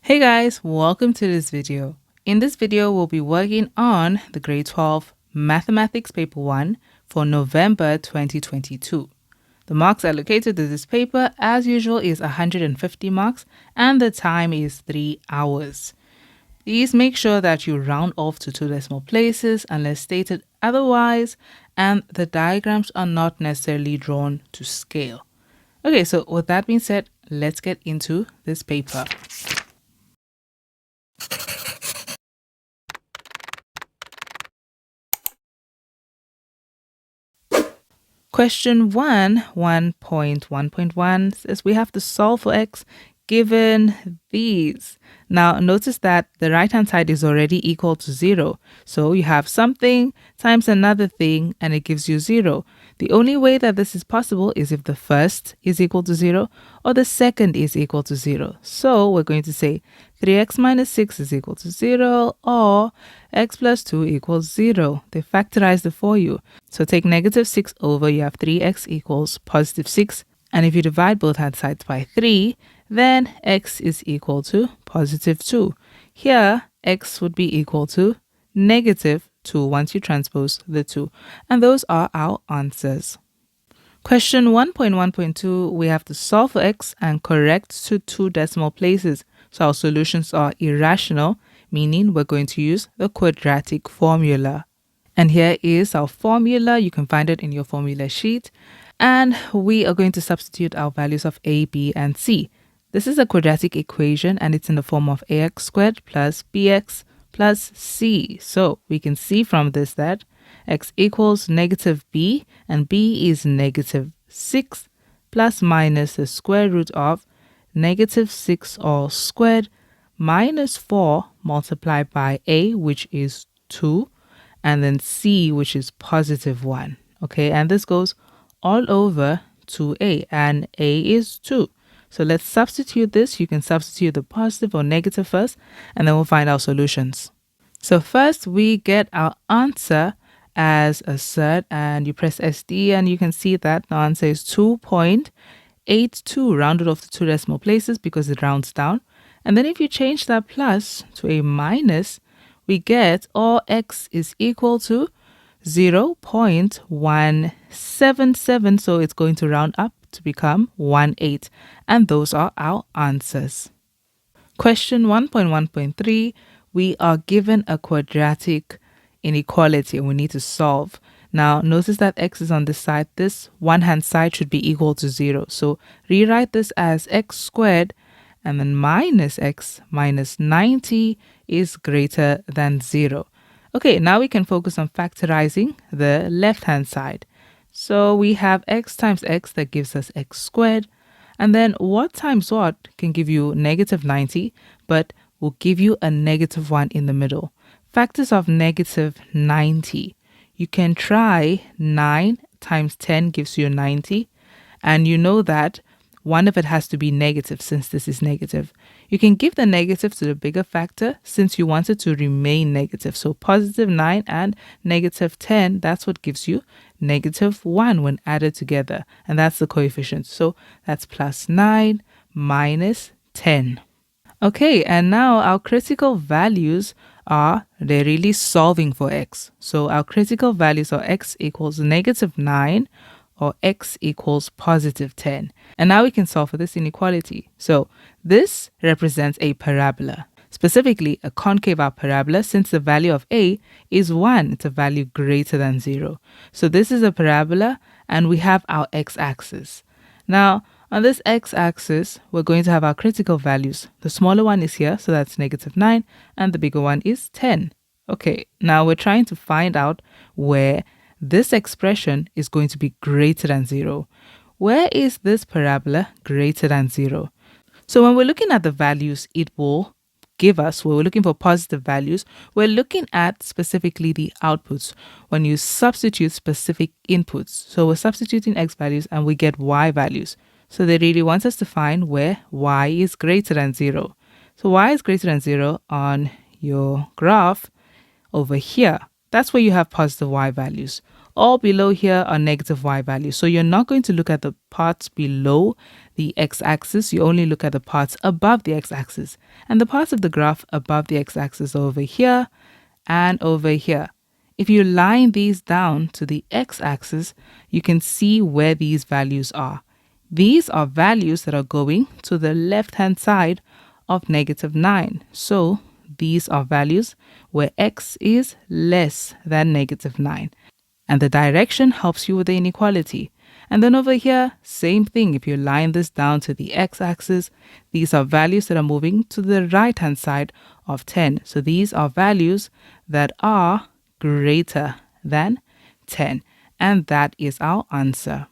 Hey guys, welcome to this video. In this video, we'll be working on the grade 12 Mathematics Paper 1 for November 2022. The marks allocated to this paper, as usual, is 150 marks and the time is 3 hours. Please make sure that you round off to 2 decimal places unless stated otherwise, and the diagrams are not necessarily drawn to scale. Okay, so with that being said, let's get into this paper. Question 1.1.1 says we have to solve for x given these. Now notice that the right hand side is already equal to 0. So you have something times another thing and it gives you 0. The only way that this is possible is if the first is equal to 0 or the second is equal to 0. So we're going to say 3x minus 6 is equal to 0 or x plus 2 equals 0. They factorized it for you. So take negative 6 over, you have 3x equals positive 6. And if you divide both hand sides by 3, then x is equal to positive 2. Here, x would be equal to negative 2 once you transpose the 2. And those are our answers. Question 1.1.2, we have to solve for x and correct to 2 decimal places. So our solutions are irrational, meaning we're going to use the quadratic formula. And here is our formula. You can find it in your formula sheet. And we are going to substitute our values of a, b, and c. This is a quadratic equation and it's in the form of ax squared plus bx plus c. So we can see from this that x equals negative b and b is negative 6 plus minus the square root of negative 6 all squared minus 4 multiplied by a, which is 2, and then c, which is positive 1. Okay, and this goes all over 2a, and a is 2. So let's substitute this. You can substitute the positive or negative first, and then we'll find our solutions. So first we get our answer as a third, and you press SD, and you can see that the answer is 2.82, rounded off to 2 decimal places because it rounds down. And then if you change that plus to a minus, we get all x is equal to 0.177, so it's going to round up to become 1/8, and those are our answers. Question 1.1.3, we are given a quadratic inequality and we need to solve. Now notice that x is on this side. This one hand side should be equal to 0, so rewrite this as x squared and then minus x minus 90 is greater than 0. Okay, now we can focus on factorizing the left-hand side. So we have x times x that gives us x squared. And then what times what can give you negative 90, but will give you a negative 1 in the middle. Factors of negative 90. You can try 9 times 10 gives you 90. And you know that one of it has to be negative since this is negative. You can give the negative to the bigger factor since you want it to remain negative. So positive 9 and negative 10, that's what gives you negative 1 when added together. And that's the coefficient. So that's plus 9 minus 10. Okay, and now our critical values are, they're really solving for x. So our critical values are x equals negative 9 or x equals positive 10. And now we can solve for this inequality. So this represents a parabola, specifically a concave arc parabola, since the value of a is 1. It's a value greater than 0. So this is a parabola and we have our x-axis. Now on this x-axis, we're going to have our critical values. The smaller one is here, so that's negative 9, and the bigger one is 10. Okay, now we're trying to find out where this expression is going to be greater than 0. Where is this parabola greater than 0? So when we're looking at the values, it will give us, when we're looking for positive values, we're looking at specifically the outputs when you substitute specific inputs. So we're substituting x values and we get y values. So they really want us to find where y is greater than 0. So y is greater than 0 on your graph over here. That's where you have positive y values. All below here are negative y values. So you're not going to look at the parts below the x-axis. You only look at the parts above the x-axis. And the parts of the graph above the x-axis are over here and over here. If you line these down to the x-axis, you can see where these values are. These are values that are going to the left-hand side of negative 9. So these are values where x is less than negative 9. And the direction helps you with the inequality. And then over here, same thing. If you line this down to the x-axis, these are values that are moving to the right-hand side of 10. So these are values that are greater than 10. And that is our answer.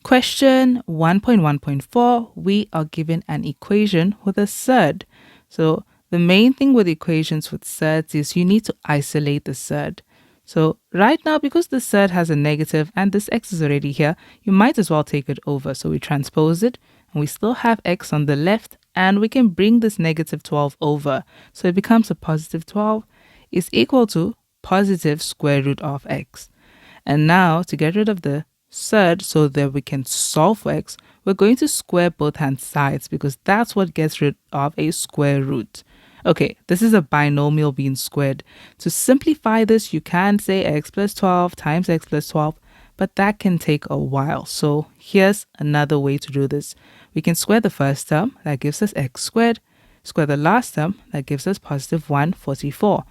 Question 1.1.4, we are given an equation with a surd. So the main thing with equations with surds is you need to isolate the surd. So right now, because the surd has a negative and this x is already here, you might as well take it over. So we transpose it and we still have x on the left, and we can bring this negative 12 over. So it becomes a positive 12 is equal to positive square root of x. And now to get rid of the surd so that we can solve for x, we're going to square both hand sides because that's what gets rid of a square root. Okay, this is a binomial being squared. To simplify this, you can say x plus 12 times x plus 12, but that can take a while. So here's another way to do this. We can square the first term, that gives us x squared, square the last term, that gives us positive 144.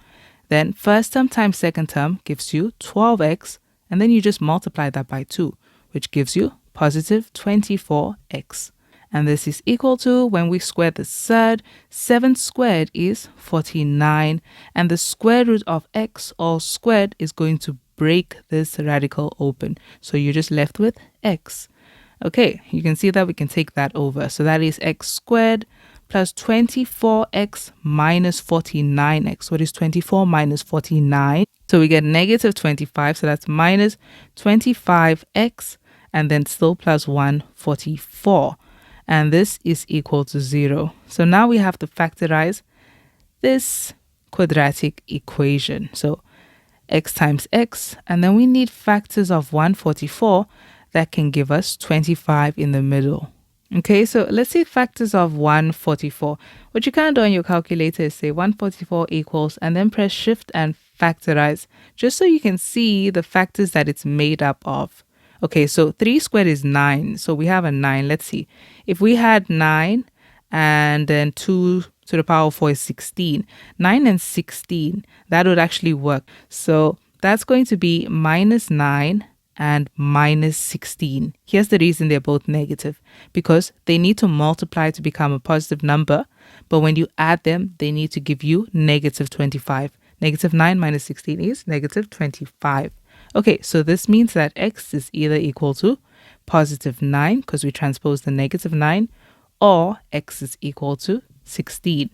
Then first term times second term gives you 12x, and then you just multiply that by 2, which gives you positive 24x. And this is equal to, when we square the surd, 7 squared is 49. And the square root of x all squared is going to break this radical open. So you're just left with x. Okay, you can see that we can take that over. So that is x squared plus 24x minus 49x. What is 24 minus 49? So we get negative 25. So that's minus 25x and then still plus 144. And this is equal to 0. So now we have to factorize this quadratic equation. So x times x, and then we need factors of 144 that can give us 25 in the middle. Okay, so let's say factors of 144. What you can do on your calculator is say 144 equals, and then press shift and factorize, just so you can see the factors that it's made up of. Okay, so 3 squared is 9. So we have a 9. Let's see. If we had 9 and then 2 to the power of 4 is 16. 9 and 16, that would actually work. So that's going to be minus 9 and minus 16. Here's the reason they're both negative. Because they need to multiply to become a positive number. But when you add them, they need to give you negative 25. Negative 9 minus 16 is negative 25. Okay, so this means that x is either equal to positive 9, because we transpose the negative 9, or x is equal to 16.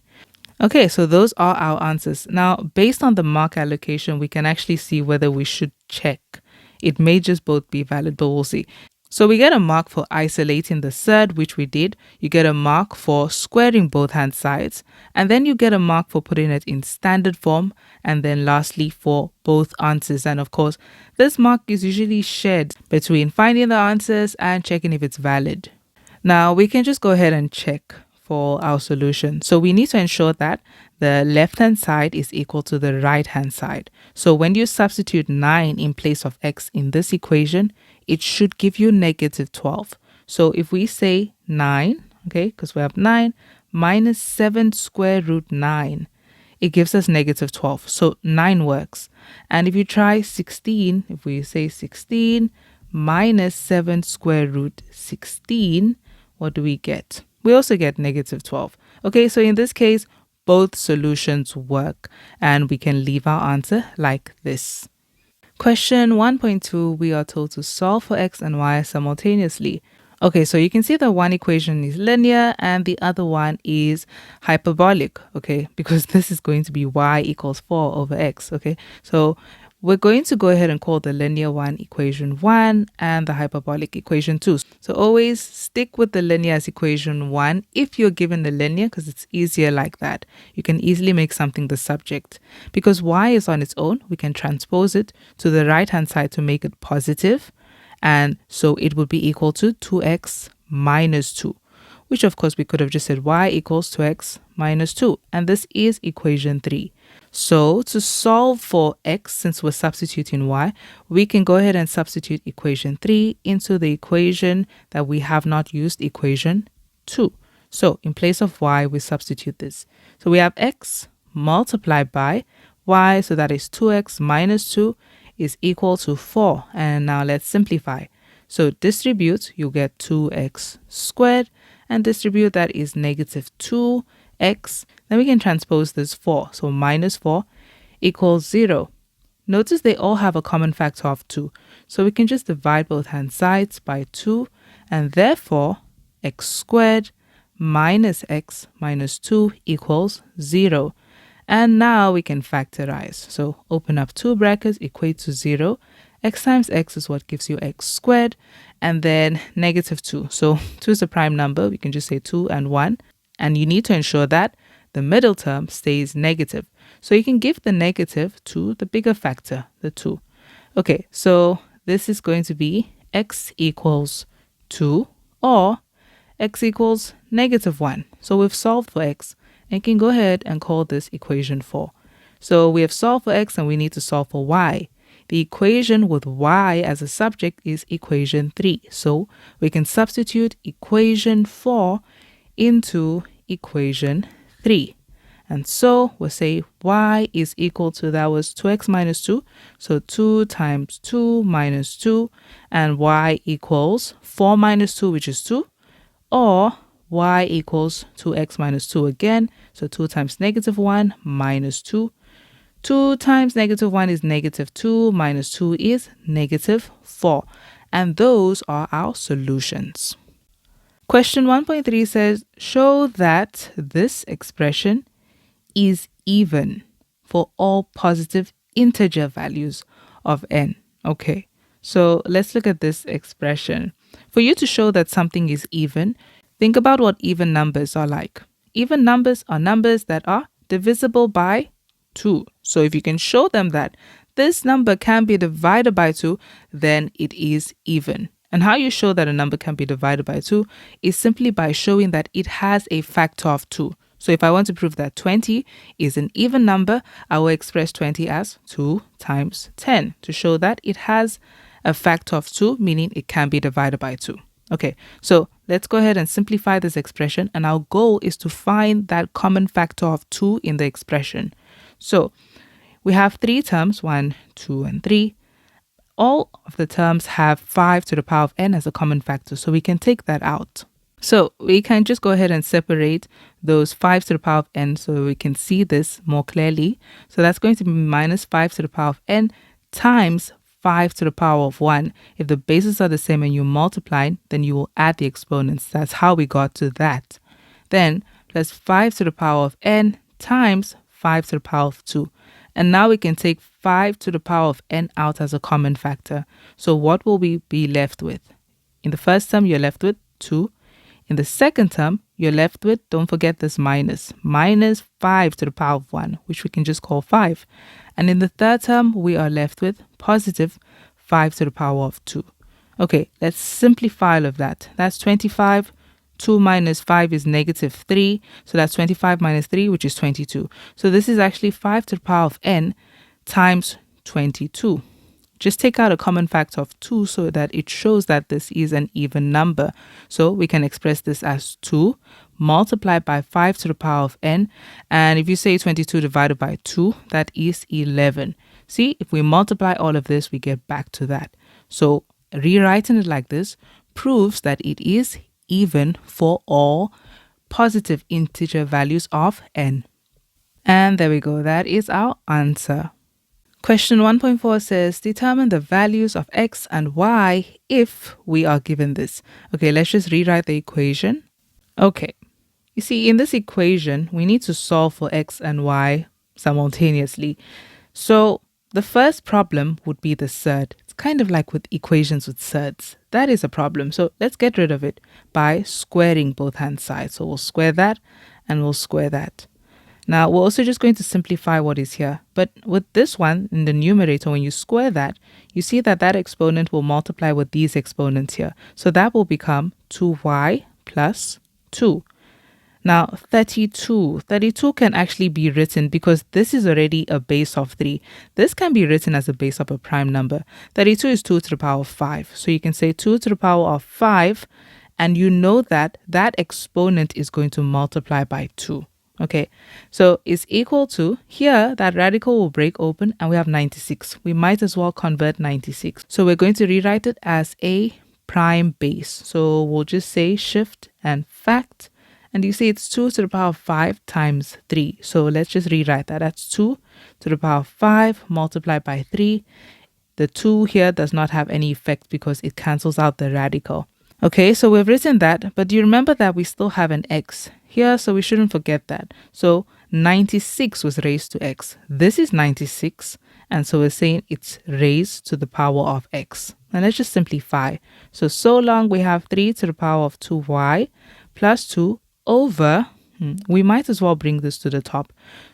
Okay, so those are our answers. Now, based on the mark allocation, we can actually see whether we should check. It may just both be valid, but we'll see. So we get a mark for isolating the surd, which we did. You get a mark for squaring both hand sides. And then you get a mark for putting it in standard form. And then lastly, for both answers. And of course, this mark is usually shared between finding the answers and checking if it's valid. Now, we can just go ahead and check for our solution. So we need to ensure that the left-hand side is equal to the right-hand side. So when you substitute 9 in place of x in this equation, it should give you negative 12. So if we say 9, okay, because we have 9, minus 7 square root 9, it gives us negative 12. So 9 works. And if you try 16, if we say 16 minus 7 square root 16, what do we get? We also get negative 12. Okay, so in this case, both solutions work, and we can leave our answer like this. Question 1.2, we are told to solve for x and y simultaneously. Okay, so you can see that one equation is linear and the other one is hyperbolic, okay, because this is going to be y equals 4 over x, okay. So we're going to go ahead and call the linear one equation 1 and the hyperbolic equation 2. So always stick with the linear as equation 1 if you're given the linear, because it's easier like that. You can easily make something the subject. Because y is on its own, we can transpose it to the right hand side to make it positive. And so it would be equal to 2x minus 2, which of course we could have just said y equals 2x minus 2. And this is equation 3. So to solve for x, since we're substituting y, we can go ahead and substitute equation 3 into the equation that we have not used, equation 2. So in place of y, we substitute this. So we have x multiplied by y, so that is 2x minus 2 is equal to 4. And now let's simplify. So distribute, you get 2x squared, and distribute, that is negative 2x. Then we can transpose this 4. So minus 4 equals 0. Notice they all have a common factor of 2. So we can just divide both hand sides by 2. And therefore, x squared minus x minus 2 equals 0. And now we can factorize. So open up 2 brackets, equate to 0. X times x is what gives you x squared, and then negative 2. So 2 is a prime number. We can just say 2 and 1. And you need to ensure that the middle term stays negative. So you can give the negative to the bigger factor, the 2. Okay, so this is going to be x equals 2 or x equals negative 1. So we've solved for x and can go ahead and call this equation 4. So we have solved for x and we need to solve for y. The equation with y as a subject is equation 3. So we can substitute equation 4 into equation 3. And so we'll say y is equal to, that was 2x minus 2. So 2 times 2 minus 2. And y equals 4 minus 2, which is 2. Or y equals 2x minus 2 again. So 2 times negative 1 minus 2. 2 times negative 1 is negative 2, minus 2 is negative 4. And those are our solutions. Question 1.3 says, show that this expression is even for all positive integer values of n. Okay, so let's look at this expression. For you to show that something is even, think about what even numbers are like. Even numbers are numbers that are divisible by 2. So if you can show them that this number can be divided by 2, then it is even. And how you show that a number can be divided by 2 is simply by showing that it has a factor of 2. So if I want to prove that 20 is an even number, I will express 20 as 2 times 10 to show that it has a factor of 2, meaning it can be divided by 2. Okay, so let's go ahead and simplify this expression, and our goal is to find that common factor of 2 in the expression. So we have 3 terms, 1, 2, and 3. All of the terms have 5 to the power of n as a common factor, so we can take that out. So we can just go ahead and separate those 5 to the power of n so we can see this more clearly. So that's going to be minus 5 to the power of n times 5 to the power of 1. If the bases are the same and you multiply, then you will add the exponents. That's how we got to that. Then plus 5 to the power of n times 5 to the power of 2. And now we can take 5 to the power of n out as a common factor. So what will we be left with? In the first term, you're left with 2. In the second term, you're left with, don't forget this minus 5 to the power of 1, which we can just call 5. And in the third term, we are left with positive 5 to the power of 2. Okay, let's simplify all of that. That's 25. 2 minus 5 is negative 3. So that's 25 minus 3, which is 22. So this is actually 5 to the power of n times 22. Just take out a common factor of 2 so that it shows that this is an even number. So we can express this as 2 multiplied by 5 to the power of n. And if you say 22 divided by 2, that is 11. See, if we multiply all of this, we get back to that. So rewriting it like this proves that it is even for all positive integer values of n. And there we go. That is our answer. Question 1.4 says, determine the values of x and y if we are given this. Okay, let's just rewrite the equation. Okay, you see, in this equation, we need to solve for x and y simultaneously. So the first problem would be the surd. It's kind of like with equations with surds. That is a problem. So let's get rid of it by squaring both hand sides. So we'll square that and we'll square that. Now we're also just going to simplify what is here. But with this one in the numerator, when you square that, you see that that exponent will multiply with these exponents here. So that will become 2y plus 2. Now 32 can actually be written because this is already a base of 3. This can be written as a base of a prime number. 32 is 2 to the power of 5. So you can say 2 to the power of 5, and you know that that exponent is going to multiply by 2. Okay, so it's equal to, here that radical will break open and we have 96. We might as well convert 96. So we're going to rewrite it as a prime base. So we'll just say shift and fact. And you see it's 2 to the power of 5 times 3. So let's just rewrite that. That's 2 to the power of 5 multiplied by 3. The 2 here does not have any effect because it cancels out the radical. Okay, so we've written that, but do you remember that we still have an x here? So we shouldn't forget that. So 96 was raised to x. This is 96. And so we're saying it's raised to the power of x. And let's just simplify. So long we have 3 to the power of 2y plus 2 over, we might as well bring this to the top.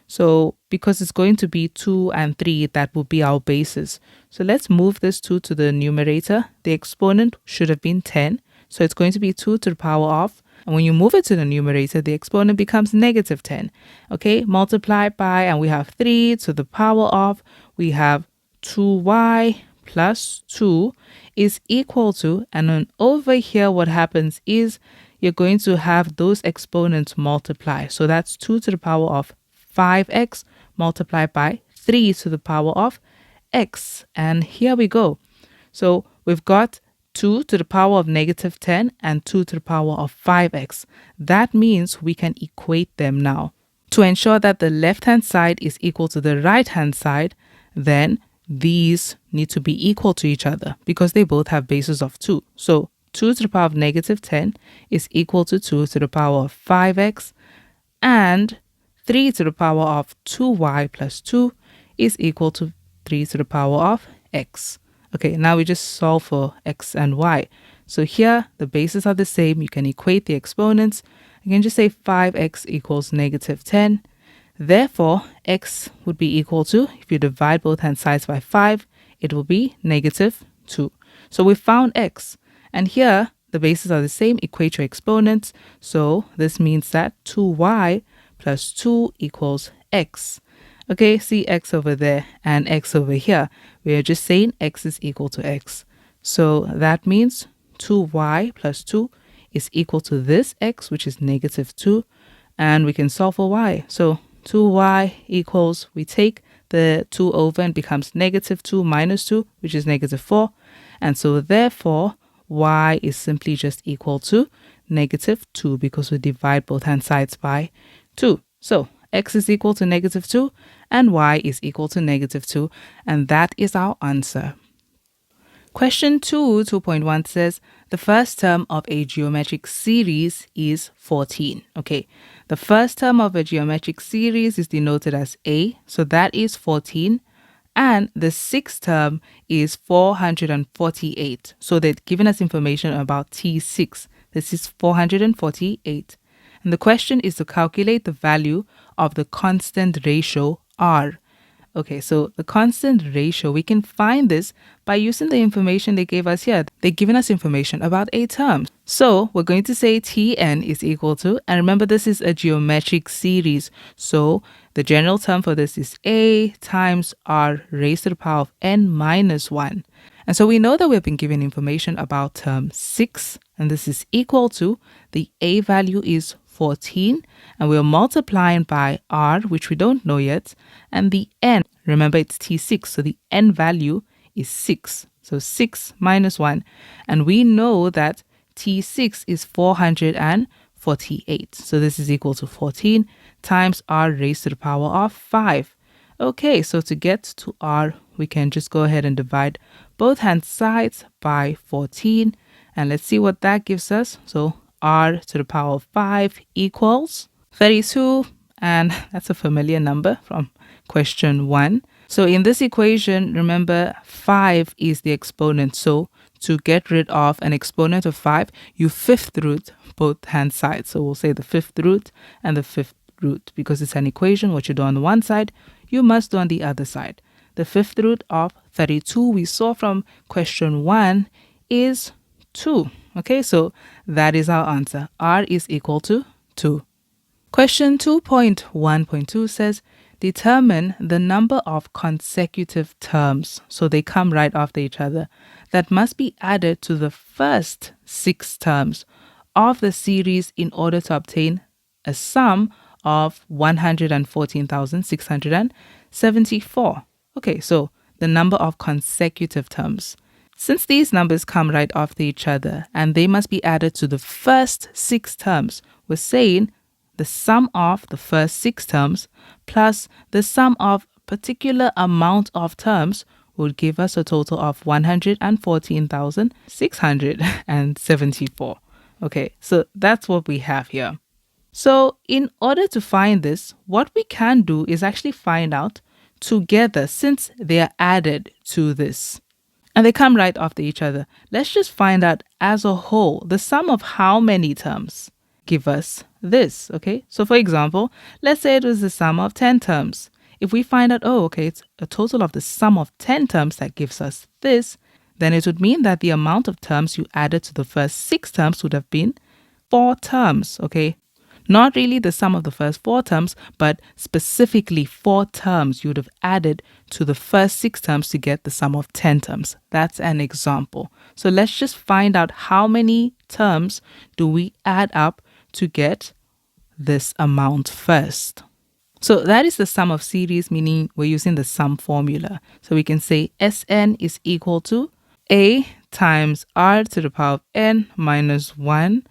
So because it's going to be 2 and 3, that will be our bases. So let's move this 2 to the numerator. The exponent should have been 10. So it's going to be 2 to the power of, and when you move it to the numerator, the exponent becomes negative 10. Okay, multiply by, and we have 3 to the power of, we have 2y plus 2 is equal to, and then over here what happens is you're going to have those exponents multiply. So that's 2 to the power of 5x multiplied by 3 to the power of x. And here we go. So we've got 2 to the power of negative 10 and 2 to the power of 5x. That means we can equate them now. To ensure that the left-hand side is equal to the right-hand side, then these need to be equal to each other because they both have bases of 2. So 2 to the power of negative 10 is equal to 2 to the power of 5x, and 3 to the power of 2y plus 2 is equal to 3 to the power of x. Okay, now we just solve for x and y. So here the bases are the same. You can equate the exponents. You can just say 5x equals negative 10. Therefore, x would be equal to, if you divide both hand sides by 5, it will be negative 2. So we found x. And here, the bases are the same, equate your exponents. So this means that 2y plus 2 equals x. Okay, see x over there and x over here. We are just saying x is equal to x. So that means 2y plus 2 is equal to this x, which is negative 2. And we can solve for y. So 2y equals, we take the 2 over and becomes negative 2 minus 2, which is negative 4. And so therefore, y is simply just equal to negative 2 because we divide both hand sides by 2. So x is equal to negative 2 and y is equal to negative 2. And that is our answer. Question 2.1 says the first term of a geometric series is 14. Okay, the first term of a geometric series is denoted as a, so that is 14. And the sixth term is 448. So they've given us information about T6. This is 448. And the question is to calculate the value of the constant ratio R. Okay, so the constant ratio, we can find this by using the information they gave us here. They've given us information about a term. So we're going to say Tn is equal to, and remember this is a geometric series. So the general term for this is a times r raised to the power of n minus 1. And so we know that we've been given information about term 6, and this is equal to, the a value is 14, and we're multiplying by r, which we don't know yet, and the n, remember it's T6, so the n value is 6. So 6 minus 1, and we know that T6 is 448. So this is equal to 14 times r raised to the power of 5. Okay, so to get to r, we can just go ahead and divide both hand sides by 14, and let's see what that gives us. So r to the power of 5 equals 32, and that's a familiar number from question 1. So in this equation, remember 5 is the exponent. So to get rid of an exponent of 5, you fifth root both hand sides. So we'll say the fifth root and the fifth root. Because it's an equation, what you do on the one side, you must do on the other side. The fifth root of 32 we saw from question 1 is 2. Okay, so that is our answer. R is equal to 2. Question 2.1.2 says, determine the number of consecutive terms, so they come right after each other, that must be added to the first 6 terms of the series in order to obtain a sum of 114,674. Okay, so the number of consecutive terms. Since these numbers come right after each other and they must be added to the first 6 terms, we're saying the sum of the first 6 terms plus the sum of particular amount of terms would give us a total of 114,674. Okay, so that's what we have here. So in order to find this, what we can do is actually find out together since they are added to this. And they come right after each other. Let's just find out as a whole the sum of how many terms give us this, okay? So for example, let's say it was the sum of 10 terms. If we find out, oh, okay, it's a total of the sum of 10 terms that gives us this, then it would mean that the amount of terms you added to the first 6 terms would have been 4 terms, okay? Not really the sum of the first 4 terms, but specifically 4 terms you would have added to the first 6 terms to get the sum of 10 terms. That's an example. So let's just find out how many terms do we add up to get this amount first. So that is the sum of series, meaning we're using the sum formula. So we can say Sn is equal to A times R to the power of n minus 1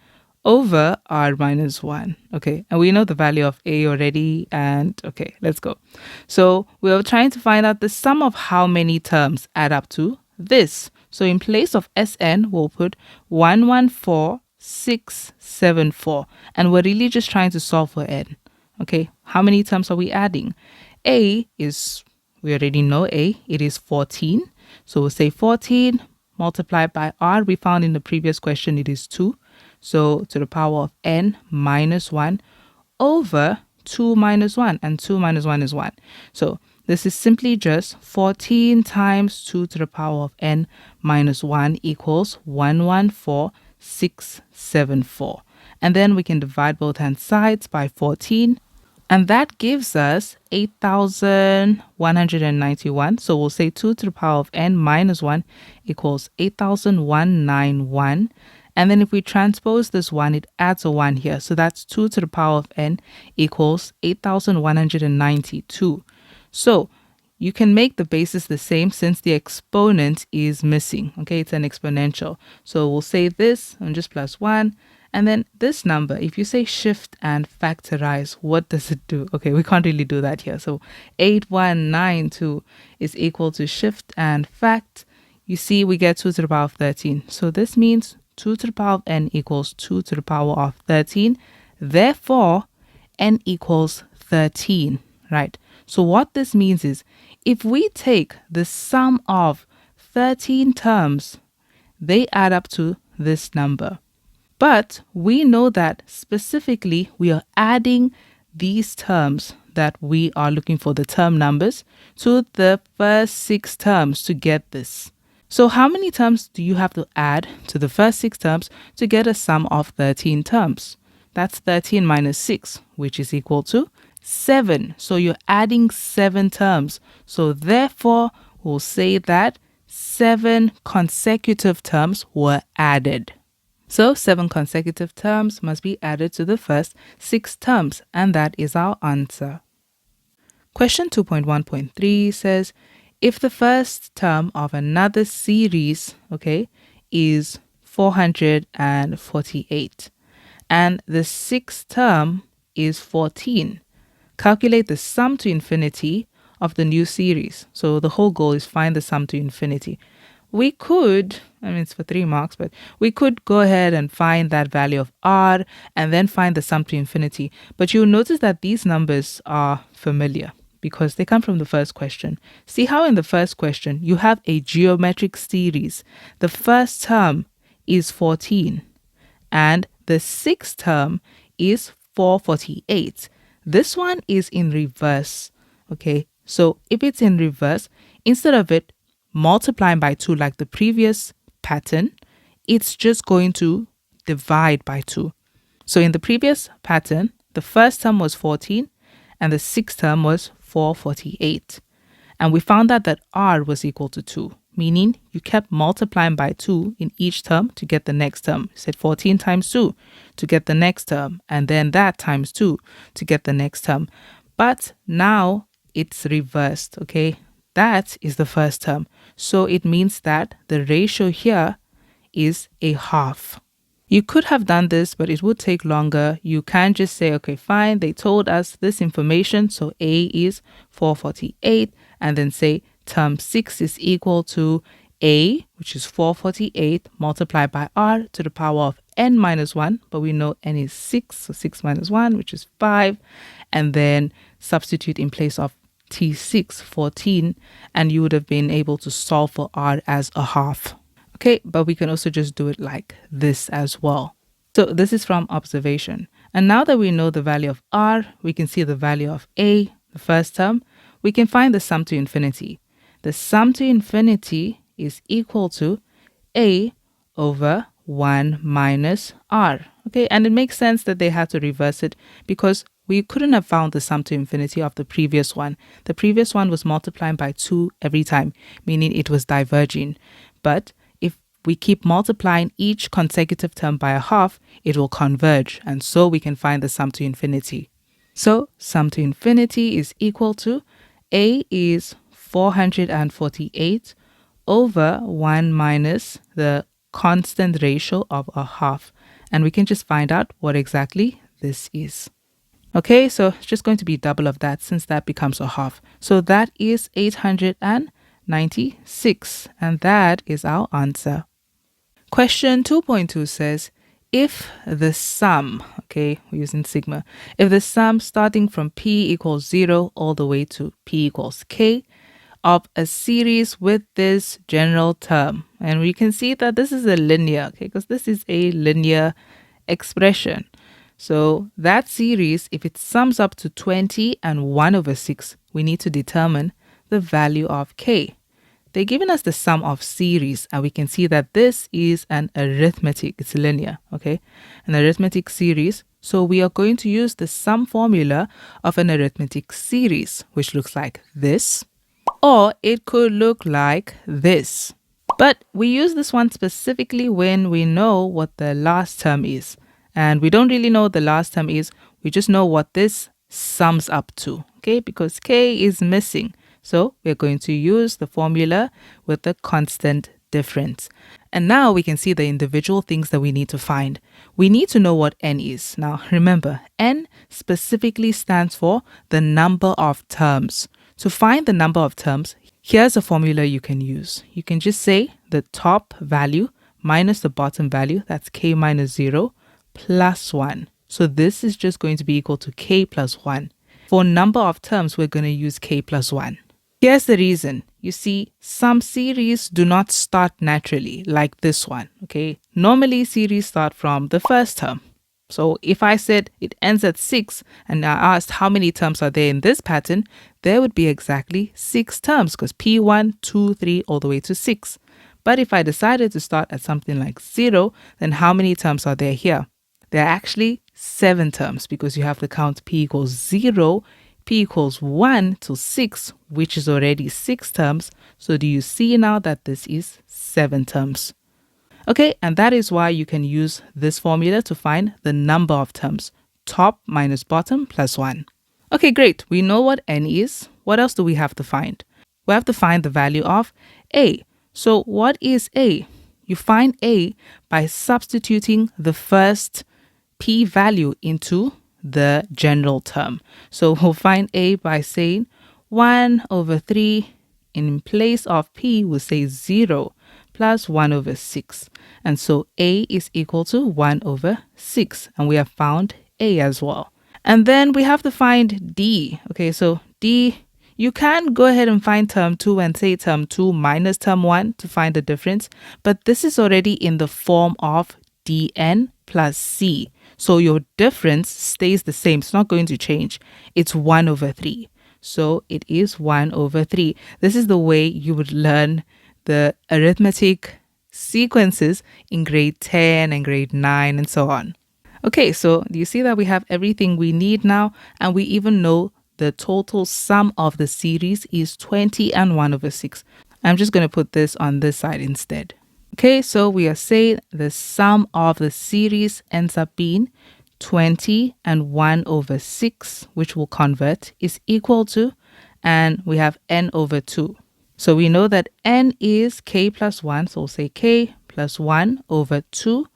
over R minus 1. Okay, and we know the value of A already, and okay, let's go. So we're trying to find out the sum of how many terms add up to this. So in place of Sn, we'll put 114,674, and we're really just trying to solve for n. Okay, how many terms are we adding? A is, we already know A, it is 14. So we'll say 14 multiplied by R, we found in the previous question it is 2. So to the power of n minus 1 over 2 minus 1, and 2 minus 1 is 1. So this is simply just 14 times 2 to the power of n minus 1 equals 114,674. And then we can divide both hand sides by 14. And that gives us 8,191. So we'll say 2 to the power of n minus 1 equals 8,191. And then if we transpose this 1, it adds a 1 here. So that's 2 to the power of n equals 8,192. So you can make the basis the same since the exponent is missing. Okay, it's an exponential. So we'll say this and just plus 1. And then this number, if you say shift and factorize, what does it do? Okay, we can't really do that here. So 8192 is equal to shift and fact. You see, we get 2 to the power of 13. So this means 2 to the power of n equals 2 to the power of 13. Therefore, n equals 13, right? So what this means is, if we take the sum of 13 terms, they add up to this number. But we know that specifically we are adding these terms that we are looking for, the term numbers, to the first 6 terms to get this. So how many terms do you have to add to the first 6 terms to get a sum of 13 terms? That's 13 minus 6, which is equal to 7. So you're adding 7 terms. So therefore, we'll say that 7 consecutive terms were added. So 7 consecutive terms must be added to the first 6 terms, and that is our answer. Question 2.1.3 says, if the first term of another series, okay, is 448, and the 6th term is 14, calculate the sum to infinity of the new series. So the whole goal is find the sum to infinity. We could, I mean, it's for 3 marks, but we could go ahead and find that value of R and then find the sum to infinity. But you'll notice that these numbers are familiar because they come from the first question. See how in the first question you have a geometric series. The first term is 14 and the sixth term is 448. This one is in reverse. Okay, so if it's in reverse, instead of it multiplying by 2 like the previous pattern, it's just going to divide by 2. So in the previous pattern, the first term was 14 and the sixth term was 448. And we found out that r was equal to 2, meaning you kept multiplying by 2 in each term to get the next term. You said 14 times 2 to get the next term, and then that times 2 to get the next term. But now it's reversed, okay? That is the first term. So it means that the ratio here is a half. You could have done this, but it would take longer. You can just say, okay, fine, they told us this information, so A is 448, and then say term 6 is equal to A, which is 448, multiplied by R to the power of n minus 1, but we know n is 6, so 6 minus 1, which is 5, and then substitute in place of T6, 14, and you would have been able to solve for R as a half. Okay, but we can also just do it like this as well. So this is from observation. And now that we know the value of R, we can see the value of A, the first term. We can find the sum to infinity. The sum to infinity is equal to A over 1 minus R. Okay, and it makes sense that they had to reverse it because we couldn't have found the sum to infinity of the previous one. The previous one was multiplying by 2 every time, meaning it was diverging. But if we keep multiplying each consecutive term by a half, it will converge, and so we can find the sum to infinity. So sum to infinity is equal to A is 448 over 1 minus the constant ratio of a half. And we can just find out what exactly this is. Okay, so it's just going to be double of that since that becomes a half. So that is 896, and that is our answer. Question 2.2 says, if the sum, okay, we're using sigma, if the sum starting from p equals 0 all the way to p equals k of a series with this general term, and we can see that this is a linear, okay, because this is a linear expression. So that series, if it sums up to 20 and 1 over 6, we need to determine the value of k. They're giving us the sum of series, and we can see that this is an arithmetic, it's linear, okay? An arithmetic series. So we are going to use the sum formula of an arithmetic series, which looks like this, or it could look like this. But we use this one specifically when we know what the last term is. And we don't really know what the last term is. We just know what this sums up to, okay? Because k is missing. So we're going to use the formula with the constant difference. And now we can see the individual things that we need to find. We need to know what n is. Now remember, n specifically stands for the number of terms. To find the number of terms, here's a formula you can use. You can just say the top value minus the bottom value, that's k minus 0, plus 1. So this is just going to be equal to k plus 1. For number of terms, we're going to use k plus 1. Here's the reason. You see, some series do not start naturally like this one, okay? Normally, series start from the first term. So if I said it ends at 6 and I asked how many terms are there in this pattern, there would be exactly 6 terms because P1, 2, 3, all the way to 6. But if I decided to start at something like 0, then how many terms are there here? There are actually 7 terms because you have to count p equals 0, p equals 1 to 6, which is already 6 terms. So do you see now that this is 7 terms? Okay, and that is why you can use this formula to find the number of terms. Top minus bottom plus 1. Okay, great. We know what n is. What else do we have to find? We have to find the value of a. So what is a? You find a by substituting the first p value into the general term. So we'll find a by saying 1 over 3. In place of p, we'll say 0 plus 1 over 6. And so a is equal to 1 over 6. And we have found a as well. And then we have to find d. Okay, so d, You can go ahead and find term 2 and say term 2 minus term 1 to find the difference, but this is already in the form of dn plus c. So your difference stays the same. It's not going to change. It's 1 over 3. So it is 1 over 3. This is the way you would learn the arithmetic sequences in grade 10 and grade 9 and so on. Okay, so do you see that we have everything we need now, and we even know the total sum of the series is 20 and 1 over 6. I'm just going to put this on this side instead. Okay, so we are saying the sum of the series ends up being 20 and 1 over 6, which will convert, is equal to, and we have n over 2. So we know that n is k plus 1, so we'll say k plus 1 over 2.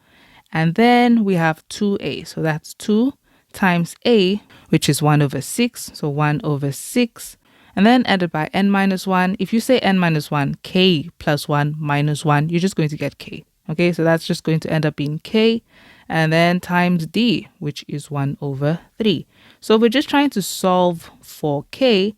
And then we have 2a, so that's 2 times a, which is 1 over 6, so 1 over 6. And then added by n minus 1. If you say n minus 1, k plus 1 minus 1, you're just going to get k. Okay, so that's just going to end up being k. And then times d, which is 1 over 3. So we're just trying to solve for k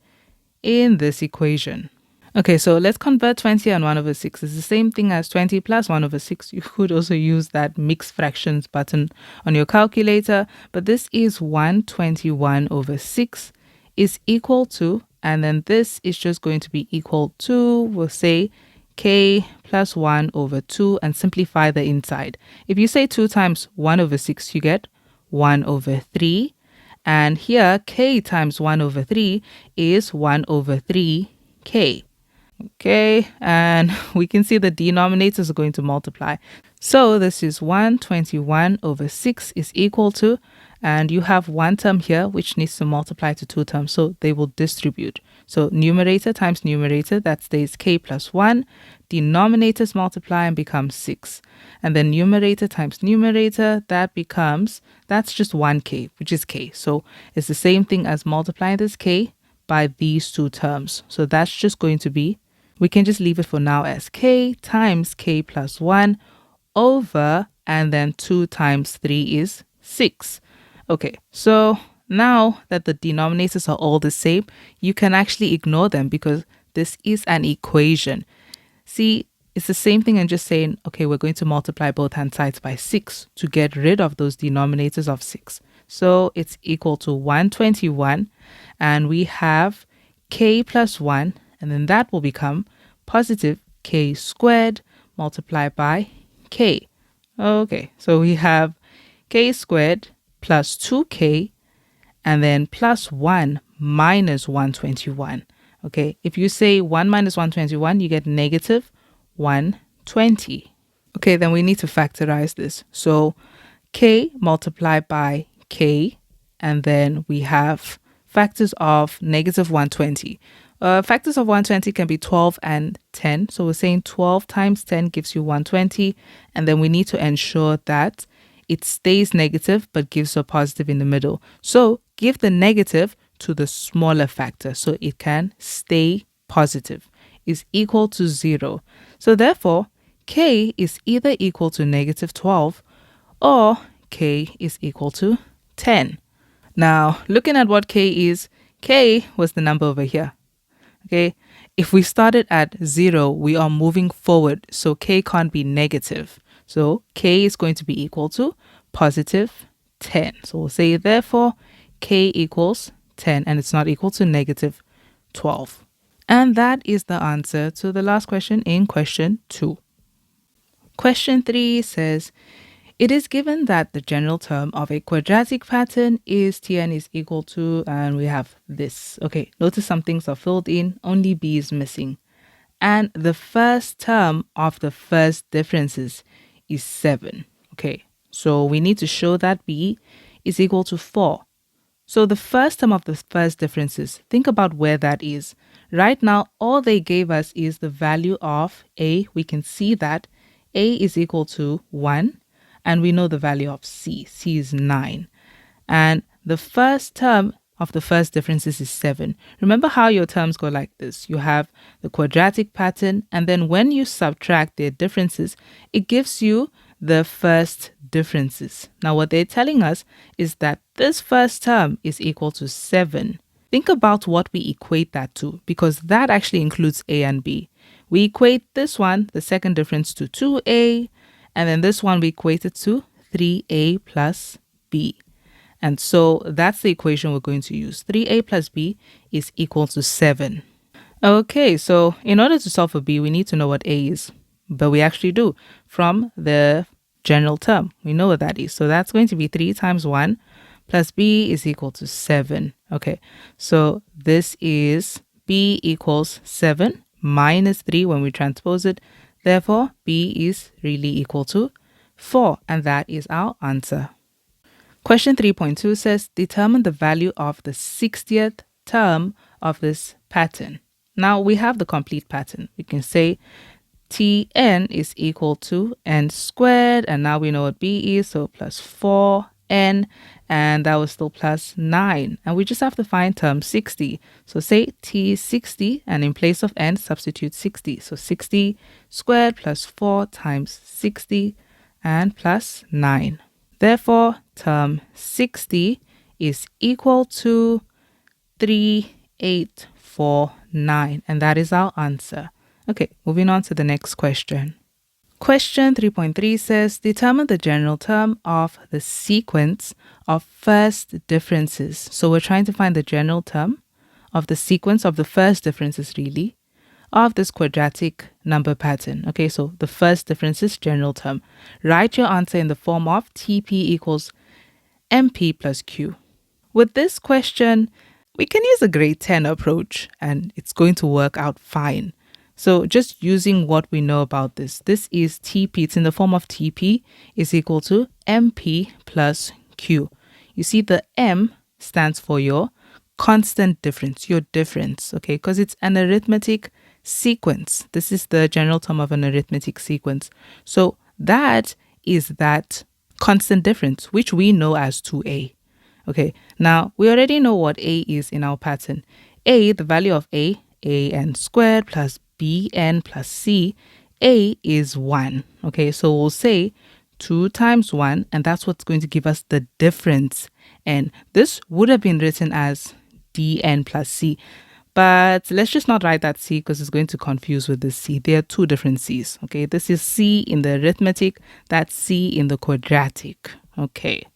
in this equation. Okay, so let's convert 20 and 1 over 6. It's the same thing as 20 plus 1 over 6. You could also use that mixed fractions button on your calculator, but this is 121 over 6 is equal to, and then this is just going to be equal to, we'll say k plus 1 over 2 and simplify the inside. If you say 2 times 1 over 6, you get 1 over 3. And here, k times 1 over 3 is 1 over 3k. Okay, and we can see the denominators are going to multiply. So this is 121 over 6 is equal to, and you have one term here which needs to multiply to two terms, so they will distribute. So numerator times numerator, that stays k plus 1. Denominators multiply and become 6. And then numerator times numerator, that's just 1k, which is k. So it's the same thing as multiplying this k by these two terms. So that's just going to be, we can just leave it for now as k times k plus 1 over, and then 2 times 3 is 6. Okay, so now that the denominators are all the same, you can actually ignore them because this is an equation. See, it's the same thing and just saying, okay, we're going to multiply both hand sides by 6 to get rid of those denominators of 6. So it's equal to 121, and we have k plus 1, and then that will become positive k squared multiplied by k. Okay, so we have k squared plus 2k, and then plus 1 minus 121. Okay, if you say 1 minus 121, you get negative 120. Okay, then we need to factorize this. So k multiplied by k, and then we have factors of negative 120. Factors of 120 can be 12 and 10. So we're saying 12 times 10 gives you 120. And then we need to ensure that it stays negative but gives a positive in the middle. So give the negative to the smaller factor so it can stay positive, is equal to 0. So therefore, k is either equal to negative 12 or k is equal to 10. Now, looking at what k was the number over here. Okay, if we started at 0, we are moving forward, so k can't be negative. So k is going to be equal to positive 10. So we'll say, therefore, k equals 10, and it's not equal to negative 12. And that is the answer to the last question in question 2. Question 3 says, it is given that the general term of a quadratic pattern is Tn is equal to, and we have this. Okay, notice some things are filled in, only b is missing. And the first term of the first differences is 7. Okay, so we need to show that b is equal to 4. So the first term of the first differences, think about where that is. Right now, all they gave us is the value of a. We can see that a is equal to 1. And we know the value of c. C is 9. And the first term of the first differences is 7. Remember how your terms go like this. You have the quadratic pattern, and then when you subtract their differences, it gives you the first differences. Now what they're telling us is that this first term is equal to 7. think about what we equate that to, because that actually includes A and B. We equate this one, the second difference, to 2A, and then this one we equate it to 3A plus B. And so that's the equation we're going to use. 3A plus B is equal to 7. Okay, so in order to solve for B, we need to know what A is. But we actually do from the general term. We know what that is. So that's going to be 3 times 1 plus B is equal to 7. Okay, so this is B equals 7 minus 3 when we transpose it. Therefore, B is really equal to 4. And that is our answer. Question 3.2 says, determine the value of the 60th term of this pattern. Now we have the complete pattern. We can say Tn is equal to n squared, and now we know what b is, so plus 4n, and that was still plus 9. And we just have to find term 60. So say t is 60, and in place of n, substitute 60. So 60 squared plus 4 times 60 and plus 9. Therefore, term 60 is equal to 3849, and that is our answer. Okay, moving on to the next question. Question 3.3 says, determine the general term of the sequence of first differences. So we're trying to find the general term of the sequence of the first differences, really, of this quadratic number pattern. Okay, so the first differences general term. Write your answer in the form of TP equals MP plus Q. With this question, we can use a grade 10 approach and it's going to work out fine. So just using what we know about this is TP, it's in the form of TP is equal to MP plus Q. You see the M stands for your constant difference, your difference, okay, because it's an arithmetic sequence. This is the general term of an arithmetic sequence. So that is that constant difference, which we know as 2A. Okay, now we already know what A is in our pattern. A, the value of an squared plus bn plus c, A is 1. Okay, so we'll say 2 times 1, and that's what's going to give us the difference. And this would have been written as dn plus c. But let's just not write that c because it's going to confuse with this c. There are two different c's. Okay, this is c in the arithmetic, that's c in the quadratic. Okay,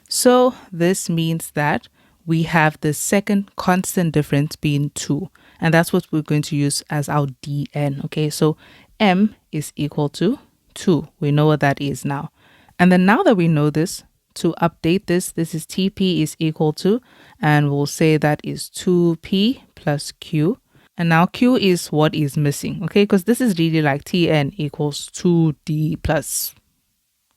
so this means that we have the second constant difference being 2. And that's what we're going to use as our dn. Okay, so m is equal to 2. We know what that is now. And then now that we know this, to update this is TP is equal to, and we'll say that is 2P plus Q. And now Q is what is missing, okay? Because this is really like Tn equals 2D plus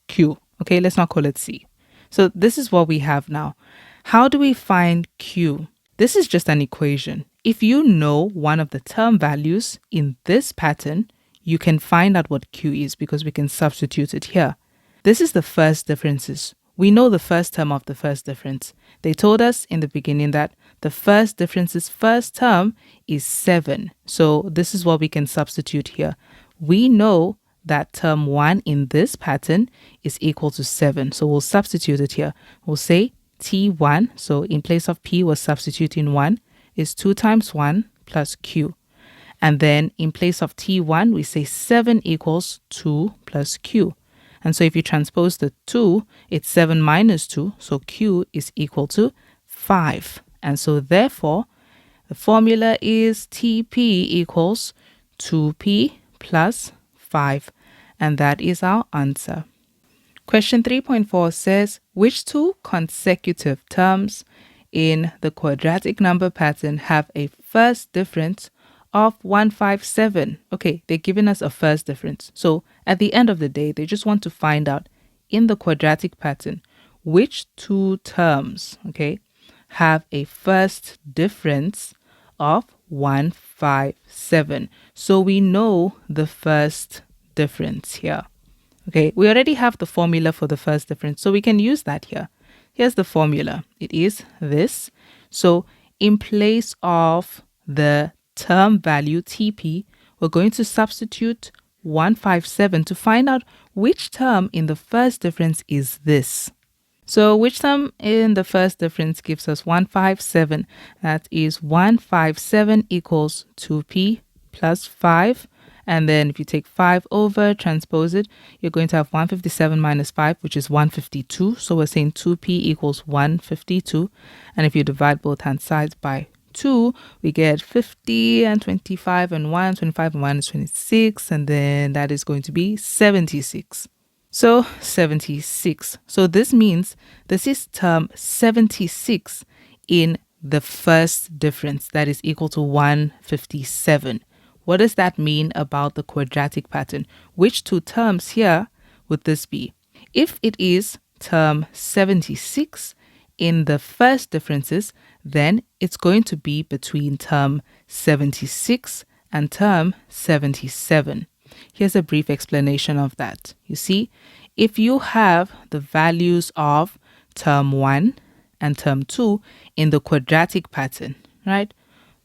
Q. Okay, let's not call it C. So this is what we have now. How do we find Q? This is just an equation. If you know one of the term values in this pattern, you can find out what Q is because we can substitute it here. This is the first differences. We know the first term of the first difference. They told us in the beginning that the first difference's first term is 7. So this is what we can substitute here. We know that term 1 in this pattern is equal to 7. So we'll substitute it here. We'll say T1, so in place of P, we're substituting 1, is 2 times 1 plus Q. And then in place of T1, we say 7 equals 2 plus Q. And so if you transpose the 2, it's 7 minus 2, so Q is equal to 5. And so therefore, the formula is TP equals 2P plus 5. And that is our answer. Question 3.4 says, which two consecutive terms in the quadratic number pattern have a first difference of 157? Okay, they're giving us a first difference. So at the end of the day, they just want to find out in the quadratic pattern which two terms, okay, have a first difference of 157. So we know the first difference here. Okay, we already have the formula for the first difference, so we can use that here. Here's the formula. It is this. So in place of the term value TP, we're going to substitute 157 to find out which term in the first difference is this. So which term in the first difference gives us 157? That is 157 equals 2p plus 5. And then if you take 5 over, transpose it, you're going to have 157 minus 5, which is 152. So we're saying 2p equals 152. And if you divide both hand sides by 2, we get 50 and 25 and 1. 25 and 1 is 26. And then that is going to be 76. So 76. So this means this is term 76 in the first difference, that is equal to 157. What does that mean about the quadratic pattern? Which two terms here would this be? If it is term 76 in the first differences, then it's going to be between term 76 and term 77. Here's a brief explanation of that. You see, if you have the values of term 1 and term 2 in the quadratic pattern, right?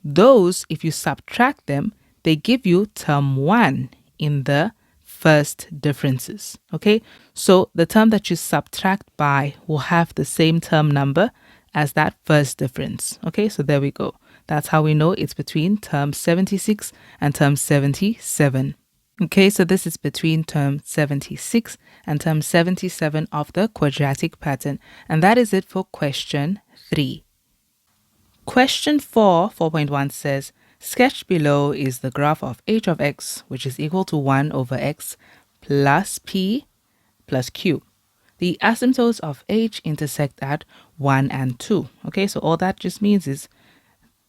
Those, if you subtract them, they give you term 1 in the first differences, okay? So the term that you subtract by will have the same term number as that first difference, okay? So there we go. That's how we know it's between term 76 and term 77. Okay, so this is between term 76 and term 77 of the quadratic pattern. And that is it for question 3. Question 4, 4.1 says, sketched below is the graph of h of x, which is equal to 1 over x plus p plus q. The asymptotes of h intersect at 1 and 2. Okay, so all that just means is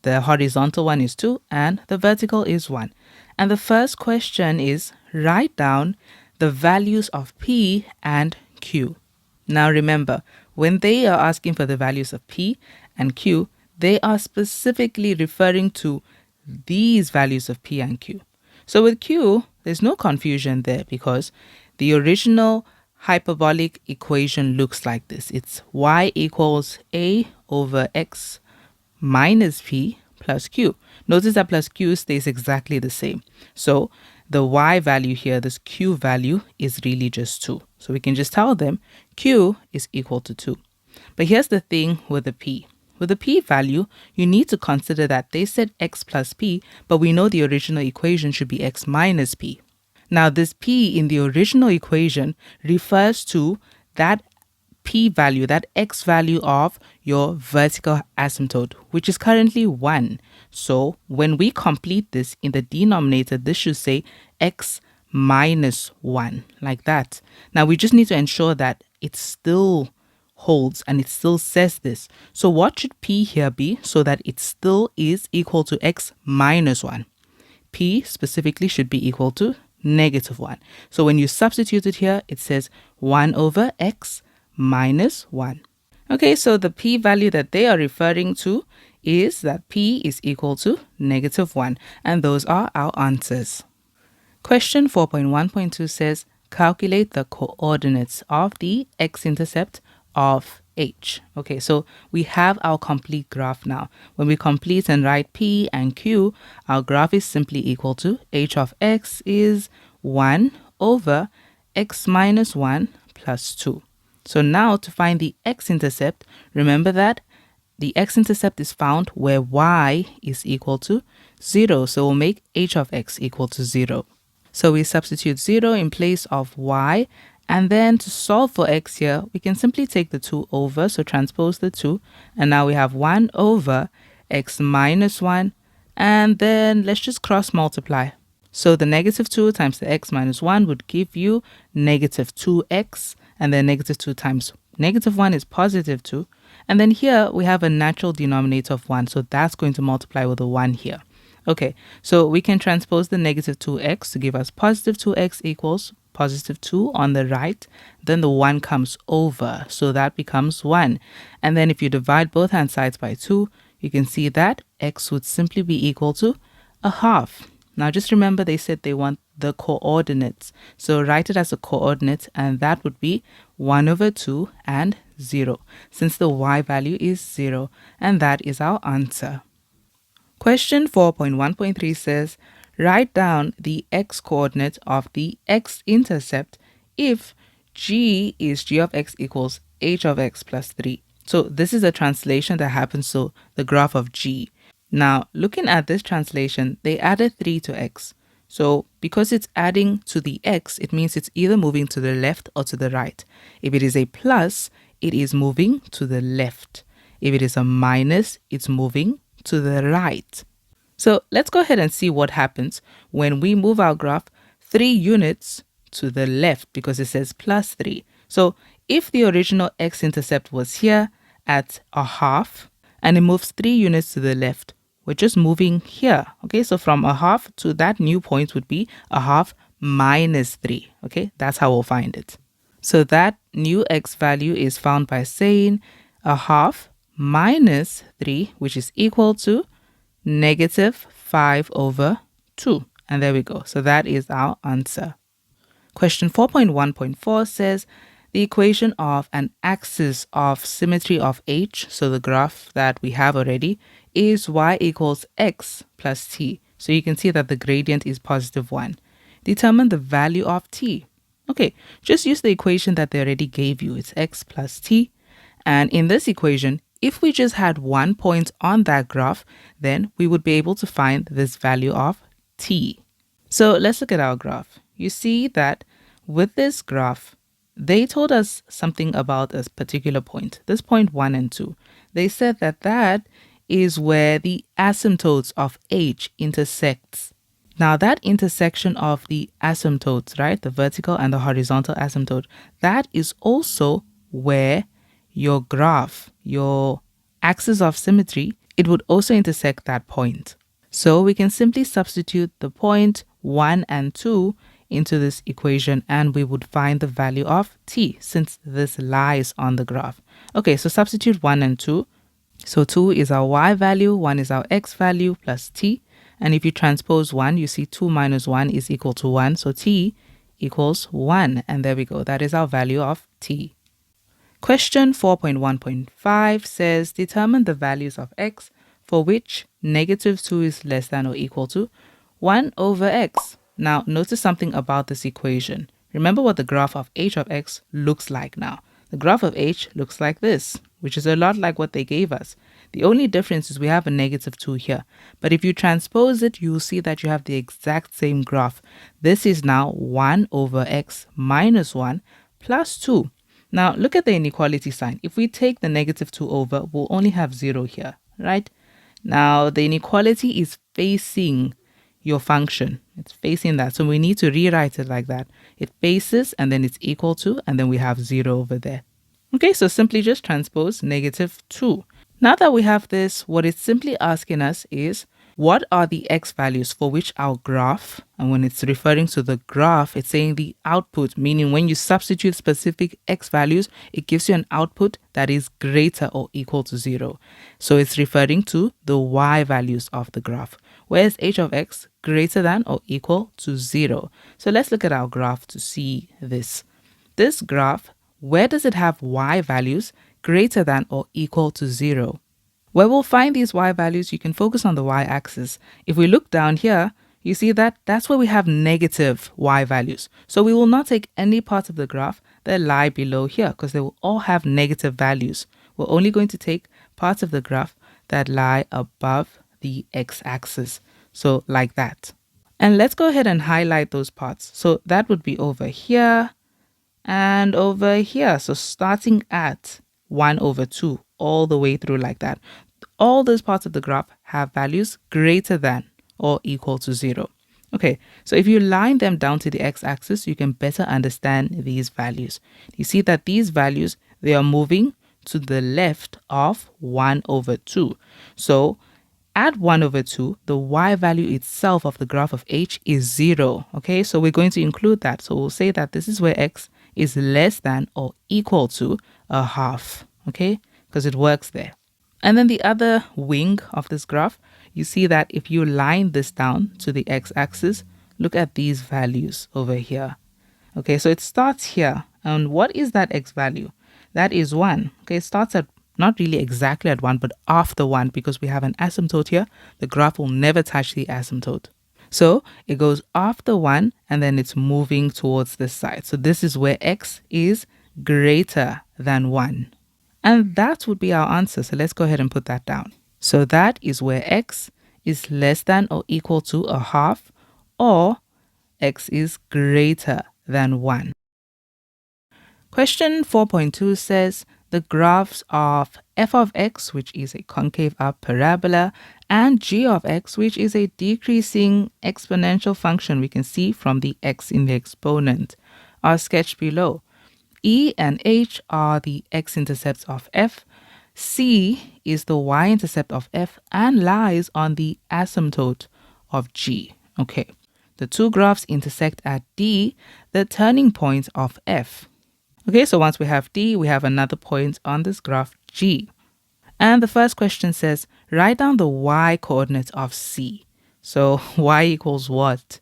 the horizontal one is 2 and the vertical is 1. And the first question is write down the values of P and Q. Now remember, when they are asking for the values of P and Q, they are specifically referring to these values of P and Q. So with Q, there's no confusion there because the original hyperbolic equation looks like this. It's y equals a over x minus p plus q. Notice that plus q stays exactly the same. So the y value here, this q value, is really just 2. So we can just tell them q is equal to 2. But here's the thing with the p. With the p value, you need to consider that they said x plus p, but we know the original equation should be x minus p. Now this p in the original equation refers to that p value, that x value of your vertical asymptote, which is currently 1. So when we complete this in the denominator, this should say x minus 1, like that. Now we just need to ensure that it still holds and it still says this. So what should p here be so that it still is equal to x minus 1? P specifically should be equal to negative 1. So when you substitute it here, it says 1 over x minus 1. Okay, so the p value that they are referring to is that p is equal to negative 1. And those are our answers. Question 4.1.2 says, calculate the coordinates of the x-intercept of h. Okay, so we have our complete graph now. When we complete and write p and q, our graph is simply equal to h of x is 1 over x minus 1 plus 2. So now to find the x-intercept, remember that the x-intercept is found where y is equal to 0. So we'll make h of x equal to 0. So we substitute 0 in place of y. And then to solve for x here, we can simply take the 2 over. So transpose the 2. And now we have 1 over x minus 1. And then let's just cross multiply. So the negative 2 times the x minus 1 would give you negative 2x. And then negative 2 times negative 1 is positive 2. And then here we have a natural denominator of 1. So that's going to multiply with a 1 here. Okay, so we can transpose the negative 2x to give us positive 2x equals positive 2 on the right. Then the 1 comes over. So that becomes 1. And then if you divide both hand sides by 2, you can see that x would simply be equal to a half. Now just remember they said they want the coordinates. So write it as a coordinate and that would be 1 over 2 and 0 since the y value is 0 and that is our answer. Question 4.1.3 says, write down the x-coordinate of the x-intercept if g is g of x equals h of x plus 3. So this is a translation that happens to the graph of g. Now, looking at this translation, they added 3 to x. So because it's adding to the x, it means it's either moving to the left or to the right. If it is a plus, it is moving to the left. If it is a minus, it's moving to the right. So let's go ahead and see what happens when we move our graph 3 units to the left, because it says plus 3. So if the original x-intercept was here at a half and it moves 3 units to the left, we're just moving here. Okay, so from a half to that new point would be a half minus 3. Okay, that's how we'll find it. So that new x value is found by saying a half minus 3, which is equal to negative 5 over 2. And there we go. So that is our answer. Question 4.1.4 says the equation of an axis of symmetry of h, so the graph that we have already, is y equals x plus t. So you can see that the gradient is positive 1. Determine the value of t. Okay, just use the equation that they already gave you. It's x plus t. And in this equation, if we just had 1 point on that graph, then we would be able to find this value of t. So let's look at our graph. You see that with this graph, they told us something about a particular point, this point 1 and 2. They said that that is where the asymptotes of h intersects. Now that intersection of the asymptotes, right, the vertical and the horizontal asymptote, that is also where your graph, your axis of symmetry, it would also intersect that point. So we can simply substitute the point 1 and 2 into this equation and we would find the value of t, since this lies on the graph. Okay, so substitute 1 and 2. So 2 is our y value, 1 is our x value plus t. And if you transpose 1, you see 2 minus 1 is equal to 1. So t equals 1. And there we go. That is our value of t. Question 4.1.5 says determine the values of x for which negative 2 is less than or equal to 1 over x. Now, notice something about this equation. Remember what the graph of h of x looks like now. The graph of h looks like this, which is a lot like what they gave us. The only difference is we have a negative 2 here. But if you transpose it, you'll see that you have the exact same graph. This is now 1 over x minus 1 plus 2. Now, look at the inequality sign. If we take the negative 2 over, we'll only have 0 here, right? Now, the inequality is facing your function. It's facing that. So we need to rewrite it like that. It faces and then it's equal to, and then we have 0 over there. Okay, so simply just transpose negative 2. Now that we have this, what it's simply asking us is, what are the x values for which our graph, and when it's referring to the graph, it's saying the output, meaning when you substitute specific x values, it gives you an output that is greater or equal to 0. So it's referring to the y values of the graph. Whereas h of x greater than or equal to 0. So let's look at our graph to see this. This graph, where does it have y values greater than or equal to 0? Where we'll find these y values, you can focus on the y-axis. If we look down here, you see that that's where we have negative y values. So we will not take any part of the graph that lie below here because they will all have negative values. We're only going to take parts of the graph that lie above the x-axis. So like that. And let's go ahead and highlight those parts. So that would be over here and over here. So starting at 1 over 2 all the way through like that. All those parts of the graph have values greater than or equal to 0. Okay, so if you line them down to the x-axis, you can better understand these values. You see that these values, they are moving to the left of 1 over 2. So at 1 over 2, the y value itself of the graph of h is 0. Okay, so we're going to include that. So we'll say that this is where x is less than or equal to a half. Okay, because it works there. And then the other wing of this graph, you see that if you line this down to the x-axis, look at these values over here. Okay, so it starts here. And what is that x value? That is 1. Okay, it starts at not really exactly at 1, but after 1 because we have an asymptote here. The graph will never touch the asymptote. So it goes after 1 and then it's moving towards this side. So this is where x is greater than 1. And that would be our answer. So let's go ahead and put that down. So that is where x is less than or equal to a half, or x is greater than 1. Question 4.2 says the graphs of f of x, which is a concave up parabola, and g of x, which is a decreasing exponential function we can see from the x in the exponent, are sketched below. E and h are the x-intercepts of f, c is the y-intercept of f, and lies on the asymptote of g. Okay, the two graphs intersect at D, the turning point of f. Okay, so once we have D, we have another point on this graph, G. And the first question says, write down the y coordinates of C. So y equals what?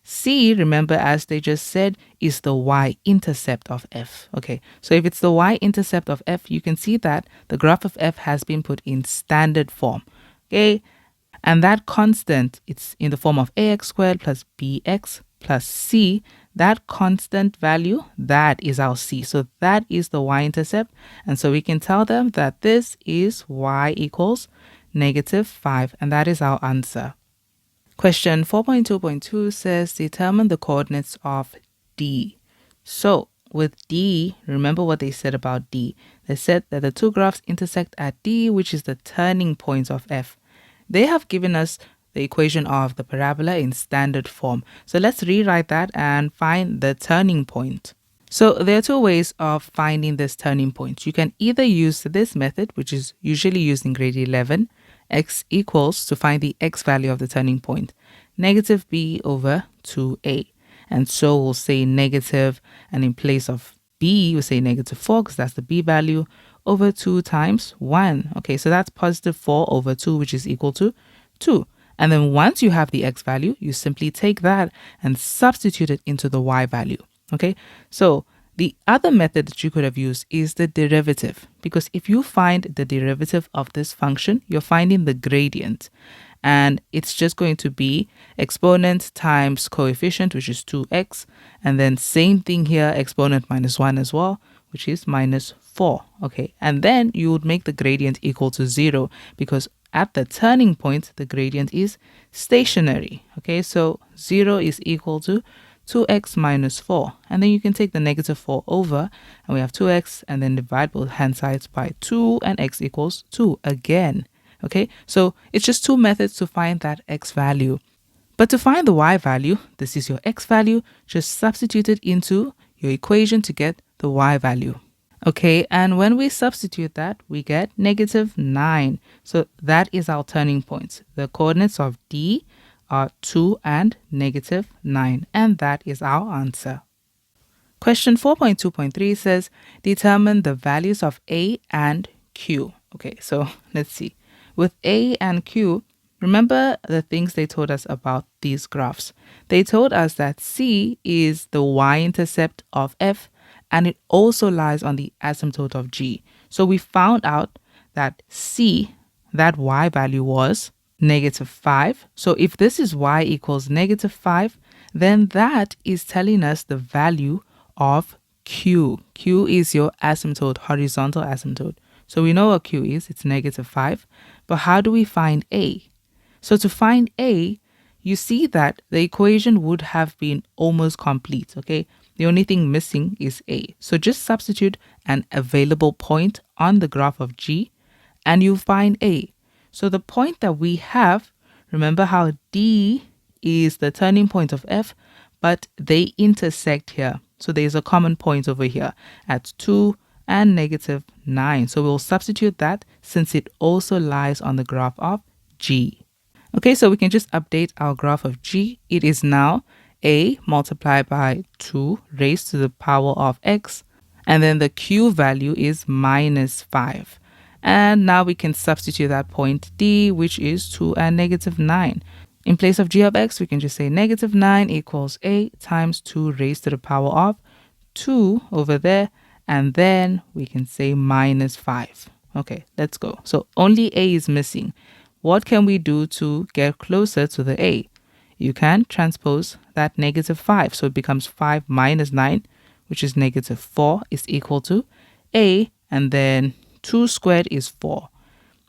C, remember, as they just said, is the y-intercept of f. Okay, so if it's the y-intercept of f, you can see that the graph of f has been put in standard form. Okay, and that constant, it's in the form of ax squared plus bx plus c. That constant value, that is our c. So that is the y-intercept. And so we can tell them that this is y equals -5. And that is our answer. Question 4.2.2 says determine the coordinates of D. So with D, remember what they said about D. They said that the two graphs intersect at D, which is the turning point of f. They have given us the equation of the parabola in standard form. So let's rewrite that and find the turning point. So there are two ways of finding this turning point. You can either use this method, which is usually used in grade 11, x equals, to find the x value of the turning point, negative b over 2a. And so we'll say negative, and in place of b, we'll say -4, because that's the b value, over 2 times 1. Okay, so that's +4 over 2, which is equal to 2. And then once you have the x value, you simply take that and substitute it into the y value. Okay, so the other method that you could have used is the derivative, because if you find the derivative of this function, you're finding the gradient. And it's just going to be exponent times coefficient, which is 2x. And then same thing here, exponent minus 1 as well, which is -4. Okay, and then you would make the gradient equal to 0, because at the turning point, the gradient is stationary. Okay, so 0 is equal to 2x minus 4. And then you can take the -4 over, and we have 2x, and then divide both hand sides by 2, and x equals 2 again. Okay, so it's just two methods to find that x value. But to find the y value, this is your x value, just substitute it into your equation to get the y value. Okay, and when we substitute that, we get -9. So that is our turning point. The coordinates of D are 2 and -9, and that is our answer. Question 4.2.3 says, determine the values of A and Q. Okay, so let's see. With A and Q, remember the things they told us about these graphs. They told us that C is the y-intercept of F, and it also lies on the asymptote of G. So we found out that C, that y value, was -5. So if this is y equals -5, then that is telling us the value of Q. Q is your asymptote, horizontal asymptote. So we know what Q is, it's -5. But how do we find A? So to find A, you see that the equation would have been almost complete, okay? The only thing missing is A. So just substitute an available point on the graph of G, and you find A. So the point that we have, remember how D is the turning point of F, but they intersect here. So there's a common point over here at 2 and -9. So we'll substitute that since it also lies on the graph of G. Okay, so we can just update our graph of G. It is now A multiplied by 2 raised to the power of x, and then the Q value is -5. And now we can substitute that point D, which is 2 and -9. In place of G of x, we can just say -9 equals A times 2 raised to the power of 2 over there, and then we can say -5. Okay, let's go. So only A is missing. What can we do to get closer to the A? You can transpose that -5. So it becomes 5 minus 9, which is negative 4, is equal to a, and then 2 squared is 4.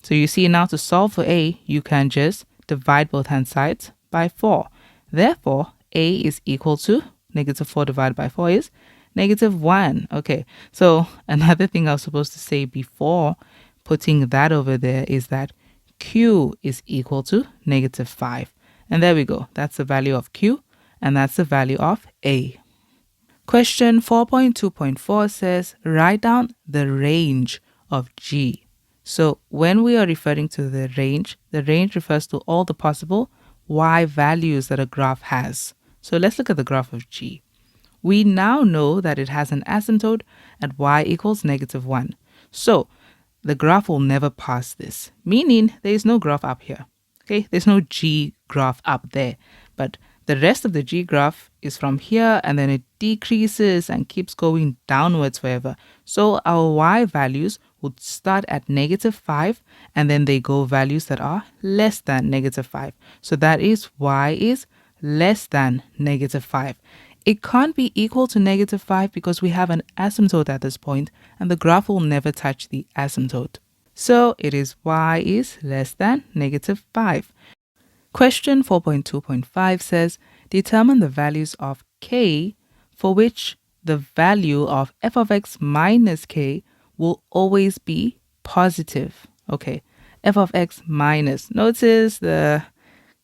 So you see now to solve for a, you can just divide both hand sides by 4. Therefore, a is equal to negative 4 divided by 4 is negative 1. Okay, so another thing I was supposed to say before putting that over there is that q is equal to negative 5. And there we go. That's the value of q, and that's the value of a. Question 4.2.4 says, write down the range of g. So when we are referring to the range refers to all the possible y values that a graph has. So let's look at the graph of g. We now know that it has an asymptote at y equals negative 1. So the graph will never pass this, meaning there is no graph up here. Okay, there's no g graph up there, but the rest of the g graph is from here, and then it decreases and keeps going downwards forever. So our y values would start at negative 5, and then they go values that are less than negative 5. So that is y is less than negative 5. It can't be equal to negative 5 because we have an asymptote at this point, and the graph will never touch the asymptote. So it is y is less than negative 5. Question 4.2.5 says, determine the values of k for which the value of f of x minus k will always be positive. Okay, f of x minus. Notice the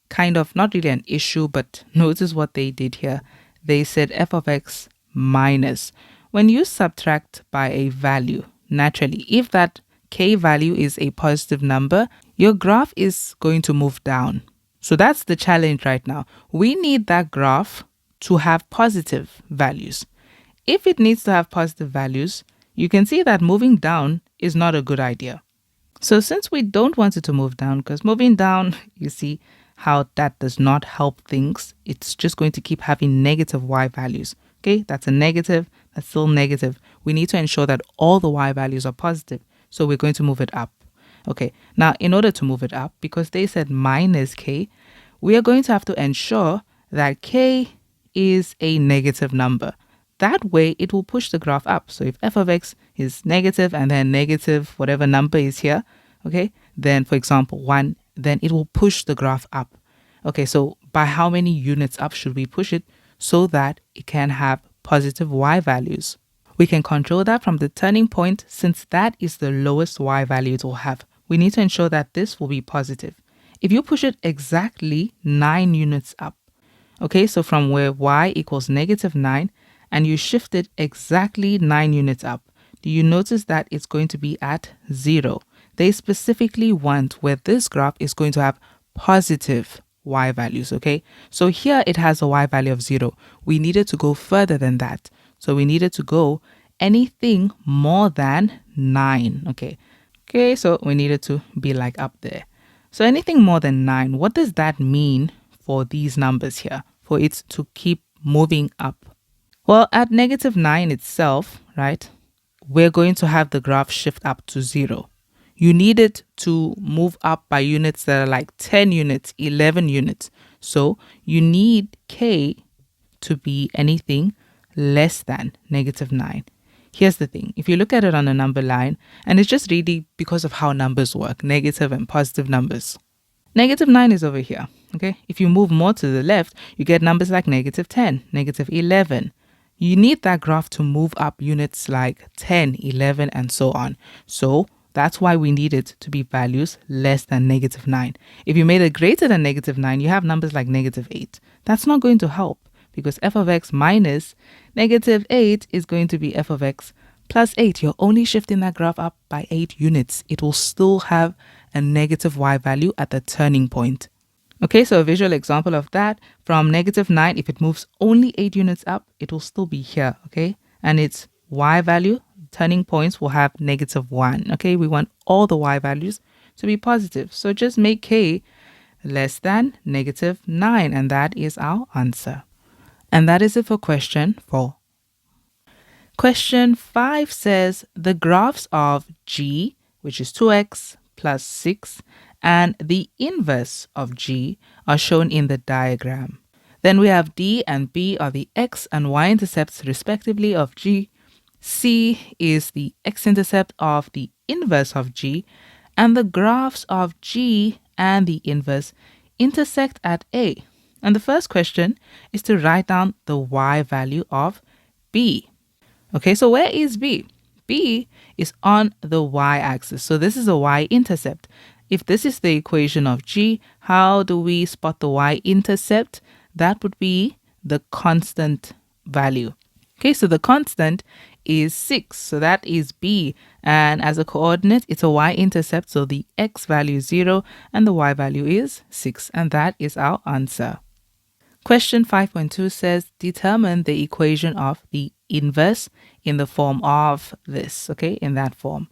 kind of, not really an issue, but notice what they did here. They said f of x minus. When you subtract by a value, naturally, if that k value is a positive number, your graph is going to move down. So that's the challenge right now. We need that graph to have positive values. If it needs to have positive values, you can see that moving down is not a good idea. So since we don't want it to move down, because moving down, you see how that does not help things. It's just going to keep having negative y values. Okay, that's a negative, that's still negative. We need to ensure that all the y values are positive. So we're going to move it up. Okay, now in order to move it up, because they said minus k, we are going to have to ensure that k is a negative number. That way it will push the graph up. So if f of x is negative and then negative whatever number is here, okay, then for example 1, then it will push the graph up. Okay, so by how many units up should we push it so that it can have positive y values? We can control that from the turning point, since that is the lowest y value it will have. We need to ensure that this will be positive. If you push it exactly 9 units up, okay, so from where y equals negative 9, and you shift it exactly 9 units up, do you notice that it's going to be at 0? They specifically want where this graph is going to have positive y values, okay? So here it has a y value of 0. We needed to go further than that. So we needed to go anything more than 9, okay? Okay, so we needed to be like up there. So anything more than 9, what does that mean for these numbers here, for it to keep moving up? Well, at negative 9 itself, right, we're going to have the graph shift up to 0. You need it to move up by units that are like 10 units, 11 units. So you need k to be anything less than negative 9. Here's the thing. If you look at it on a number line, and it's just really because of how numbers work, negative and positive numbers. Negative 9 is over here, okay? If you move more to the left, you get numbers like negative 10, negative 11. You need that graph to move up units like 10, 11, and so on. So that's why we need it to be values less than negative 9. If you made it greater than negative 9, you have numbers like negative 8. That's not going to help, because f of x minus negative 8 is going to be f of x plus 8. You're only shifting that graph up by 8 units. It will still have a negative y value at the turning point. Okay, so a visual example of that, from negative 9, if it moves only 8 units up, it will still be here, okay? And its y value, turning points, will have negative 1, okay? We want all the y values to be positive. So just make k less than negative 9, and that is our answer. And that is it for question 4. Question 5 says the graphs of g, which is 2x plus 6, and the inverse of g are shown in the diagram. Then we have D and B are the x and y intercepts respectively of G. C is the x-intercept of the inverse of G, and the graphs of G and the inverse intersect at A. And the first question is to write down the y value of B. Okay, so where is B? B is on the y-axis, so this is a y-intercept. If this is the equation of G, how do we spot the y-intercept? That would be the constant value. Okay, so the constant is 6, so that is B. And as a coordinate, it's a y-intercept, so the x value is 0 and the y value is 6. And that is our answer. Question 5.2 says, determine the equation of the inverse in the form of this, okay, in that form.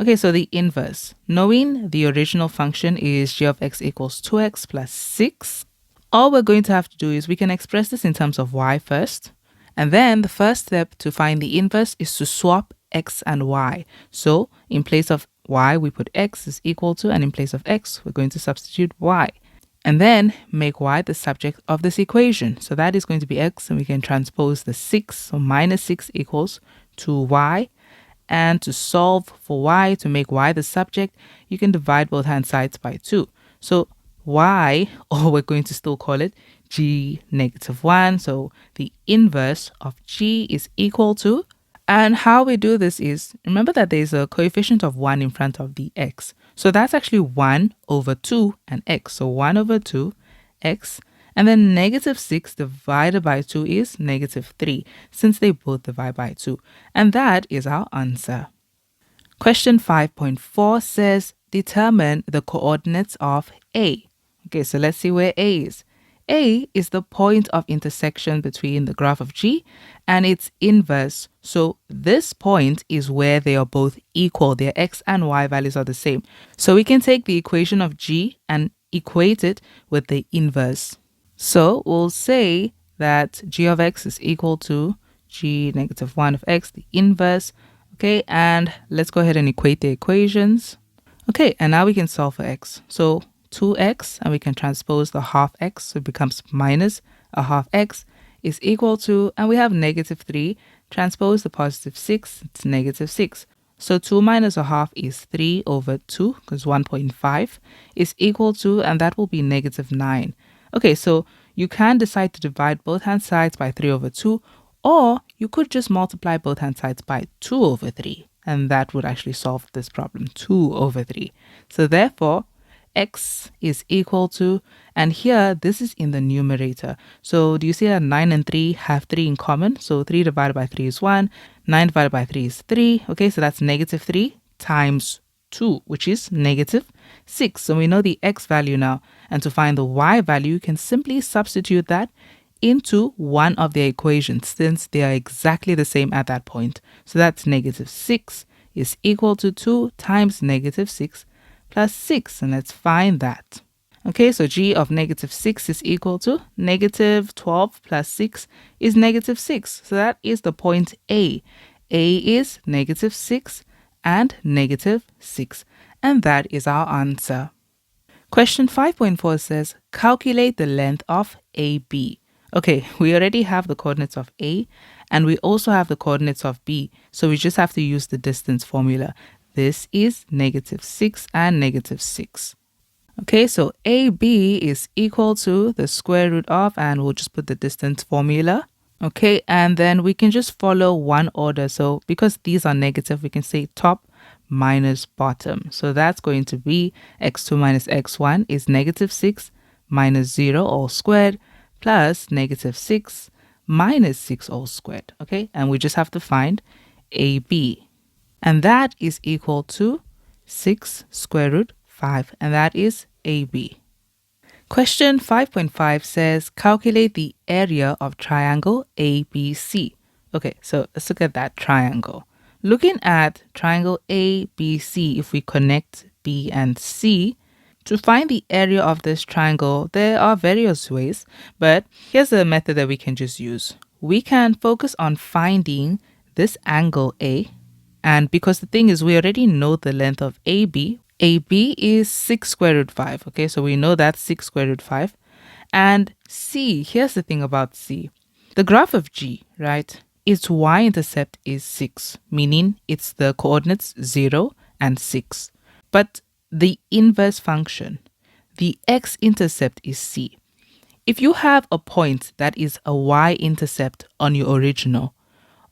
Okay, so the inverse. Knowing the original function is g of x equals 2x plus 6, all we're going to have to do is we can express this in terms of y first. And then the first step to find the inverse is to swap x and y. So in place of y, we put x is equal to, and in place of x, we're going to substitute y. And then make y the subject of this equation. So that is going to be x, and we can transpose the 6, so minus 6 equals 2y. And to solve for y, to make y the subject, you can divide both hand sides by 2. So y, or we're going to still call it g negative 1. So the inverse of g is equal to, and how we do this is, remember that there's a coefficient of 1 in front of the x. So that's actually 1 over 2 and x. So 1 over 2 x, and then negative 6 divided by 2 is negative 3, since they both divide by 2. And that is our answer. Question 5.4 says, determine the coordinates of A. Okay, so let's see where A is. A is the point of intersection between the graph of G and its inverse. So this point is where they are both equal. Their x and y values are the same. So we can take the equation of G and equate it with the inverse. So we'll say that g of x is equal to g negative 1 of x, the inverse. Okay, and let's go ahead and equate the equations. Okay, and now we can solve for x. So 2x, and we can transpose the half x, so it becomes minus a half x is equal to, and we have negative 3, transpose the positive 6, it's negative 6. So 2 minus a half is 3 over 2, because 1.5 is equal to, and that will be negative 9. Okay, so you can decide to divide both hand sides by 3 over 2, or you could just multiply both hand sides by 2 over 3, and that would actually solve this problem, 2 over 3. So therefore, x is equal to, and here this is in the numerator. So do you see that 9 and 3 have 3 in common? So 3 divided by 3 is 1, 9 divided by 3 is 3. Okay, so that's negative 3 times 2, which is negative 6. So we know the x value now, and to find the y value, you can simply substitute that into one of their equations, since they are exactly the same at that point. So that's negative 6 is equal to 2 times negative 6 plus 6, and let's find that. Okay, so g of negative 6 is equal to negative 12 plus 6 is negative 6. So that is the point A. A is negative 6 and negative 6. And that is our answer. Question 5.4 says, calculate the length of AB. Okay, we already have the coordinates of A, and we also have the coordinates of B. So we just have to use the distance formula. This is negative 6 and negative 6. Okay, so AB is equal to the square root of, and we'll just put the distance formula. Okay, and then we can just follow one order. So because these are negative, we can say top minus bottom. So that's going to be x2 minus x1 is negative 6 minus 0 all squared plus negative 6 minus 6 all squared. Okay, and we just have to find AB. And that is equal to 6 square root 5, and that is AB. Question 5.5 says, calculate the area of triangle ABC. Okay, so let's look at that triangle. Looking at triangle ABC, if we connect B and C, to find the area of this triangle, there are various ways, but here's a method that we can just use. We can focus on finding this angle A, and because the thing is, we already know the length of AB. AB is 6 square root 5. Okay, so we know that's 6 square root 5. And C, here's the thing about C. The graph of G, right? Its y-intercept is 6, meaning it's the coordinates 0 and 6. But the inverse function, the x-intercept is C. If you have a point that is a y-intercept on your original,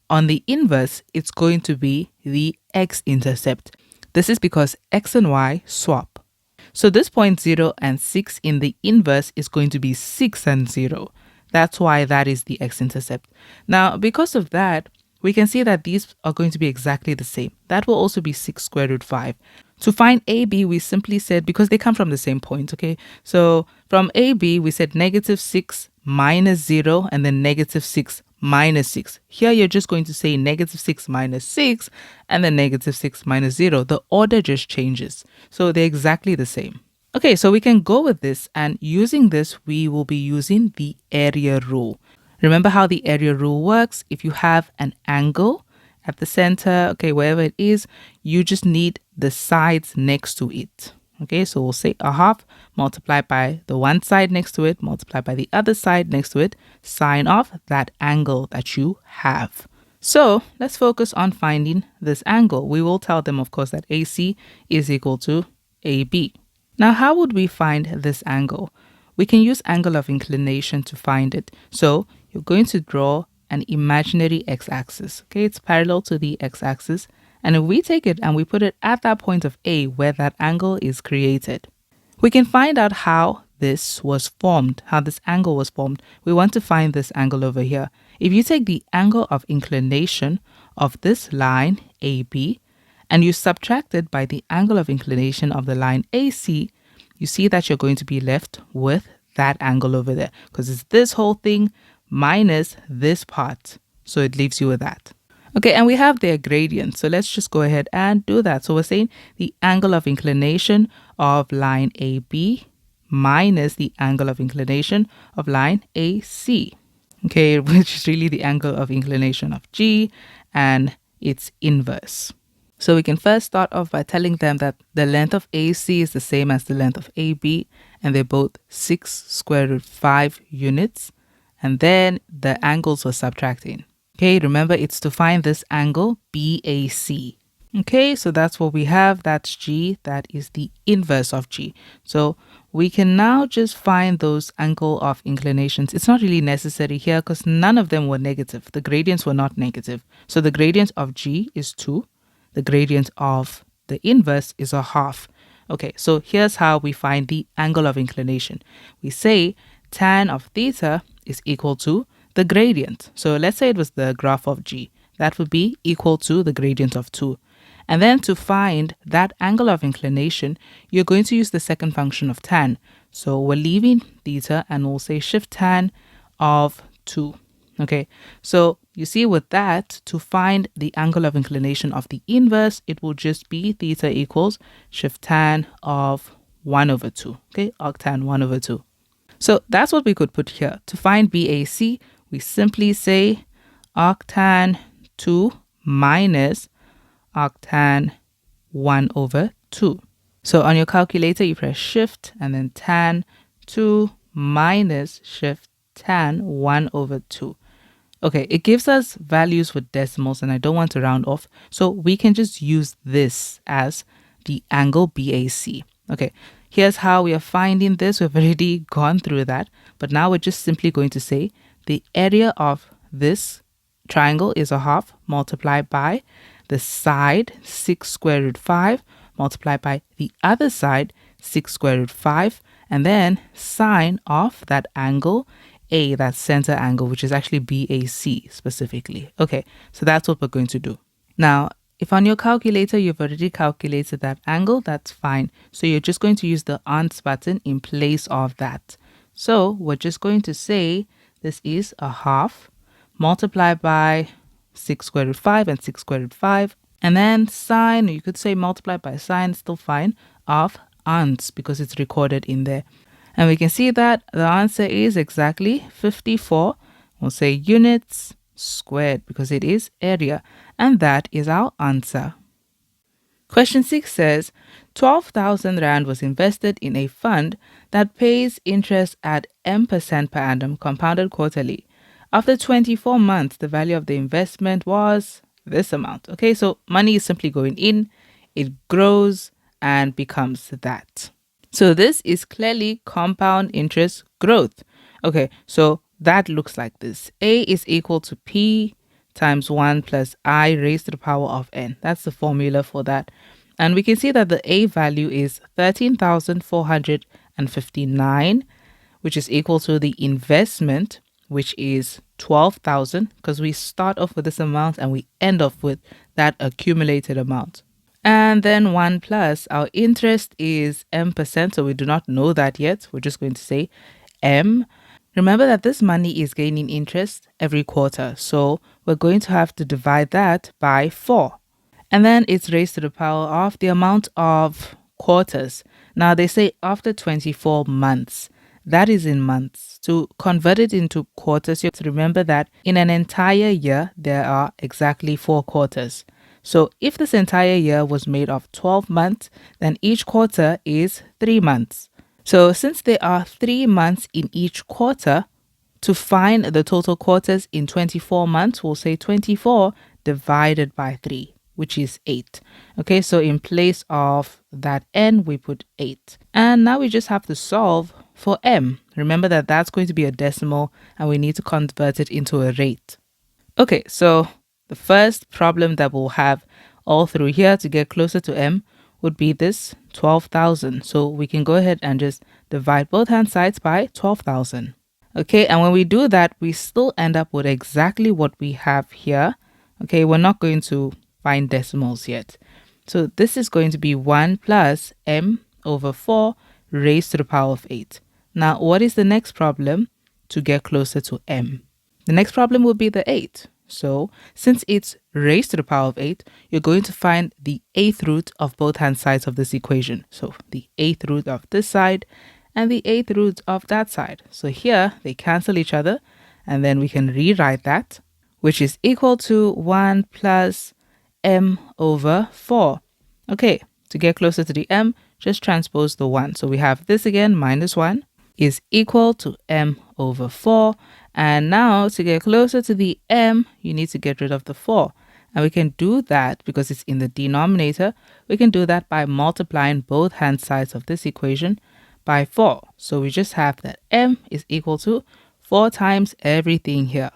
on the inverse, it's going to be the x-intercept. This is because x and y swap. So this point 0 and 6 in the inverse is going to be 6 and 0. That's why that is the x-intercept. Now, because of that, we can see that these are going to be exactly the same. That will also be 6 square root 5. To find AB, we simply said, because they come from the same point, okay? So from AB, we said negative 6 minus 0 and then negative 6 minus 6. Here, you're just going to say negative 6 minus 6 and then negative 6 minus 0. The order just changes. So they're exactly the same. Okay, so we can go with this, and using this, we will be using the area rule. Remember how the area rule works? If you have an angle at the center, okay, wherever it is, you just need the sides next to it. Okay, so we'll say a half multiplied by the one side next to it, multiplied by the other side next to it, sine of that angle that you have. So let's focus on finding this angle. We will tell them, of course, that AC is equal to AB. Now, how would we find this angle? We can use angle of inclination to find it. So you're going to draw an imaginary x-axis. Okay, it's parallel to the x-axis. And if we take it and we put it at that point of A where that angle is created, we can find out how this was formed, how this angle was formed. We want to find this angle over here. If you take the angle of inclination of this line AB and you subtract it by the angle of inclination of the line AC, you see that you're going to be left with that angle over there, because it's this whole thing minus this part. So it leaves you with that. Okay, and we have their gradient. So let's just go ahead and do that. So we're saying the angle of inclination of line AB minus the angle of inclination of line AC. Okay, which is really the angle of inclination of G and its inverse. So we can first start off by telling them that the length of AC is the same as the length of AB, and they're both 6 square root 5 units. And then the angles we're subtracting. Okay, remember it's to find this angle BAC. Okay, so that's what we have. That's G. That is the inverse of G. So we can now just find those angle of inclinations. It's not really necessary here because none of them were negative. The gradients were not negative. So the gradient of G is 2. The gradient of the inverse is a half. Okay, so here's how we find the angle of inclination. We say tan of theta is equal to the gradient. So let's say it was the graph of G. That would be equal to the gradient of 2. And then to find that angle of inclination, you're going to use the second function of tan. So we're leaving theta and we'll say shift tan of 2. Okay, so you see with that, to find the angle of inclination of the inverse, it will just be theta equals shift tan of 1 over 2. Okay, arctan 1 over 2. So that's what we could put here. To find BAC, we simply say arctan 2 minus arctan 1 over 2. So on your calculator, you press shift and then tan 2 minus shift tan 1 over 2. Okay, it gives us values with decimals and I don't want to round off. So we can just use this as the angle BAC. Okay, here's how we are finding this. We've already gone through that. But now we're just simply going to say the area of this triangle is a half multiplied by the side 6 square root 5 multiplied by the other side 6 square root 5 and then sine of that angle A, that center angle, which is actually BAC specifically. Okay, so that's what we're going to do. Now, if on your calculator you've already calculated that angle, that's fine. So you're just going to use the answer button in place of that. So we're just going to say this is a half multiplied by 6 square root 5 and 6 square root 5. And then sine, or you could say multiplied by sine, still fine, of ants because it's recorded in there. And we can see that the answer is exactly 54. We'll say units squared because it is area. And that is our answer. Question 6 says, 12,000 Rand was invested in a fund that pays interest at M% per annum compounded quarterly. After 24 months, the value of the investment was this amount. Okay, so money is simply going in, it grows and becomes that. So this is clearly compound interest growth. Okay, so that looks like this. A is equal to P times 1 plus I raised to the power of n. That's the formula for that. And we can see that the A value is 13,459, which is equal to the investment, which is 12,000, because we start off with this amount and we end off with that accumulated amount. And then 1 plus our interest is M%, so we do not know that yet. We're just going to say M. Remember that this money is gaining interest every quarter, so we're going to have to divide that by 4. And then it's raised to the power of the amount of quarters. Now they say after 24 months. That is in months. To convert it into quarters, you have to remember that in an entire year, there are exactly 4 quarters. So if this entire year was made of 12 months, then each quarter is 3 months. So since there are 3 months in each quarter, to find the total quarters in 24 months, we'll say 24 divided by 3, which is 8. Okay, so in place of that n, we put 8. And now we just have to solve for m. Remember that that's going to be a decimal and we need to convert it into a rate. Okay, so the first problem that we'll have all through here to get closer to m would be this 12,000. So we can go ahead and just divide both hand sides by 12,000. Okay, and when we do that, we still end up with exactly what we have here. Okay, we're not going to find decimals yet. So this is going to be 1 plus m over 4 raised to the power of 8. Now, what is the next problem to get closer to m? The next problem will be the 8. So since it's raised to the power of 8, you're going to find the 8th root of both hand sides of this equation. So the 8th root of this side and the 8th root of that side. So here they cancel each other and then we can rewrite that, which is equal to 1 plus m over 4. Okay, to get closer to the m, just transpose the 1. So we have this again, minus 1 is equal to m over 4. And now to get closer to the m, you need to get rid of the 4. And we can do that because it's in the denominator. We can do that by multiplying both hand sides of this equation by 4. So we just have that m is equal to 4 times everything here,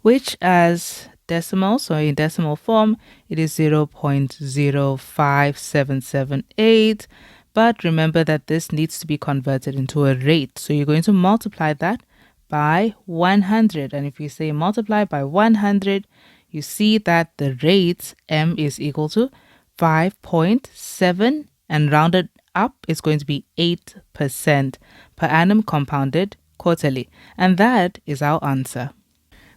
which as decimal, so in decimal form, it is 0.05778. But remember that this needs to be converted into a rate. So you're going to multiply that by 100. And if you say multiply by 100, you see that the rate m is equal to 5.7 and rounded up is going to be 8% per annum compounded quarterly. And that is our answer.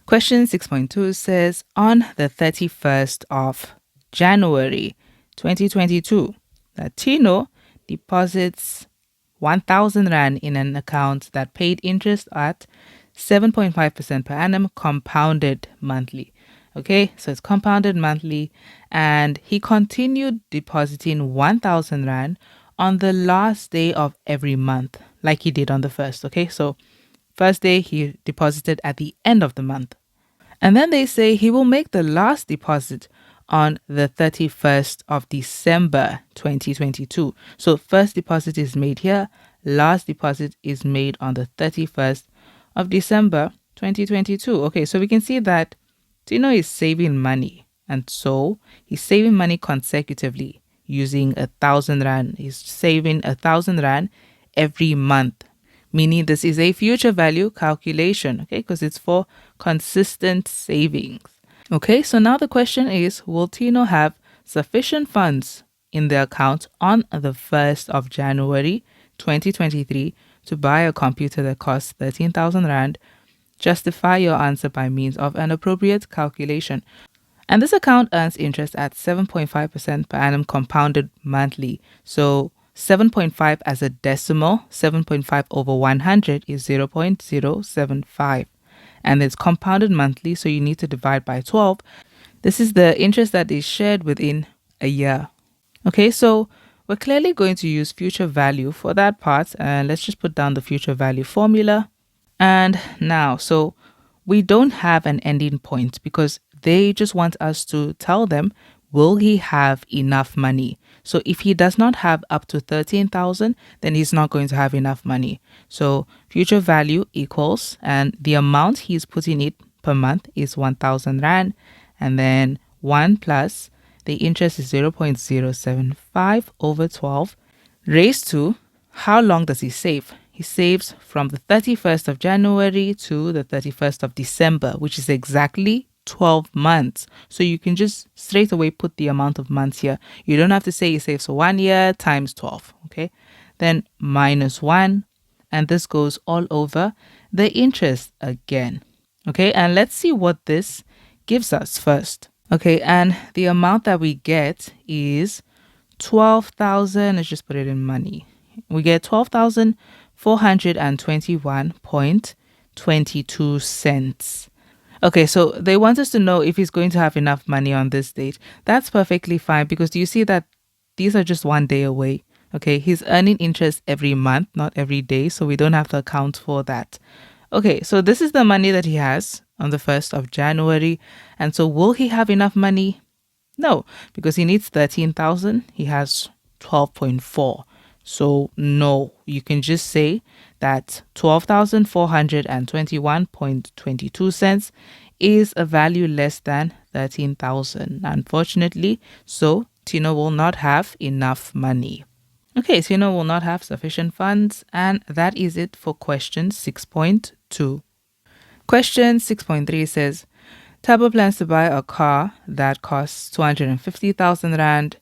Question 6.2 says, on the 31st of January 2022, that Tino deposits 1,000 Rand in an account that paid interest at 7.5% per annum compounded monthly. Okay, so it's compounded monthly, and he continued depositing 1,000 Rand on the last day of every month, like he did on the first. Okay, so first day he deposited at the end of the month. And then they say he will make the last deposit on the 31st of December 2022. So first deposit is made here, last deposit is made on the 31st of December 2022. Okay, so we can see that Tino is saving money, and so he's saving money consecutively using 1,000 Rand. He's saving 1,000 Rand every month, meaning this is a future value calculation, okay, because it's for consistent savings. Okay, so now the question is, will Tino have sufficient funds in the account on the 1st of January 2023 to buy a computer that costs 13,000 Rand? Justify your answer by means of an appropriate calculation. And this account earns interest at 7.5% per annum compounded monthly. So 7.5 as a decimal, 7.5 over 100 is 0.075. And it's compounded monthly, so you need to divide by 12. This is the interest that is shared within a year. Okay, so we're we're clearly going to use future value for that part. And let's just put down the future value formula. And now, so we don't have an ending point because they just want us to tell them, will he have enough money? So if he does not have up to 13,000, then he's not going to have enough money. So future value equals, and the amount he's putting it per month is 1,000 Rand. And then 1 plus the interest is 0.075 over 12 raised to, how long does he save? He saves from the 31st of January to the 31st of December, which is exactly 12 months. So you can just straight away put the amount of months here. You don't have to say he saves for 1 year times 12, okay? Then minus 1, and this goes all over the interest again, okay? And let's see what this gives us first. Okay, and the amount that we get is 12,000. Let's just put it in money. We get 12,421.22 cents. Okay, so they want us to know if he's going to have enough money on this date. That's perfectly fine because do you see that these are just 1 day away? Okay, he's earning interest every month, not every day, so we don't have to account for that. Okay, so this is the money that he has on the 1st of January. And so will he have enough money? No, because he needs 13,000. He has 12.4. So no, you can just say that 12,421.22 cents is a value less than 13,000. Unfortunately, so Tino will not have enough money. Okay, Tino will not have sufficient funds, and that is it for question 6.2. Question 6.3 says, Tabo plans to buy a car that costs 250,000 Rand.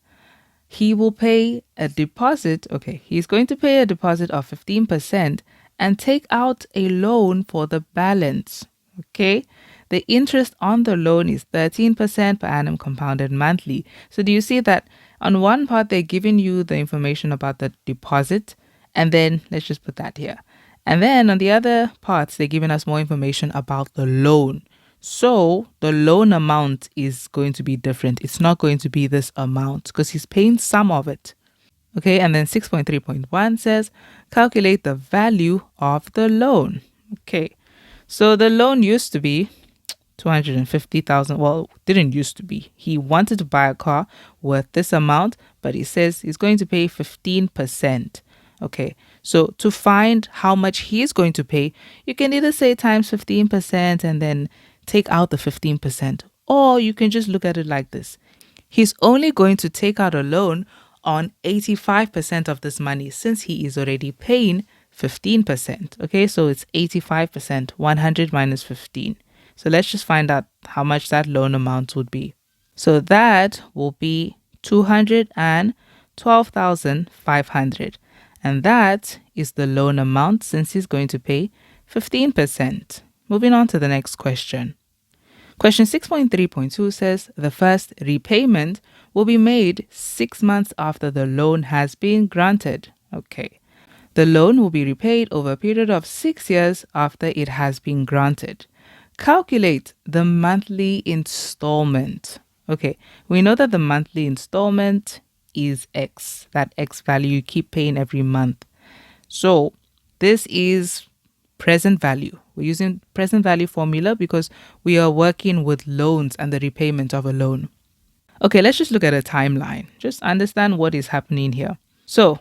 He will pay a deposit. Okay, he's going to pay a deposit of 15% and take out a loan for the balance. Okay, the interest on the loan is 13% per annum compounded monthly. So do you see that on one part, they're giving you the information about the deposit, and then let's just put that here. And then on the other parts, they're giving us more information about the loan. So the loan amount is going to be different. It's not going to be this amount because he's paying some of it. Okay, and then 6.3.1 says, calculate the value of the loan. Okay, so the loan used to be 250,000. Well, didn't used to be. He wanted to buy a car worth this amount, but he says he's going to pay 15%. Okay, so to find how much he is going to pay, you can either say times 15% and then take out the 15%, or you can just look at it like this. He's only going to take out a loan on 85% of this money since he is already paying 15%. Okay, so it's 85%, 100 minus 15. So let's just find out how much that loan amount would be. So that will be 212,500. And that is the loan amount since he's going to pay 15%. Moving on to the next question. Question 6.3.2 says the first repayment will be made 6 months after the loan has been granted. Okay. The loan will be repaid over a period of 6 years after it has been granted. Calculate the monthly installment. Okay, we know that the monthly installment is X, that X value you keep paying every month. So this is present value. We're using present value formula because we are working with loans and the repayment of a loan. Okay, let's just look at a timeline. Just understand what is happening here. So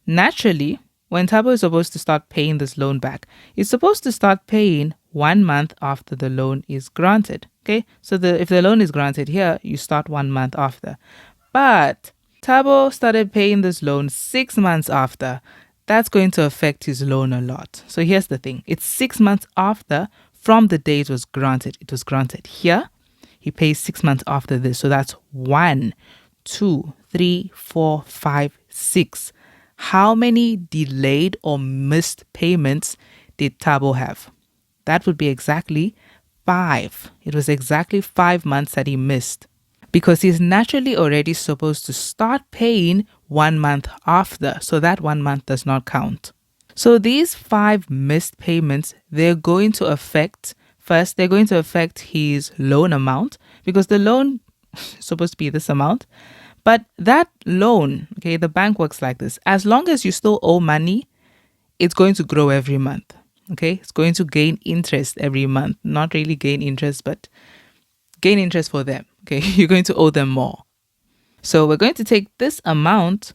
naturally, when Tabo is supposed to start paying this loan back, it's supposed to start paying 1 month after the loan is granted. Okay, so if the loan is granted here, you start 1 month after. But Tabo started paying this loan 6 months after. That's going to affect his loan a lot. So here's the thing. It's 6 months after from the day it was granted. It was granted here. He pays 6 months after this. So that's 1, 2, 3, 4, 5, 6. How many delayed or missed payments did Tabo have? That would be exactly 5. It was exactly 5 months that he missed because he's naturally already supposed to start paying 1 month after. So that 1 month does not count. So these 5 missed payments, they're going to affect his loan amount because the loan is supposed to be this amount. But that loan, okay, the bank works like this. As long as you still owe money, it's going to grow every month. Okay, it's going to gain interest every month. Not really gain interest, but gain interest for them. Okay, you're going to owe them more. So we're going to take this amount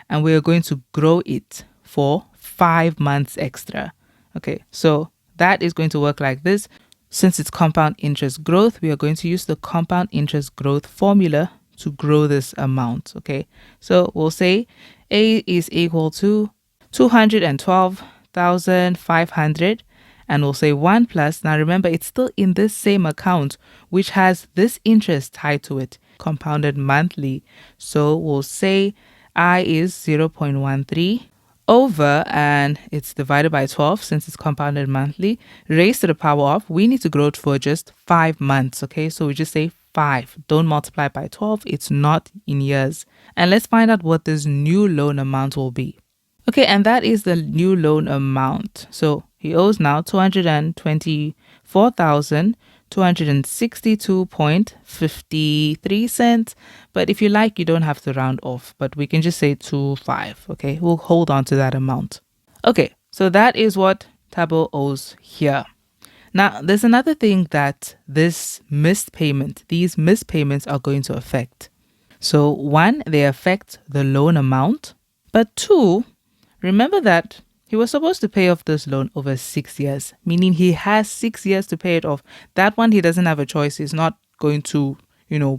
and we're going to grow it for 5 months extra. Okay, so that is going to work like this. Since it's compound interest growth, we are going to use the compound interest growth formula to grow this amount. Okay, so we'll say A is equal to 212,500, and we'll say 1 plus. Now remember, it's still in this same account, which has this interest tied to it, compounded monthly. So we'll say I is 0.13 over, and it's divided by 12 since it's compounded monthly, raised to the power of, we need to grow it for just 5 months. Okay, so we just say 5. Don't multiply by 12. It's not in years. And let's find out what this new loan amount will be. Okay, and that is the new loan amount. So he owes now 224,262.53 cents. But if you like, you don't have to round off, but we can just say 25. Okay, we'll hold on to that amount. Okay, so that is what Tabo owes here. Now, there's another thing that these missed payments are going to affect. So 1, they affect the loan amount, but 2, remember that he was supposed to pay off this loan over 6 years, meaning he has 6 years to pay it off. That one, he doesn't have a choice. He's not going to,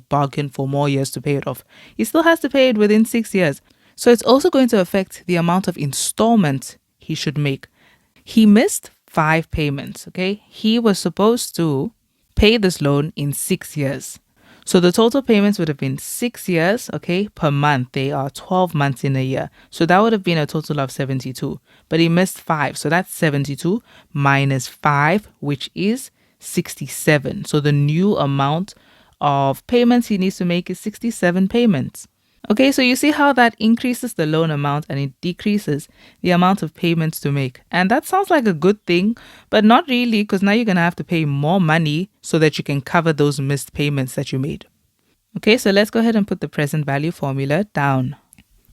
bargain for more years to pay it off. He still has to pay it within 6 years. So it's also going to affect the amount of installments he should make. He missed 5 payments, okay? He was supposed to pay this loan in 6 years. So the total payments would have been 6 years, okay, per month. They are 12 months in a year. So that would have been a total of 72. But he missed 5. So that's 72 minus 5, which is 67. So the new amount of payments he needs to make is 67 payments. Okay, so you see how that increases the loan amount and it decreases the amount of payments to make. And that sounds like a good thing, but not really, because now you're going to have to pay more money so that you can cover those missed payments that you made. Okay, so let's go ahead and put the present value formula down.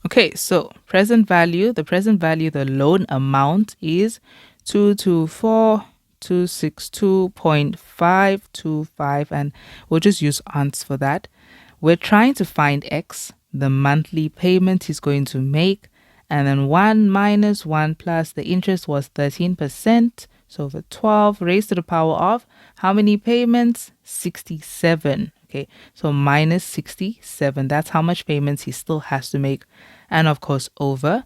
Okay, so the loan amount is 224,262.525, and we'll just use ounce for that. We're trying to find X, the monthly payment he's going to make, and then 1 minus 1 plus the interest was 13%. So the 12 raised to the power of how many payments? 67. Okay, so minus 67. That's how much payments he still has to make. And of course, over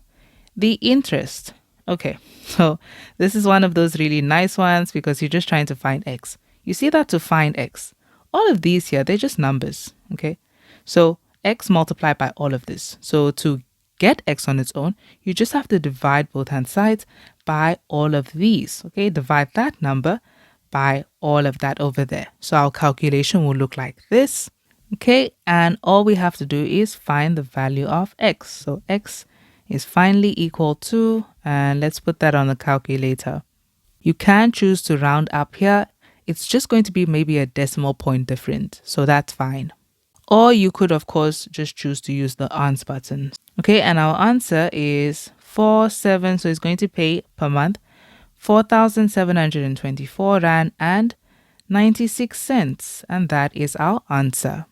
the interest. Okay, so this is one of those really nice ones because you're just trying to find X. You see that to find X, all of these here, they're just numbers. Okay, so X multiplied by all of this. So to get X on its own, you just have to divide both hand sides by all of these. Okay, divide that number by all of that over there. So our calculation will look like this. Okay, and all we have to do is find the value of X. So X is finally equal to, and let's put that on the calculator. You can choose to round up here. It's just going to be maybe a decimal point different. So that's fine. Or you could, of course, just choose to use the answer button. Okay, and our answer is 47. So it's going to pay per month 4,724 Rand and 96 cents. And that is our answer.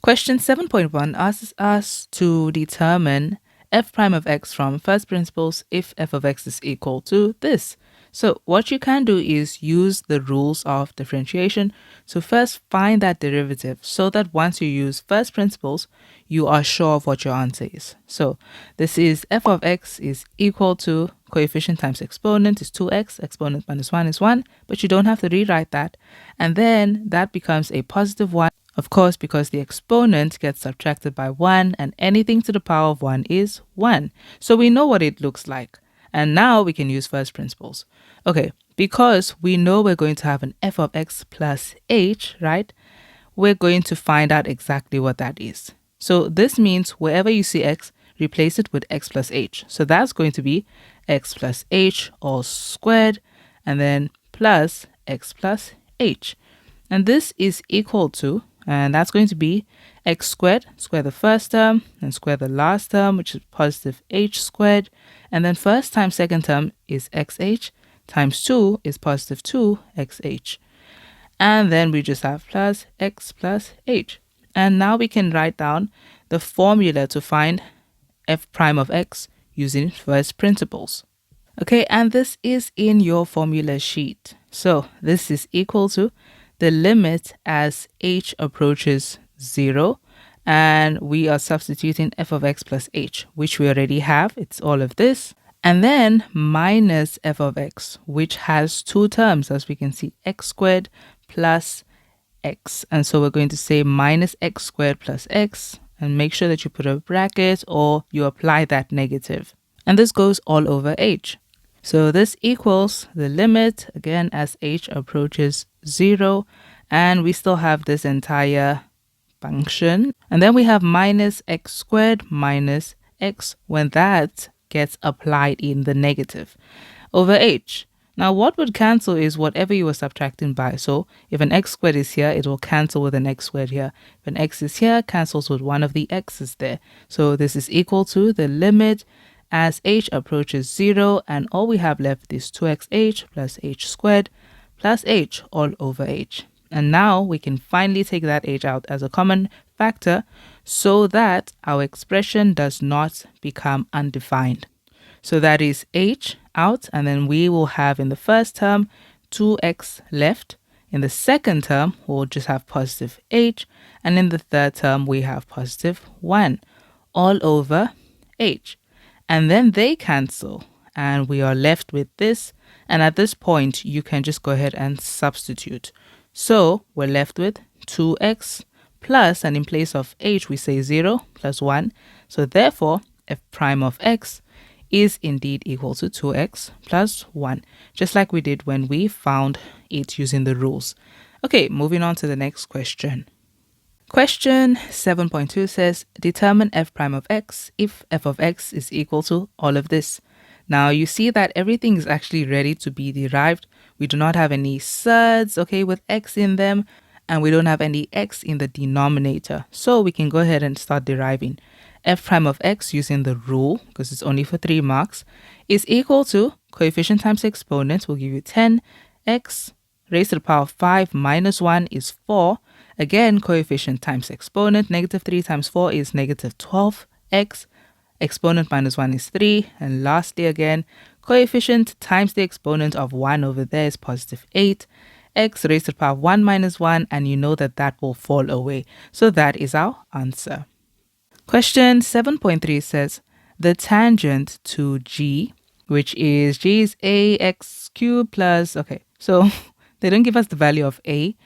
Question 7.1 asks us to determine f prime of x from first principles if f of x is equal to this. So what you can do is use the rules of differentiation to first find that derivative so that once you use first principles, you are sure of what your answer is. So this is f of x is equal to coefficient times exponent is 2x, exponent minus 1 is 1, but you don't have to rewrite that. And then that becomes a positive 1, of course, because the exponent gets subtracted by 1 and anything to the power of 1 is 1. So we know what it looks like. And now we can use first principles. Okay, because we know we're going to have an f of x plus h, right? We're going to find out exactly what that is. So this means wherever you see x, replace it with x plus h. So that's going to be x plus h all squared and then plus x plus h. And this is equal to, And that's going to be x squared, square the first term, and square the last term, which is positive h squared. And then first times second term is xh, times 2 is positive 2xh. And then we just have plus x plus h. And now we can write down the formula to find f prime of x using first principles. Okay, and this is in your formula sheet. So this is equal to the limit as h approaches 0, and we are substituting f of x plus h, which we already have. It's all of this. And then minus f of x, which has two terms, as we can see, x squared plus x. And so we're going to say minus x squared plus x, and make sure that you put a bracket or you apply that negative. And this goes all over h. So this equals the limit, again, as h approaches 0. And we still have this entire function. And then we have minus x squared minus x when that gets applied in the negative over h. Now what would cancel is whatever you were subtracting by. So if an x squared is here, it will cancel with an x squared here. If an x is here, cancels with one of the x's there. So this is equal to the limit as h approaches 0, and all we have left is 2xh plus h squared plus h all over h. And now we can finally take that h out as a common factor so that our expression does not become undefined. So that is h out, and then we will have in the first term 2x left. In the second term, we'll just have positive h, and in the third term, we have positive 1 all over h. And then they cancel, and we are left with this. And at this point, you can just go ahead and substitute. So we're left with 2x plus, and in place of h, we say 0 plus 1. So therefore, f prime of x is indeed equal to 2x plus 1, just like we did when we found it using the rules. Okay, moving on to the next question. Question 7.2 says, determine f prime of x if f of x is equal to all of this. Now you see that everything is actually ready to be derived. We do not have any surds, okay, with x in them, and we don't have any x in the denominator. So we can go ahead and start deriving. F prime of x using the rule, because it's only for 3 marks, is equal to coefficient times exponent will give you 10. X raised to the power of 5 minus 1 is 4. Again, coefficient times exponent, negative 3 times 4 is negative 12x. Exponent minus 1 is 3. And lastly, again, coefficient times the exponent of 1 over there is positive 8. X raised to the power of 1 minus 1, and you know that that will fall away. So that is our answer. Question 7.3 says, the tangent to g, which is g is ax cubed plus, okay, so they don't give us the value of a,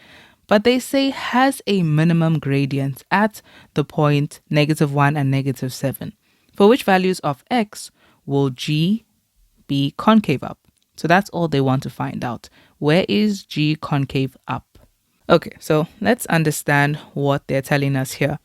but they say has a minimum gradient at the point -1 and -7. For which values of x will g be concave up? So that's all they want to find out. Where is g concave up? Okay, so let's understand what they're telling us here.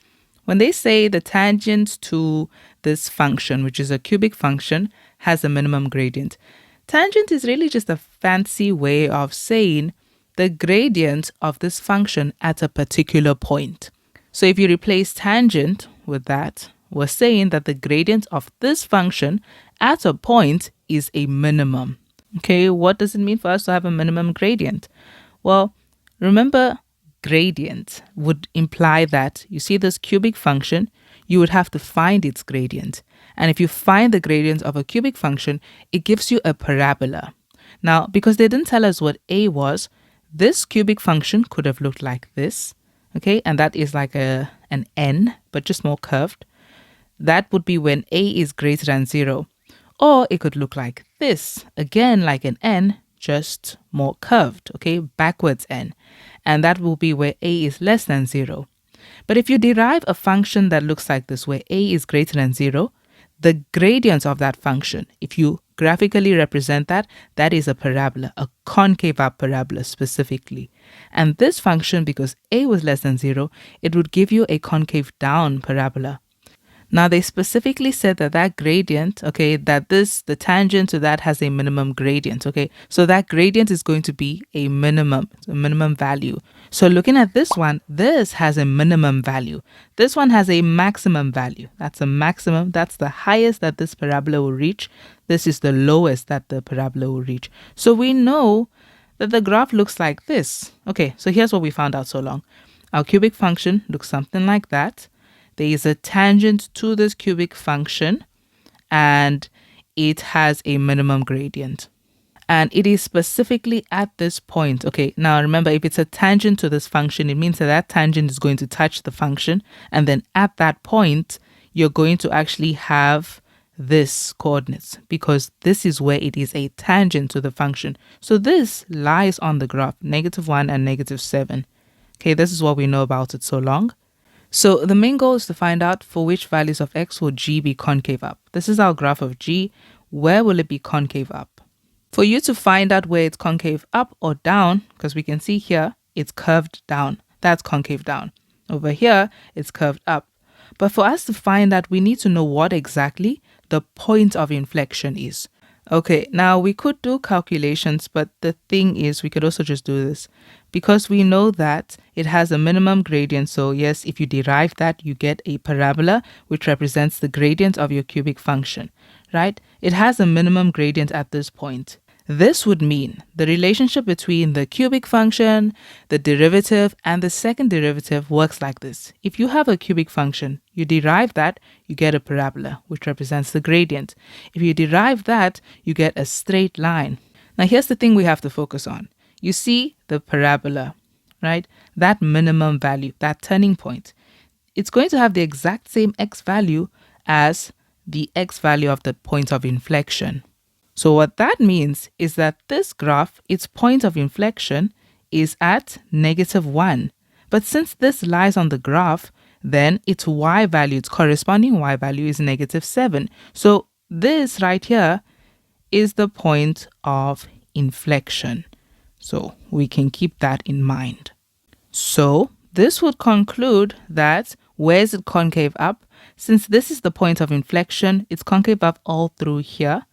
When they say the tangent to this function, which is a cubic function, has a minimum gradient, tangent is really just a fancy way of saying the gradient of this function at a particular point. So if you replace tangent with that, we're saying that the gradient of this function at a point is a minimum. Okay, what does it mean for us to have a minimum gradient? Well, remember, gradient would imply that you see this cubic function, you would have to find its gradient. And if you find the gradient of a cubic function, it gives you a parabola. Now, because they didn't tell us what a was, this cubic function could have looked like this, okay? And that is like an n, but just more curved. That would be when a is greater than 0. Or it could look like this, again like an n, just more curved, okay? Backwards n. And that will be where a is less than 0. But if you derive a function that looks like this, where a is greater than 0, the gradient of that function, if you graphically represent that, that is a parabola, a concave up parabola specifically. And this function, because a was less than 0, it would give you a concave down parabola. Now, they specifically said that that gradient, okay, the tangent to that has a minimum gradient, okay? So that gradient is going to be a minimum value. So looking at this one, this has a minimum value. This one has a maximum value. That's a maximum. That's the highest that this parabola will reach. This is the lowest that the parabola will reach. So we know that the graph looks like this. Okay, so here's what we found out so long. Our cubic function looks something like that. There is a tangent to this cubic function and it has a minimum gradient. And it is specifically at this point. Okay, now remember, if it's a tangent to this function, it means that that tangent is going to touch the function. And then at that point, you're going to actually have this coordinates because this is where it is a tangent to the function. So this lies on the graph, -1 and -7. Okay, this is what we know about it so long. So the main goal is to find out for which values of x will g be concave up. This is our graph of g. Where will it be concave up? For you to find out where it's concave up or down, because we can see here, it's curved down. That's concave down. Over here, it's curved up. But for us to find that, we need to know what exactly the point of inflection is. Okay, now we could do calculations, but the thing is we could also just do this because we know that it has a minimum gradient. So yes, if you derive that, you get a parabola, which represents the gradient of your cubic function, right? It has a minimum gradient at this point. This would mean the relationship between the cubic function, the derivative, and the second derivative works like this. If you have a cubic function, you derive that, you get a parabola, which represents the gradient. If you derive that, you get a straight line. Now, here's the thing we have to focus on. You see the parabola, right? That minimum value, that turning point. It's going to have the exact same x value as the x value of the point of inflection. So what that means is that this graph, its point of inflection is at -1. But since this lies on the graph, then its y value, its corresponding y value is -7. So this right here is the point of inflection. So we can keep that in mind. So this would conclude that where is it concave up? Since this is the point of inflection, it's concave up all through here.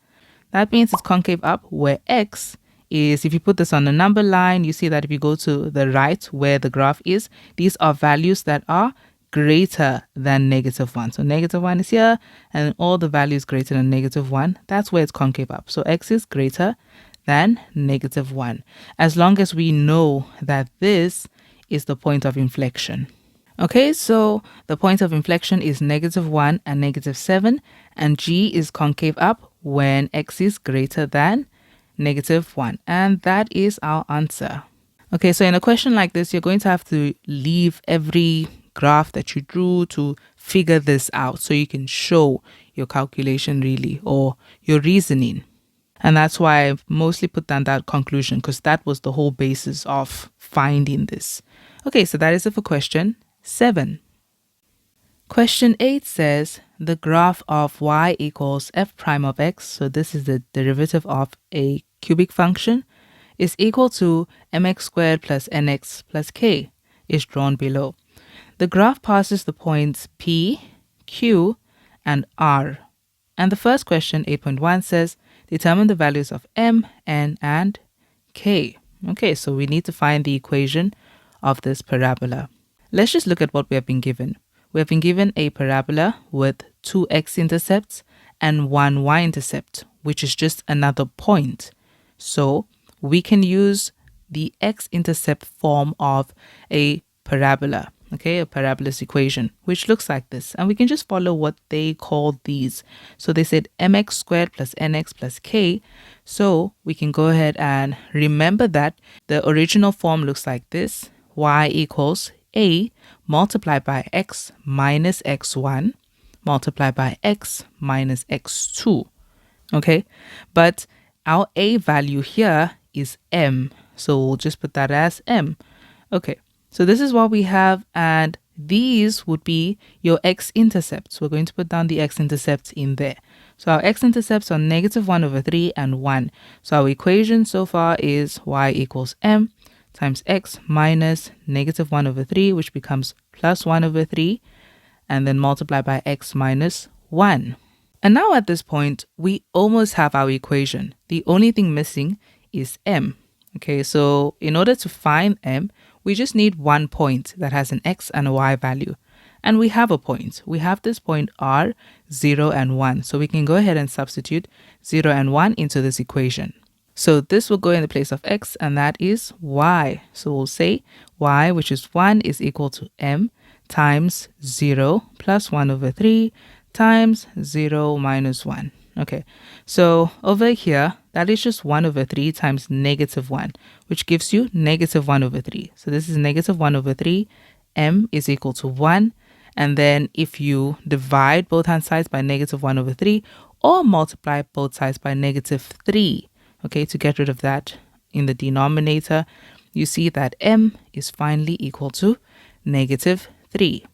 That means it's concave up where x is, if you put this on a number line, you see that if you go to the right where the graph is, these are values that are greater than -1. So -1 is here and all the values greater than -1, that's where it's concave up. So x is greater than -1, as long as we know that this is the point of inflection. Okay, so the point of inflection is -1 and -7, and g is concave up when x is greater than -1. And that is our answer. Okay, so in a question like this, you're going to have to leave every graph that you drew to figure this out so you can show your calculation really or your reasoning. And that's why I've mostly put down that conclusion because that was the whole basis of finding this. Okay, so that is it for question 7. Question 8 says the graph of y equals f prime of x, so this is the derivative of a cubic function, is equal to mx squared plus nx plus k, is drawn below. The graph passes the points P, Q, and R. And the first question, 8.1, says determine the values of m, n, and k. Okay, so we need to find the equation of this parabola. Let's just look at what we have been given. We have been given a parabola with 2 x-intercepts and 1 y-intercept, which is just another point. So we can use the x-intercept form of a parabola, okay, a parabola's equation, which looks like this. And we can just follow what they called these. So they said mx squared plus nx plus k. So we can go ahead and remember that the original form looks like this. Y equals a multiplied by x minus x1 multiplied by x minus x2. Okay, but our a value here is m, so we'll just put that as m. Okay, so this is what we have, and these would be your x-intercepts. We're going to put down the x-intercepts in there. So our x-intercepts are -1/3 and 1. So our equation so far is y equals m times x minus -1/3, which becomes +1/3. and then multiply by x minus 1. And now at this point, we almost have our equation. The only thing missing is m. Okay, so in order to find m, we just need one point that has an x and a y value. And we have a point. We have this point r, 0 and 1. So we can go ahead and substitute 0 and 1 into this equation. So this will go in the place of x, and that is y. So we'll say y, which is 1, is equal to m times 0 plus 1 over 3 times 0 minus 1. Okay, so over here, that is just 1 over 3 times negative 1, which gives you negative 1 over 3. So this is negative 1 over 3. M is equal to 1. And then if you divide both hand sides by negative 1 over 3, or multiply both sides by negative 3, okay, to get rid of that in the denominator, you see that m is finally equal to negative 3.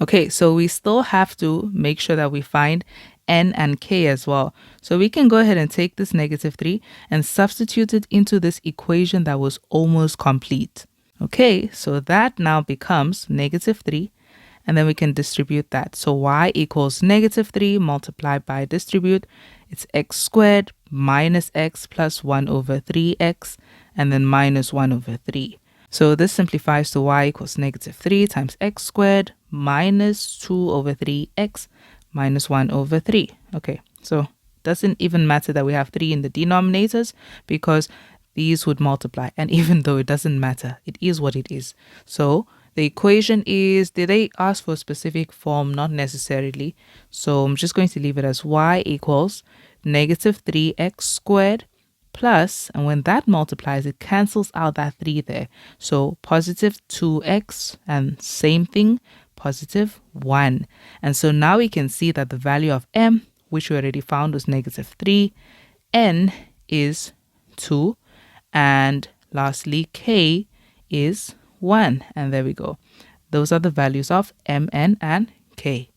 Okay, so we still have to make sure that we find n and k as well. So we can go ahead and take this negative 3 and substitute it into this equation that was almost complete. Okay, so that now becomes negative 3, and then we can distribute that. So y equals negative 3 multiplied by distribute. It's x squared minus x plus 1 over 3x, and then minus 1 over 3. So this simplifies to y equals negative 3 times x squared minus 2 over 3x minus 1 over 3. Okay, so it doesn't even matter that we have 3 in the denominators because these would multiply. And even though it doesn't matter, it is what it is. So the equation is, did they ask for a specific form? Not necessarily. So I'm just going to leave it as y equals negative 3x squared plus, and when that multiplies, it cancels out that 3 there. So positive 2x, and same thing, positive 1. And so now we can see that the value of m, which we already found was negative 3, n is 2, and lastly k is 1. And there we go. Those are the values of m, n, and k.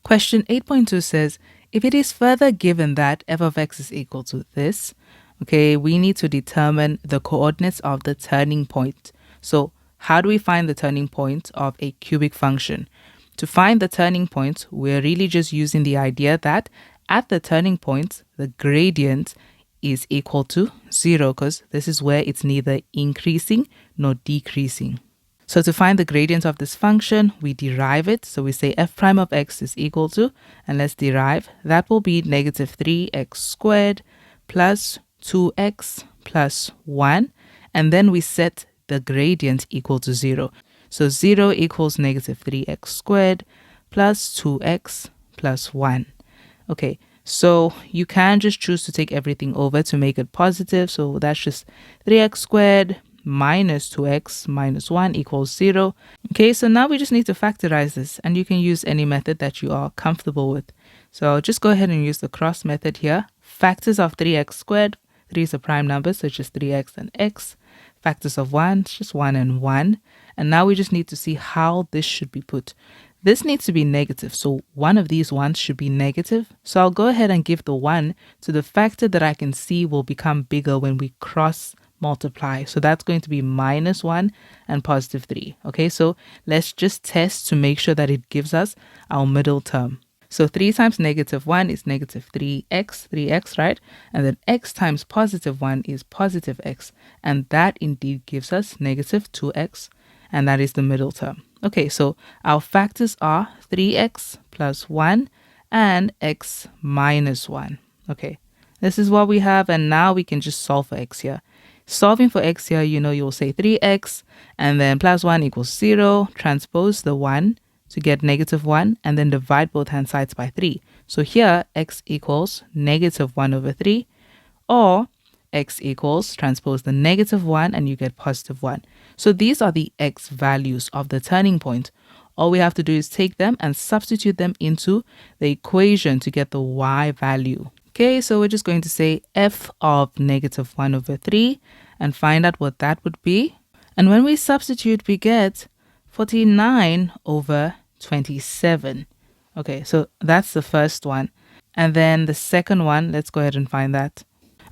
Question 8.2 says, if it is further given that f of x is equal to this, okay, we need to determine the coordinates of the turning point. So how do we find the turning point of a cubic function? To find the turning point, we're really just using the idea that at the turning point, the gradient is equal to 0, because this is where it's neither increasing nor decreasing. So to find the gradient of this function, we derive it. So we say f prime of x is equal to, and let's derive, that will be negative 3x squared plus 2x plus 1. And then we set the gradient equal to 0. So 0 equals negative 3x squared plus 2x plus 1. Okay, so you can just choose to take everything over to make it positive. So that's just 3x squared minus 2x minus 1 equals 0. Okay, so now we just need to factorize this, and you can use any method that you are comfortable with. So I'll just go ahead and use the cross method here. Factors of 3x squared, 3 is a prime number, so it's just 3x and x. Factors of 1, it's just 1 and 1. And now we just need to see how this should be put. This needs to be negative, so one of these ones should be negative. So I'll go ahead and give the 1 to the factor that I can see will become bigger when we cross multiply. So that's going to be minus 1 and positive 3. Okay, so let's just test to make sure that it gives us our middle term. So 3 times negative 1 is negative 3x, right? And then x times positive 1 is positive x. And that indeed gives us negative 2x. And that is the middle term. Okay, so our factors are 3x plus 1 and x minus 1. Okay, this is what we have. And now we can just solve for x here. Solving for x here, you'll say 3x and then plus 1 equals 0. Transpose the 1 to get negative 1 and then divide both hand sides by 3. So here x equals negative 1 over 3, or x equals, transpose the negative 1 and you get positive 1. So these are the x values of the turning point. All we have to do is take them and substitute them into the equation to get the y value. Okay, so we're just going to say f of negative 1 over 3 and find out what that would be. And when we substitute, we get 49 over 27. Okay, so that's the first one. And then the second one, let's go ahead and find that.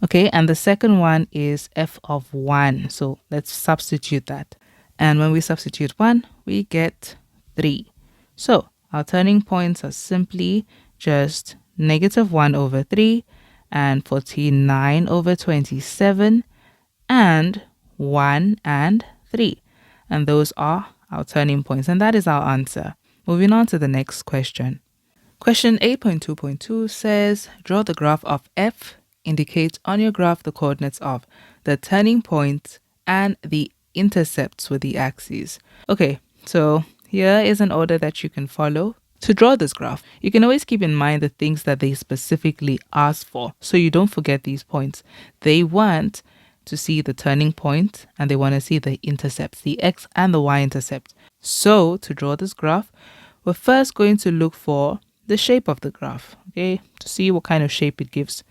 Okay, and the second one is f of 1. So let's substitute that. And when we substitute 1, we get 3. So our turning points are simply just -1/3 and 49/27 and 1 and 3. And those are our turning points. And that is our answer. Moving on to the next question. Question 8.2.2 says, draw the graph of f. Indicate on your graph the coordinates of the turning point and the intercepts with the axes. Okay, so here is an order that you can follow to draw this graph. You can always keep in mind the things that they specifically ask for, so you don't forget these points. They want to see the turning point and they want to see the intercepts, the x and the y intercept. So to draw this graph, we're first going to look for the shape of the graph, okay, to see what kind of shape it gives.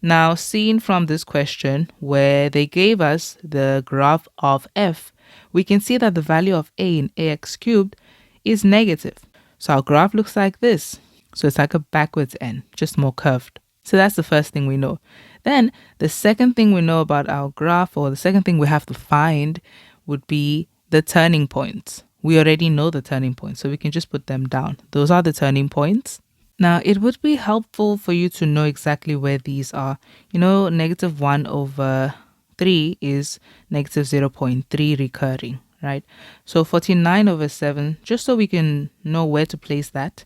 Now, seen from this question where they gave us the graph of f, we can see that the value of a in ax cubed is negative. So our graph looks like this. So it's like a backwards n, just more curved. So that's the first thing we know. Then the second thing we know about our graph, or the second thing we have to find, would be the turning points. We already know the turning points, so we can just put them down. Those are the turning points. Now, it would be helpful for you to know exactly where these are. You know, -1/3 is -0.3 recurring, right? So 49/7, just so we can know where to place that,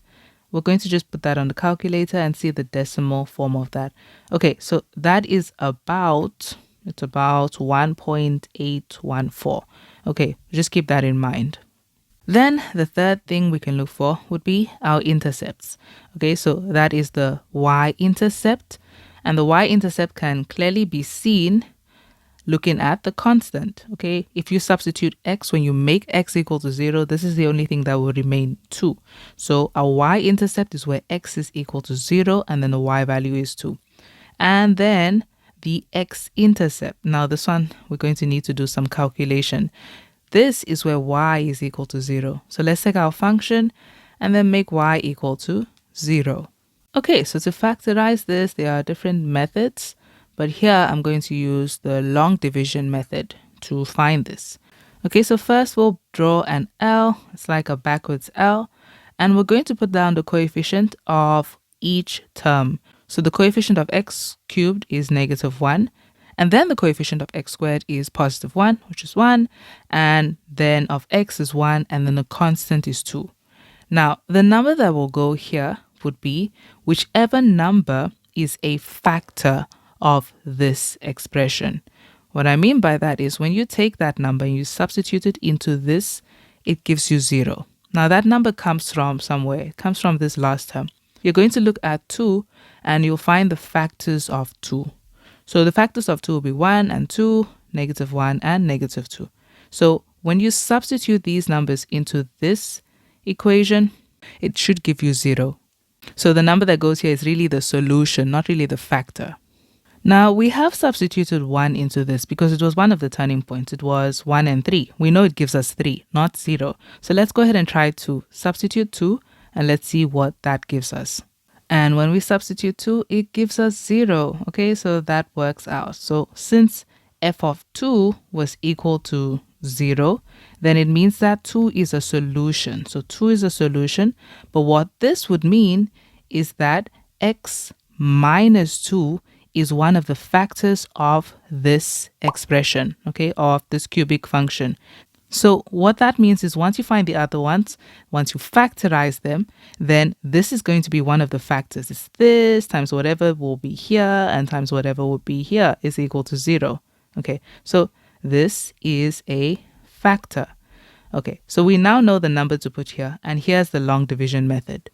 we're going to just put that on the calculator and see the decimal form of that. Okay, so that is about 1.814. Okay, just keep that in mind. Then the third thing we can look for would be our intercepts. Okay, so that is the y-intercept. And the y-intercept can clearly be seen looking at the constant. Okay, if you substitute x, when you make x equal to 0, this is the only thing that will remain 2. So our y-intercept is where x is equal to 0 and then the y value is 2. And then the x-intercept. Now this one, we're going to need to do some calculation. This is where y is equal to 0. So let's take our function and then make y equal to 0. Okay, so to factorize this, there are different methods, but here I'm going to use the long division method to find this. Okay, so first we'll draw an L. It's like a backwards L, and we're going to put down the coefficient of each term. So the coefficient of x cubed is -1. And then the coefficient of x squared is +1, which is 1. And then of x is 1. And then the constant is 2. Now, the number that will go here would be whichever number is a factor of this expression. What I mean by that is when you take that number and you substitute it into this, it gives you 0. Now, that number comes from somewhere. It comes from this last term. You're going to look at 2 and you'll find the factors of 2. So the factors of 2 will be 1 and 2, -1 and -2. So when you substitute these numbers into this equation, it should give you 0. So the number that goes here is really the solution, not really the factor. Now we have substituted 1 into this because it was one of the turning points. It was 1 and 3. We know it gives us 3, not 0. So let's go ahead and try to substitute 2 and let's see what that gives us. And when we substitute 2, it gives us 0. Okay, so that works out. So since f of 2 was equal to 0, then it means that 2 is a solution. So 2 is a solution. But what this would mean is that x minus 2 is one of the factors of this expression, okay, of this cubic function. So what that means is once you find the other ones, once you factorize them, then this is going to be one of the factors. It's this times whatever will be here and times whatever will be here is equal to 0. Okay, so this is a factor. Okay, so we now know the number to put here, and here's the long division method.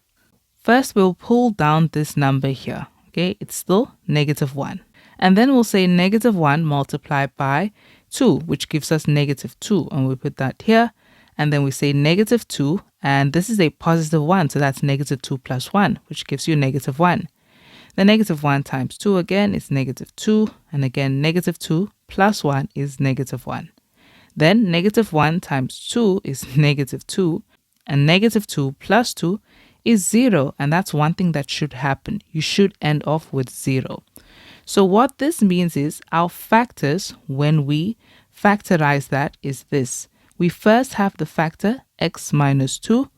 First, we'll pull down this number here. Okay, it's still -1. And then we'll say -1 multiplied by 2, which gives us -2. And we put that here. And then we say -2. And this is a +1. So that's -2 plus 1, which gives you -1. The -1 times 2 again is -2. And again, -2 plus 1 is -1. Then -1 times 2 is -2. And -2 plus 2 is 0. And that's one thing that should happen. You should end off with 0. So what this means is our factors, when we factorize that, is this. We first have the factor x minus 2,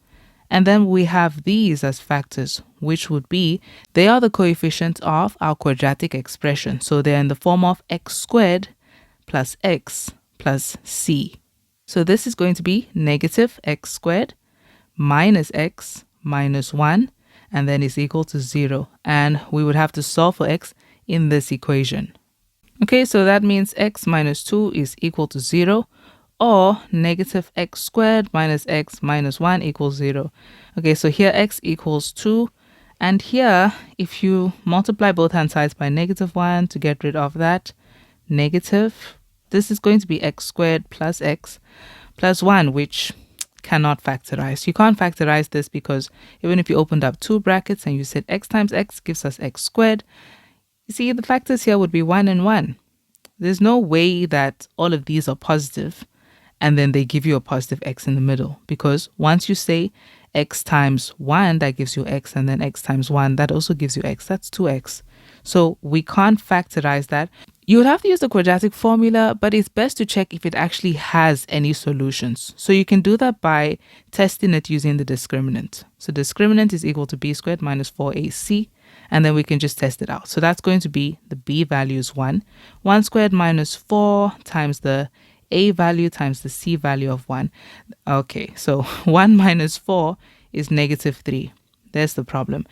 And then we have these as factors, which would be, they are the coefficients of our quadratic expression. So they're in the form of x squared plus x plus c. So this is going to be negative x squared minus x minus 1, and then is equal to 0. And we would have to solve for x in this equation. Okay, so that means x minus 2 is equal to 0, or negative x squared minus x minus 1 equals 0. Okay, so here x equals 2. And here, if you multiply both hand sides by negative 1 to get rid of that negative, this is going to be x squared plus x plus 1, which cannot factorize. You can't factorize this because even if you opened up two brackets and you said x times x gives us x squared, you see the factors here would be 1 and 1. There's no way that all of these are positive and then they give you a positive x in the middle, because once you say x times 1, that gives you x, and then x times 1, that also gives you x. That's 2x. So we can't factorize that. You would have to use the quadratic formula, but it's best to check if it actually has any solutions. So you can do that by testing it using the discriminant. So discriminant is equal to b squared minus 4ac, and then we can just test it out. So that's going to be, the b value is 1. 1 squared minus 4 times the a value times the c value of 1. Okay, so 1 minus 4 is negative 3. There's the problem.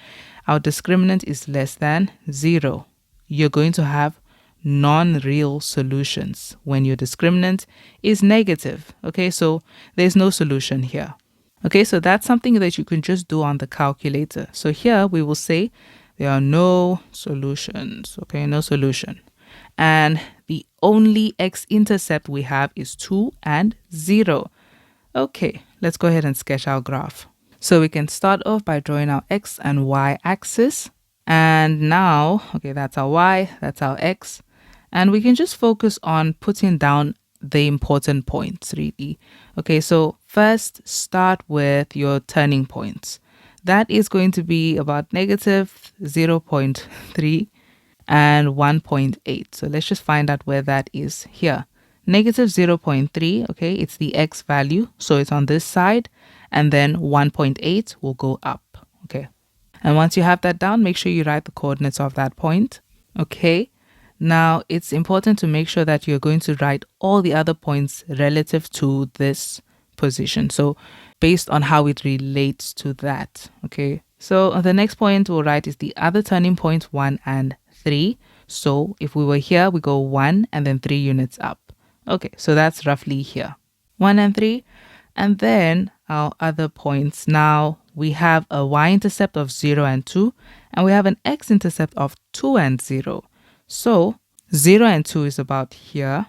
Our discriminant is less than 0. You're going to have non-real solutions when your discriminant is negative. Okay, so there's no solution here. Okay, so that's something that you can just do on the calculator. So here we will say there are no solutions. Okay, no solution. And the only x-intercept we have is 2 and 0. Okay, let's go ahead and sketch our graph. So we can start off by drawing our x and y axis. And now, okay, that's our y, that's our x. And we can just focus on putting down the important points, really. Okay, so first start with your turning points. That is going to be about negative 0.3 and 1.8. So let's just find out where that is here. Negative 0.3, okay, it's the x value, so it's on this side, and then 1.8 will go up, okay. And once you have that down, make sure you write the coordinates of that point, okay. Now, it's important to make sure that you're going to write all the other points relative to this position. So based on how it relates to that, okay. So the next point we'll write is the other turning points 1 and 3. So if we were here, we go 1 and then 3 units up. Okay, so that's roughly here. 1 and 3. And then our other points. Now we have a y-intercept of 0 and 2. And we have an x-intercept of 2 and 0. So 0 and 2 is about here.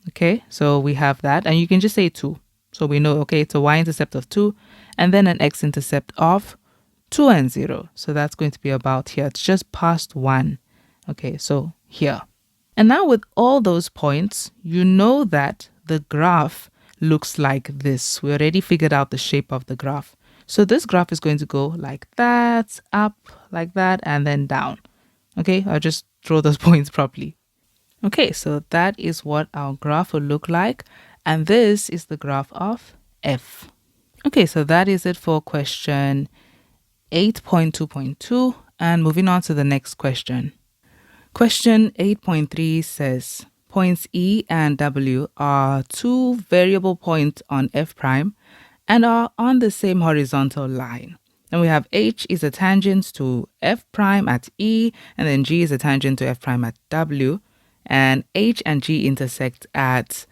Okay, so we have that. And you can just say 2. So we know, okay, it's a y-intercept of 2. And then an x-intercept of 2 and 0. So that's going to be about here. It's just past 1. Okay, so here. And now with all those points, you know that the graph looks like this. We already figured out the shape of the graph. So this graph is going to go like that, up, like that, and then down. Okay, I'll just draw those points properly. Okay, so that is what our graph will look like. And this is the graph of f. Okay, so that is it for question 8.2.2. And moving on to the next question. Question 8.3 says, points E and W are two variable points on f prime and are on the same horizontal line. And we have H is a tangent to f prime at E, and then G is a tangent to f prime at W, and H and G intersect at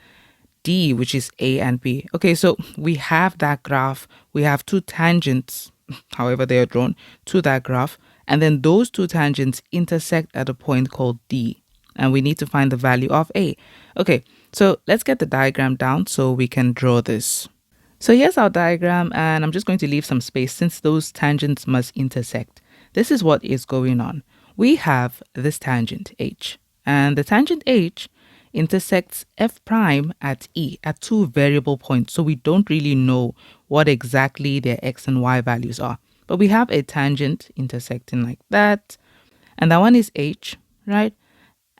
D, which is A and B. Okay, so we have that graph. We have two tangents, however they are drawn, to that graph. And then those two tangents intersect at a point called D. And we need to find the value of A. Okay, so let's get the diagram down so we can draw this. So here's our diagram, and I'm just going to leave some space since those tangents must intersect. This is what is going on. We have this tangent H, and the tangent H intersects f prime at E at two variable points. So we don't really know what exactly their x and y values are. But we have a tangent intersecting like that. And that one is H, right?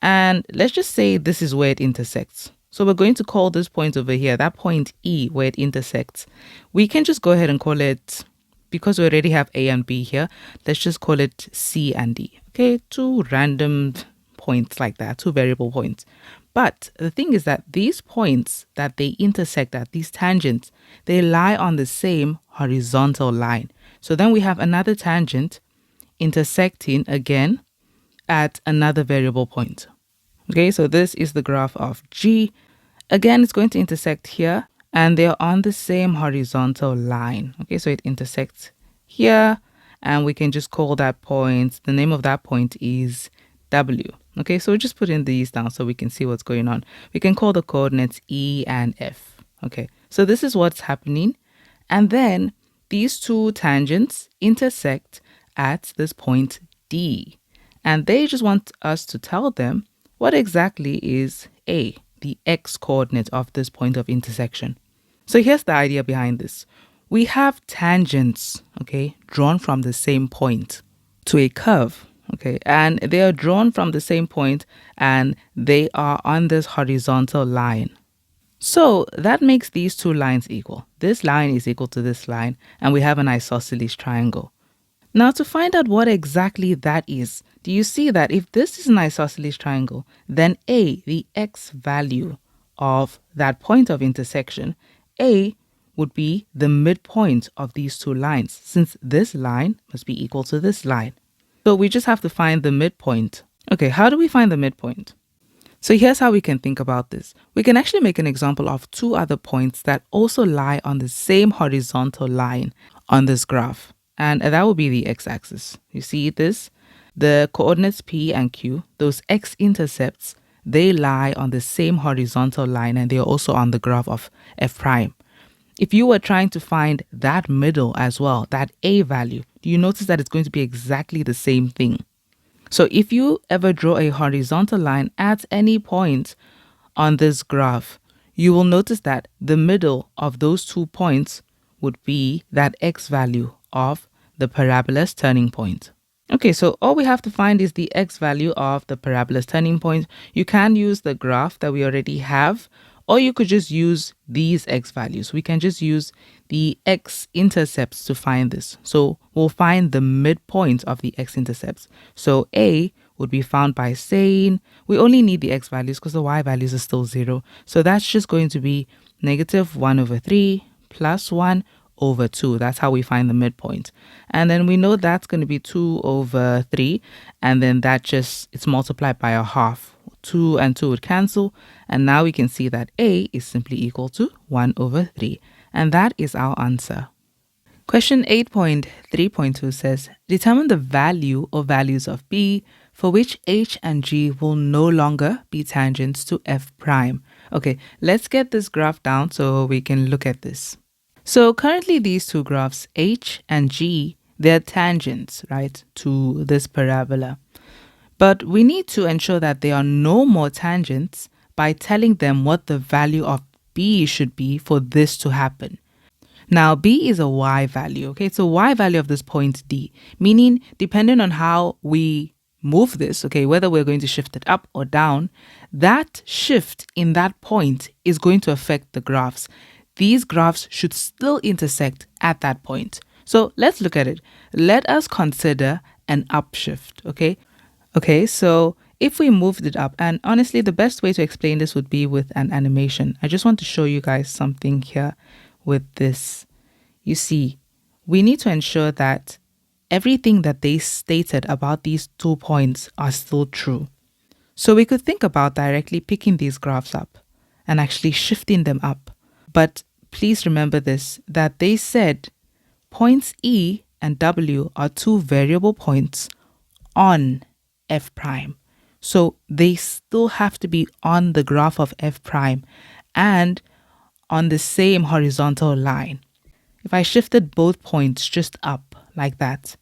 And let's just say this is where it intersects. So we're going to call this point over here, that point E where it intersects. We can just go ahead and call it because we already have A and B here, let's just call it C and D. Okay, two random points like that, two variable points. But the thing is that these points that they intersect at, these tangents, they lie on the same horizontal line. So then we have another tangent intersecting again at another variable point. Okay, so this is the graph of G. Again, it's going to intersect here and they're on the same horizontal line. Okay, so it intersects here and we can just call that point, the name of that point is W. Okay, so we just put in these down so we can see what's going on. We can call the coordinates E and F. Okay, so this is what's happening. And then these two tangents intersect at this point D. And they just want us to tell them what exactly is A, the x coordinate of this point of intersection. So here's the idea behind this. We have tangents, okay, drawn from the same point to a curve, okay, and they are drawn from the same point and they are on this horizontal line. So that makes these two lines equal. This line is equal to this line and we have an isosceles triangle. Now to find out what exactly that is, do you see that if this is an isosceles triangle, then A, the x value of that point of intersection, A would be the midpoint of these two lines, since this line must be equal to this line. So we just have to find the midpoint. Okay, how do we find the midpoint? So here's how we can think about this. We can actually make an example of two other points that also lie on the same horizontal line on this graph. And that will be the x-axis. You see this? The coordinates P and Q, those x-intercepts, they lie on the same horizontal line and they're also on the graph of f prime. If you were trying to find that middle as well, that A value, do you notice that it's going to be exactly the same thing? So if you ever draw a horizontal line at any point on this graph, you will notice that the middle of those 2 points would be that x value of the parabola's turning point. Okay, so all we have to find is the x value of the parabola's turning point. You can use the graph that we already have, or you could just use these x values. We can just use the x-intercepts to find this. So we'll find the midpoint of the x-intercepts. So A would be found by saying we only need the x values because the y values are still 0. So that's just going to be negative 1 over 3 plus 1 over 2. That's how we find the midpoint. And then we know that's going to be 2 over 3. And then that just, it's multiplied by a half. 2 and 2 would cancel. And now we can see that A is simply equal to 1 over 3. And that is our answer. Question 8.3.2 says, determine the value or values of B for which H and G will no longer be tangents to F prime. Okay, let's get this graph down so we can look at this. So currently these two graphs, H and G, they're tangents, right, to this parabola. But we need to ensure that there are no more tangents by telling them what the value of B should be for this to happen. Now, B is a y value, okay? It's a y value of this point D, meaning depending on how we move this, okay, whether we're going to shift it up or down, that shift in that point is going to affect the graphs. These graphs should still intersect at that point. So let's look at it. Let us consider an upshift, okay? Okay, so if we moved it up, and honestly, the best way to explain this would be with an animation. I just want to show you guys something here with this. You see, we need to ensure that everything that they stated about these 2 points are still true. So we could think about directly picking these graphs up and actually shifting them up. But please remember this, that they said points E and W are 2 variable points on F prime. So they still have to be on the graph of F prime and on the same horizontal line. If I shifted both points just up like that,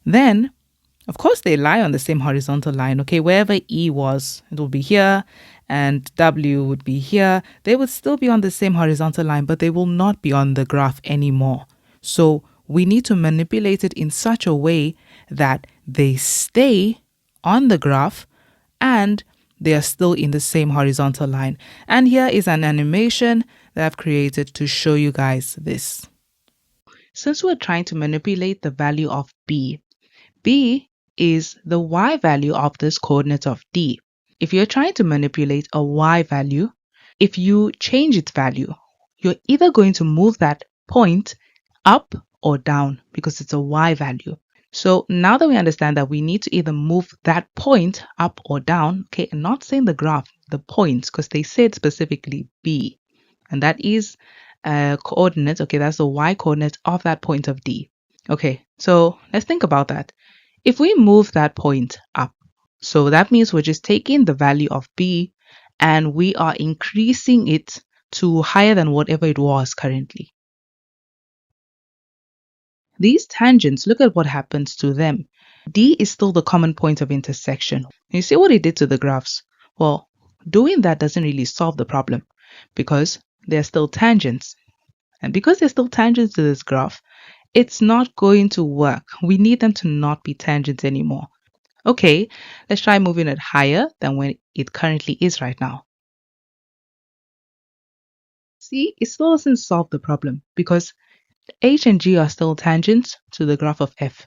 then of course they lie on the same horizontal line. Okay, wherever E was, it will be here and W would be here. They would still be on the same horizontal line, but they will not be on the graph anymore. So we need to manipulate it in such a way that they stay on the graph and they are still in the same horizontal line. And here is an animation that I've created to show you guys this. Since we're trying to manipulate the value of b is the y value of this coordinate of d. If you're trying to manipulate a y value, if you change its value, you're either going to move that point up or down because it's a y value. So now that we understand that we need to either move that point up or down, okay, and not saying the graph, the points, because they said specifically b, and that is a coordinate, okay, that's the y coordinate of that point of d. Okay, so let's think about that. If we move that point up, so that means we're just taking the value of b and we are increasing it to higher than whatever it was currently. These tangents, look at what happens to them. D is still the common point of intersection. You see what it did to the graphs? Well, doing that doesn't really solve the problem because they're still tangents. And because they're still tangents to this graph, it's not going to work. We need them to not be tangents anymore. Okay, let's try moving it higher than when it currently is right now. See, it still doesn't solve the problem because H and G are still tangents to the graph of f.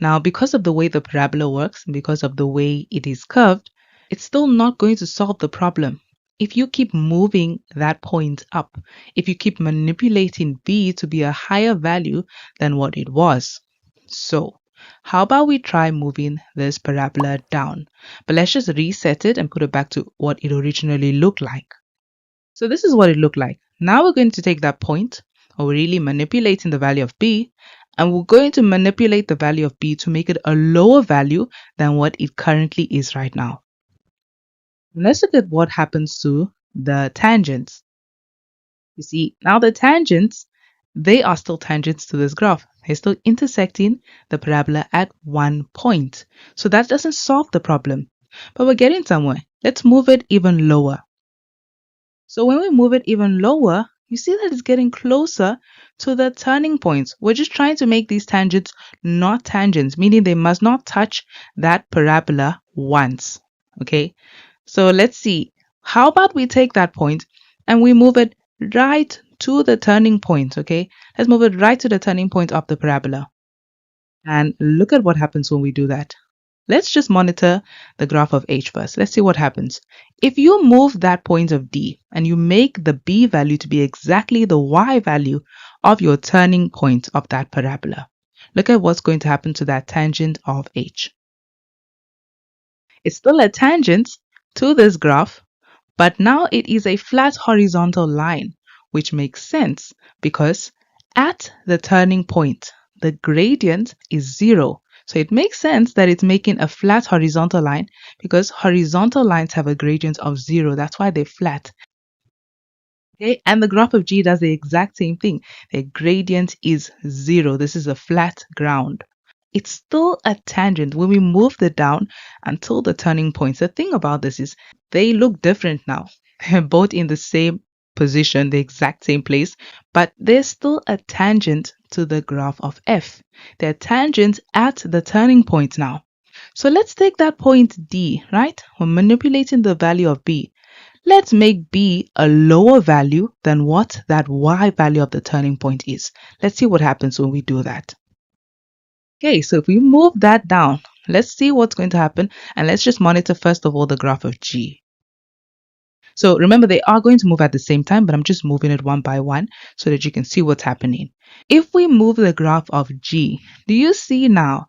Now, because of the way the parabola works, and because of the way it is curved, it's still not going to solve the problem. If you keep moving that point up, if you keep manipulating b to be a higher value than what it was. So, how about we try moving this parabola down? But let's just reset it and put it back to what it originally looked like. So this is what it looked like. Now we're going to take that point, or we're really manipulating the value of b, and we're going to manipulate the value of b to make it a lower value than what it currently is right now. Let's look at what happens to the tangents. You see, now the tangents, they are still tangents to this graph. They're still intersecting the parabola at one point. So that doesn't solve the problem, but we're getting somewhere. Let's move it even lower. So when we move it even lower, you see that it's getting closer to the turning points. We're just trying to make these tangents not tangents, meaning they must not touch that parabola once. Okay, so let's see. How about we take that point and we move it right to the turning point, okay? Let's move it right to the turning point of the parabola. And look at what happens when we do that. Let's just monitor the graph of H first. Let's see what happens. If you move that point of D and you make the B value to be exactly the Y value of your turning point of that parabola, look at what's going to happen to that tangent of H. It's still a tangent to this graph, but now it is a flat horizontal line, which makes sense because at the turning point, the gradient is 0. So it makes sense that it's making a flat horizontal line because horizontal lines have a gradient of 0. That's why they're flat. Okay, and the graph of G does the exact same thing. The gradient is 0. This is a flat ground. It's still a tangent when we move it down until the turning points. The thing about this is they look different now. They're both in the same position, the exact same place, but they're still a tangent to the graph of f. They're tangents at the turning point now. So let's take that point D, right? We're manipulating the value of b. Let's make b a lower value than what that y value of the turning point is. Let's see what happens when we do that. Okay, so if we move that down, let's see what's going to happen. And let's just monitor first of all the graph of G. So remember, they are going to move at the same time, but I'm just moving it one by one so that you can see what's happening. If we move the graph of G, do you see now,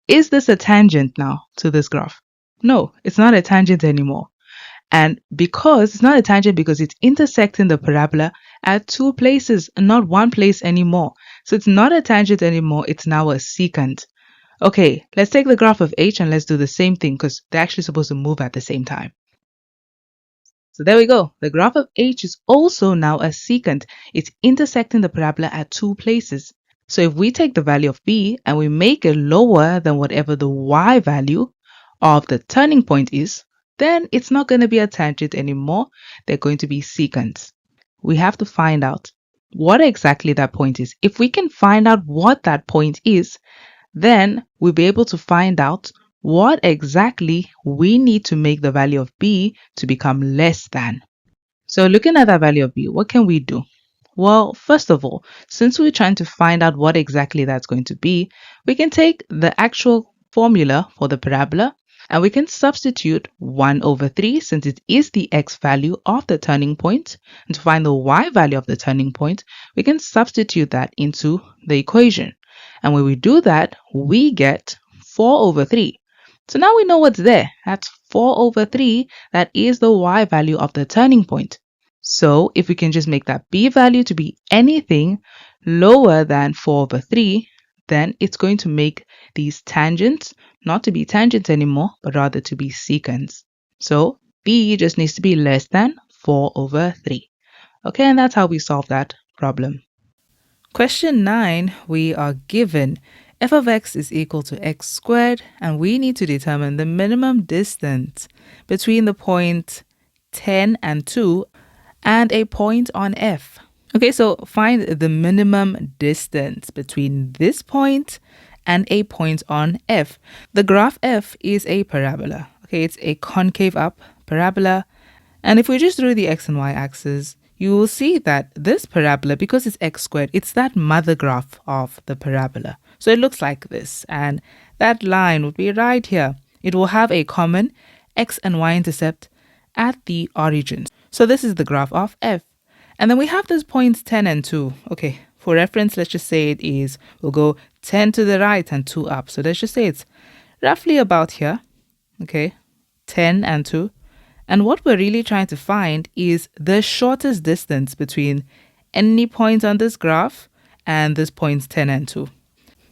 is this a tangent now to this graph? No, it's not a tangent anymore. And because it's not a tangent because it's intersecting the parabola at two places and not one place anymore. So it's not a tangent anymore, it's now a secant. Okay, let's take the graph of H and let's do the same thing because they're actually supposed to move at the same time. So there we go. The graph of H is also now a secant. It's intersecting the parabola at two places. So if we take the value of b and we make it lower than whatever the y value of the turning point is, then it's not going to be a tangent anymore. They're going to be secants. We have to find out what exactly that point is. If we can find out what that point is, then we'll be able to find out what exactly we need to make the value of b to become less than. So looking at that value of b, what can we do? Well, first of all, since we're trying to find out what exactly that's going to be, we can take the actual formula for the parabola and we can substitute 1 over 3 since it is the x value of the turning point. And to find the y value of the turning point, we can substitute that into the equation. And when we do that, we get 4 over 3. So now we know what's there. That's 4 over 3. That is the y value of the turning point. So if we can just make that b value to be anything lower than 4 over 3, then it's going to make these tangents not to be tangents anymore, but rather to be secants. So b just needs to be less than 4 over 3. Okay, and that's how we solve that problem. Question 9, we are given f of x is equal to x squared, and we need to determine the minimum distance between the point 10 and 2 and a point on f. Okay, so find the minimum distance between this point and a point on f. The graph f is a parabola. Okay, it's a concave up parabola. And if we just drew the x and y axis, you will see that this parabola, because it's x squared, it's that mother graph of the parabola. So it looks like this. And that line would be right here. It will have a common x and y intercept at the origin. So this is the graph of f. And then we have those points 10 and 2. Okay, for reference, let's just say it is, we'll go 10 to the right and 2 up. So let's just say it's roughly about here. Okay, 10 and 2. And what we're really trying to find is the shortest distance between any point on this graph and this points 10 and 2.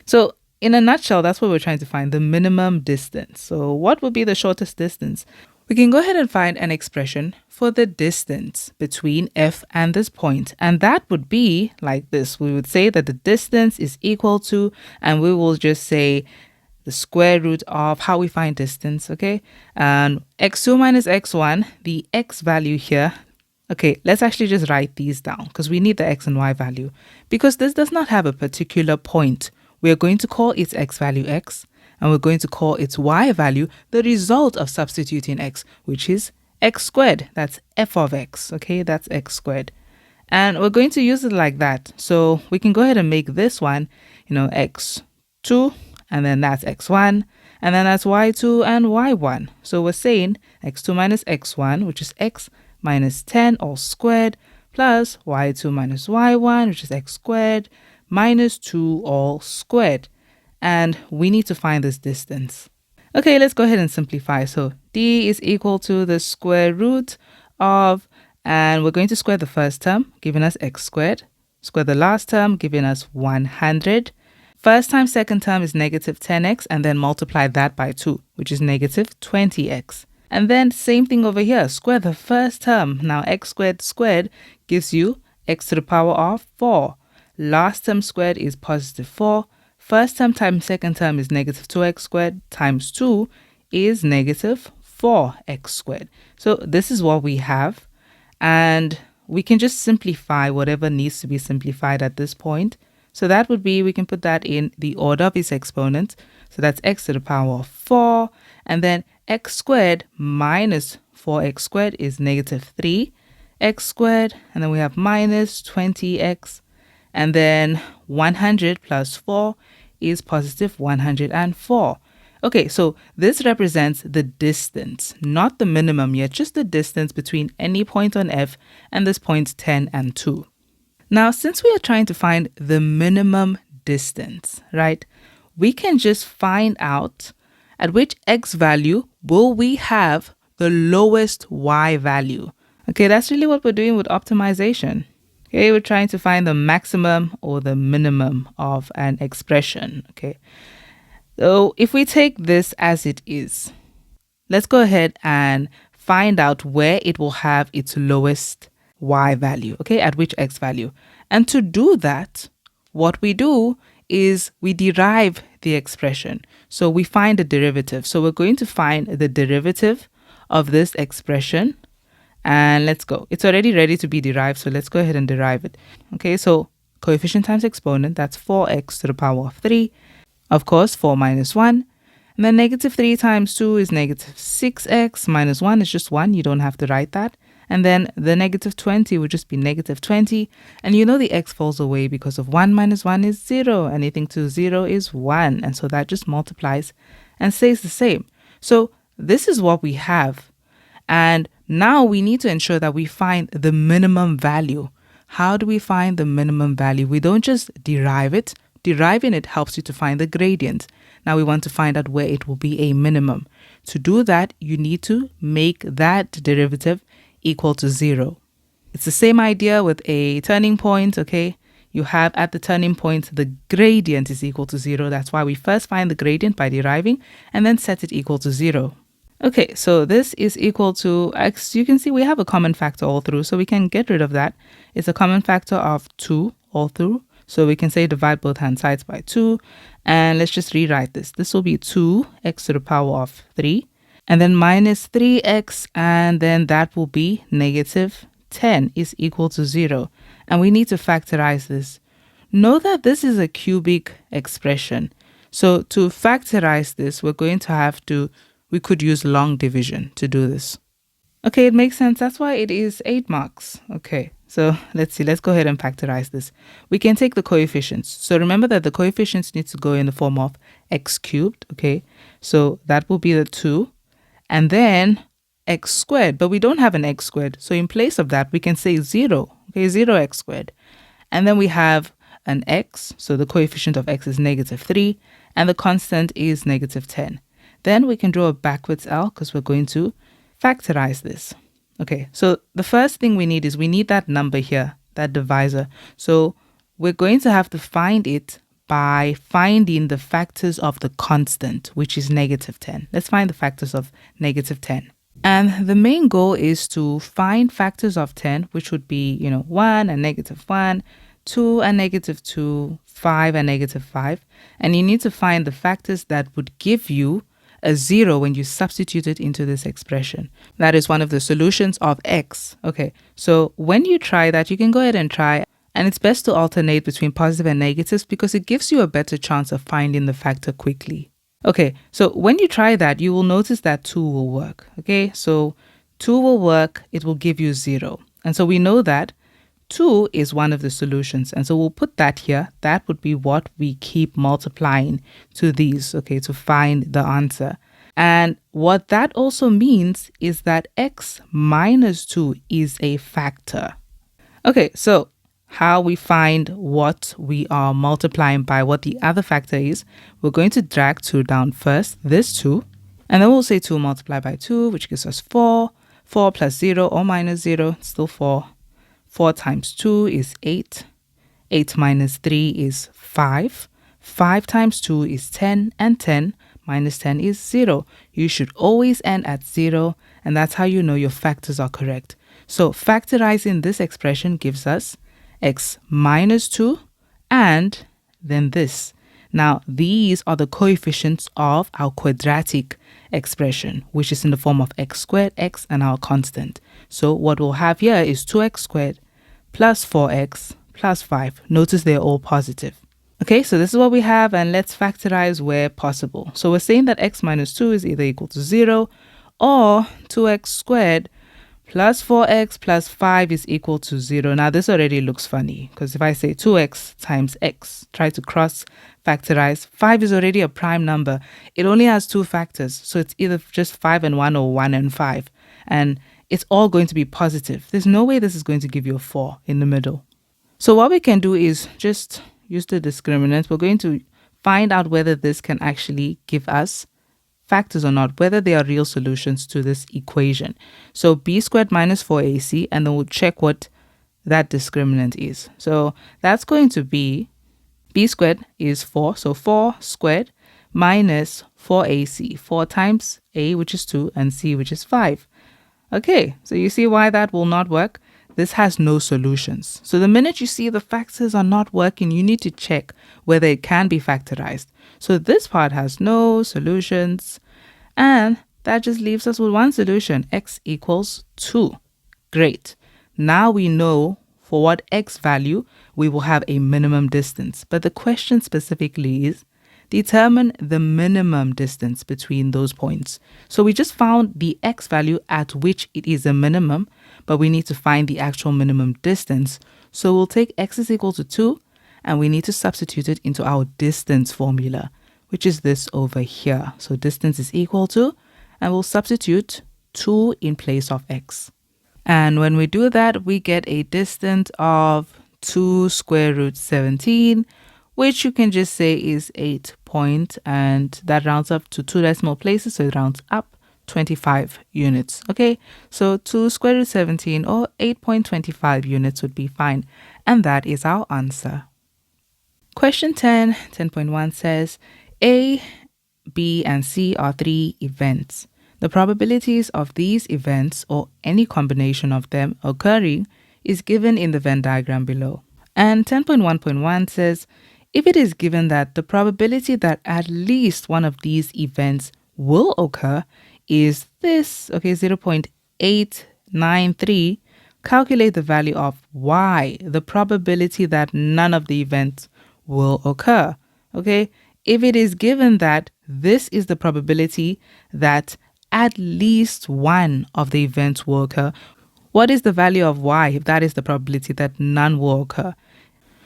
So in a nutshell, that's what we're trying to find, the minimum distance. So what would be the shortest distance? We can go ahead and find an expression for the distance between f and this point. And that would be like this. We would say that the distance is equal to, and we will just say the square root of how we find distance, okay? And x2 minus x1, the x value here. Okay, let's actually just write these down because we need the x and y value. Because this does not have a particular point, we are going to call its x value x, and we're going to call its y value the result of substituting x, which is x squared. That's f of x, okay? That's x squared. And we're going to use it like that. So we can go ahead and make this one, x2, and then that's x1, and then that's y2 and y1. So we're saying x2 minus x1, which is x minus 10 all squared, plus y2 minus y1, which is x squared, minus 2 all squared. And we need to find this distance. Okay, let's go ahead and simplify. So d is equal to the square root of, and we're going to square the first term, giving us x squared. Square the last term, giving us 100. First times second term is negative 10x, and then multiply that by 2, which is negative 20x. And then same thing over here, square the first term. Now x squared squared gives you x to the power of 4. Last term squared is positive 4. First term times second term is negative 2x squared times 2 is negative 4x squared. So this is what we have. And we can just simplify whatever needs to be simplified at this point. So that would be, we can put that in the order of its exponents. So that's x to the power of 4. And then x squared minus 4x squared is negative 3x squared. And then we have minus 20x. And then 100 plus 4 is positive 104. Okay, so this represents the distance, not the minimum yet, just the distance between any point on f and this points 10 and 2. Now, since we are trying to find the minimum distance, right, we can just find out at which x value will we have the lowest y value. Okay, that's really what we're doing with optimization. Okay, we're trying to find the maximum or the minimum of an expression. Okay, so if we take this as it is, let's go ahead and find out where it will have its lowest y value, okay, at which x value. And to do that, what we do is we derive the expression. So we find the derivative. So we're going to find the derivative of this expression. And let's go. It's already ready to be derived, so let's go ahead and derive it. Okay, so coefficient times exponent, that's 4x to the power of 3. Of course, 4 minus 1. And then negative 3 times 2 is negative 6x minus 1 is just 1. You don't have to write that. And then the negative 20 would just be negative 20. And you know the x falls away because of 1 minus 1 is 0. Anything to 0 is 1. And so that just multiplies and stays the same. So this is what we have. And now we need to ensure that we find the minimum value. How do we find the minimum value? We don't just derive it. Deriving it helps you to find the gradient. Now we want to find out where it will be a minimum. To do that, you need to make that derivative equal to 0. It's the same idea with a turning point, okay? You have at the turning point, the gradient is equal to 0. That's why we first find the gradient by deriving and then set it equal to 0. Okay, so this is equal to x. You can see we have a common factor all through, so we can get rid of that. It's a common factor of 2 all through. So we can say divide both hand sides by 2. And let's just rewrite this. This will be 2x to the power of 3. And then minus 3x. And then that will be negative 10 is equal to 0. And we need to factorize this. Know that this is a cubic expression. So to factorize this, we're going to have to, we could use long division to do this. Okay, it makes sense. That's why it is 8 marks. Okay, so let's see. Let's go ahead and factorize this. We can take the coefficients. So remember that the coefficients need to go in the form of x cubed. Okay, so that will be the 2. And then x squared. But we don't have an x squared. So in place of that, we can say 0. Okay, 0x squared. And then we have an x. So the coefficient of x is negative 3. And the constant is negative 10. Then we can draw a backwards L because we're going to factorize this. Okay, so the first thing we need is we need that number here, that divisor. So we're going to have to find it by finding the factors of the constant, which is negative 10. Let's find the factors of negative 10. And the main goal is to find factors of 10, which would be, 1 and negative 1, 2 and negative 2, 5 and negative 5. And you need to find the factors that would give you a 0 when you substitute it into this expression. That is one of the solutions of x. Okay, so when you try that, you can go ahead and try. And it's best to alternate between positive and negatives because it gives you a better chance of finding the factor quickly. Okay, so when you try that, you will notice that 2 will work. Okay, so 2 will work. It will give you 0. And so we know that 2 is one of the solutions. And so we'll put that here. That would be what we keep multiplying to these, okay, to find the answer. And what that also means is that x minus 2 is a factor. Okay, so how we find what we are multiplying by, what the other factor is, we're going to drag 2 down first, this 2. And then we'll say 2 multiplied by 2, which gives us 4. 4 plus 0 or minus 0, still 4. 4 times 2 is 8. 8 minus 3 is 5. 5 times 2 is 10. And 10 minus 10 is 0. You should always end at 0. And that's how you know your factors are correct. So factorizing this expression gives us x minus 2 and then this. Now, these are the coefficients of our quadratic expression, which is in the form of x squared, x, and our constant. So what we'll have here is 2x squared plus 4x plus 5. Notice they're all positive. Okay, so this is what we have, and let's factorize where possible. So we're saying that x minus 2 is either equal to 0 or 2x squared plus 4x plus 5 is equal to 0. Now, this already looks funny because if I say 2x times x, try to cross factorize, 5 is already a prime number. It only has 2 factors. So it's either just 5 and 1 or 1 and 5. And it's all going to be positive. There's no way this is going to give you a 4 in the middle. So what we can do is just use the discriminant. We're going to find out whether this can actually give us factors or not, whether they are real solutions to this equation. So b squared minus 4ac, and then we'll check what that discriminant is. So that's going to be b squared is 4, so 4 squared minus 4ac, 4 times a, which is 2, and c, which is 5. Okay, so you see why that will not work? This has no solutions. So the minute you see the factors are not working, you need to check whether it can be factorized. So this part has no solutions, and that just leaves us with one solution, x equals 2. Great. Now we know for what x value we will have a minimum distance. But the question specifically is, determine the minimum distance between those points. So we just found the x value at which it is a minimum, but we need to find the actual minimum distance. So we'll take x is equal to 2, and we need to substitute it into our distance formula, which is this over here. So distance is equal to, and we'll substitute 2 in place of x. And when we do that, we get a distance of 2 square root 17, which you can just say is 8 point, and that rounds up to 2 decimal places, so it rounds up 25 units. Okay, so 2 square root 17 or 8.25 units would be fine, and that is our answer. Question 10.1 says A, B, and C are 3 events. The probabilities of these events, or any combination of them, occurring is given in the Venn diagram below. And 10.1.1 says, if it is given that the probability that at least one of these events will occur is this, okay, 0.893, calculate the value of y, the probability that none of the events will occur. Okay, if it is given that this is the probability that at least one of the events will occur, what is the value of y if that is the probability that none will occur?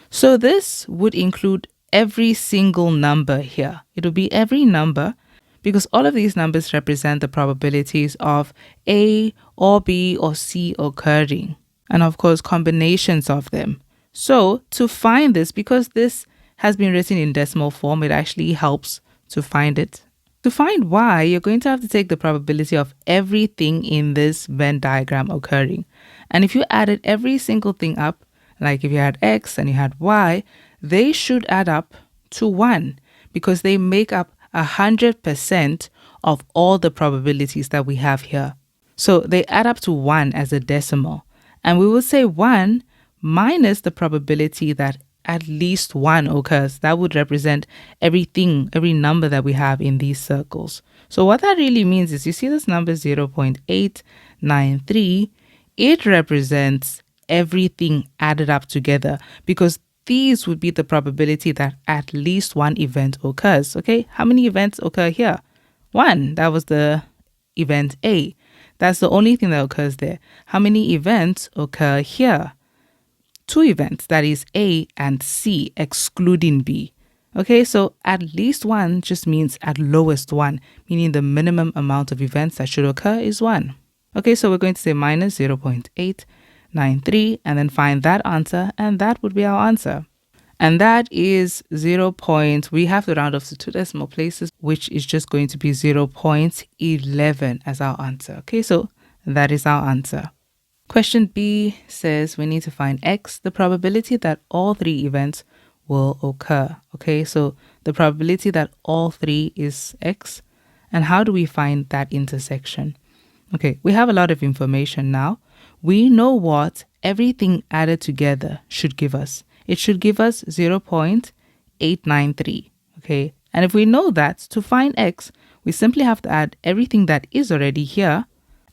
So this would include every single number here. It will be every number, because all of these numbers represent the probabilities of A or B or C occurring, and of course combinations of them. So to find this, because this has been written in decimal form, it actually helps to find it. To find y, you're going to have to take the probability of everything in this Venn diagram occurring. And if you added every single thing up, like if you had x and you had y, they should add up to 1, because they make up 100% of all the probabilities that we have here. So they add up to 1 as a decimal. And we will say 1 minus the probability that at least 1 occurs. That would represent everything, every number that we have in these circles. So what that really means is, you see this number 0.893, it represents everything added up together, because these would be the probability that at least one event occurs. Okay, how many events occur here? 1. That was the event A. That's the only thing that occurs there. How many events occur here? 2 events, that is A and C, excluding B. Okay, so at least 1 just means at lowest 1, meaning the minimum amount of events that should occur is 1. Okay, so we're going to say minus 0.893 and then find that answer, and that would be our answer. And that is 0. We have to round off to 2 decimal places, which is just going to be 0.11 as our answer. Okay, so that is our answer. Question B says we need to find x, the probability that all 3 events will occur. Okay, so the probability that all 3 is x. And how do we find that intersection? Okay, we have a lot of information now. We know what everything added together should give us. It should give us 0.893. Okay, and if we know that, to find x, we simply have to add everything that is already here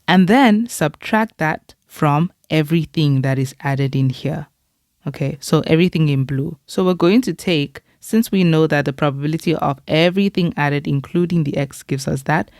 and then subtract that from everything that is added in here. Okay, so everything in blue. So we're going to take, since we know that the probability of everything added, including the x, gives us that,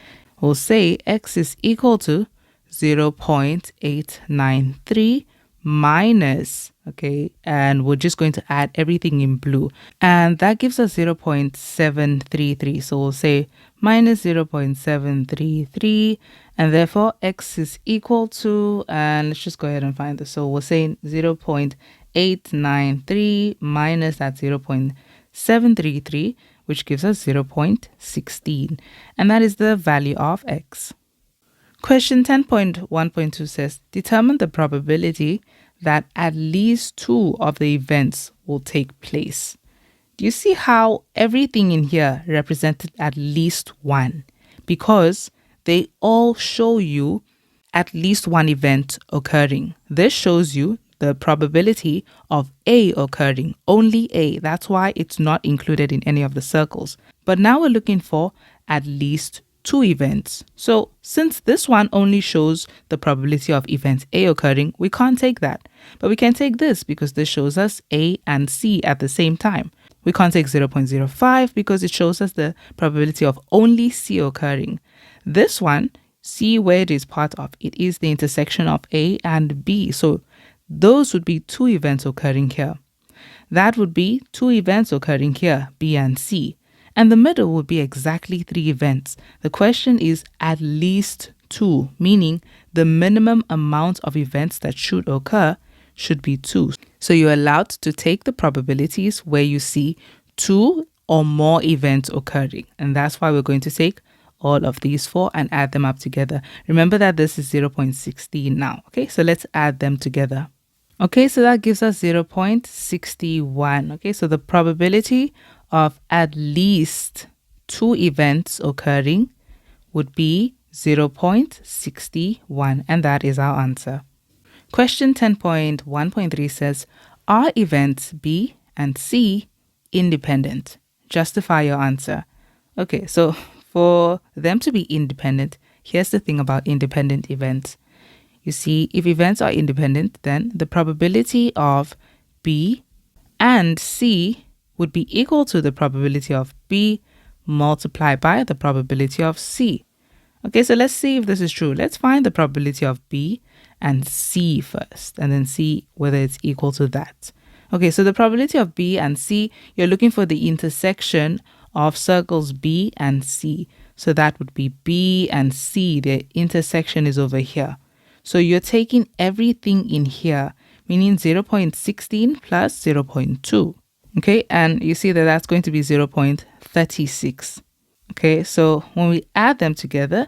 we'll say x is equal to 0.893 minus, okay, and we're just going to add everything in blue, and that gives us 0.733. So we'll say minus 0.733, and therefore x is equal to, and let's just go ahead and find this. So we're saying 0.893 minus that 0.733, which gives us 0.16, and that is the value of x. Question 10.1.2 says, determine the probability that at least 2 of the events will take place. Do you see how everything in here represented at least 1? Because they all show you at least 1 event occurring. This shows you the probability of A occurring, only A. That's why it's not included in any of the circles. But now we're looking for at least 2 events. So since this one only shows the probability of event A occurring, we can't take that. But we can take this because this shows us A and C at the same time. We can't take 0.05 because it shows us the probability of only C occurring. This one C, where it is part of, it is the intersection of A and B. So those would be two events occurring here. That would be two events occurring here, B and C. And the middle would be exactly three events. The question is at least two, meaning the minimum amount of events that should occur should be two. So you're allowed to take the probabilities where you see two or more events occurring. And that's why we're going to take all of these four and add them up together. Remember that this is 0.16 now. Okay, so let's add them together. Okay, so that gives us 0.61. Okay, so the probability of at least two events occurring would be 0.61, and that is our answer. Question 10.1.3 says, are events B and C independent? Justify your answer. Okay, so for them to be independent, here's the thing about independent events. You see, if events are independent, then the probability of B and C would be equal to the probability of B multiplied by the probability of C. Okay, so let's see if this is true. Let's find the probability of B and C first, and then see whether it's equal to that. Okay, so the probability of B and C, you're looking for the intersection of circles B and C. So that would be B and C. The intersection is over here. So you're taking everything in here, meaning 0.16 plus 0.2. Okay, and you see that that's going to be 0.36. Okay, so when we add them together,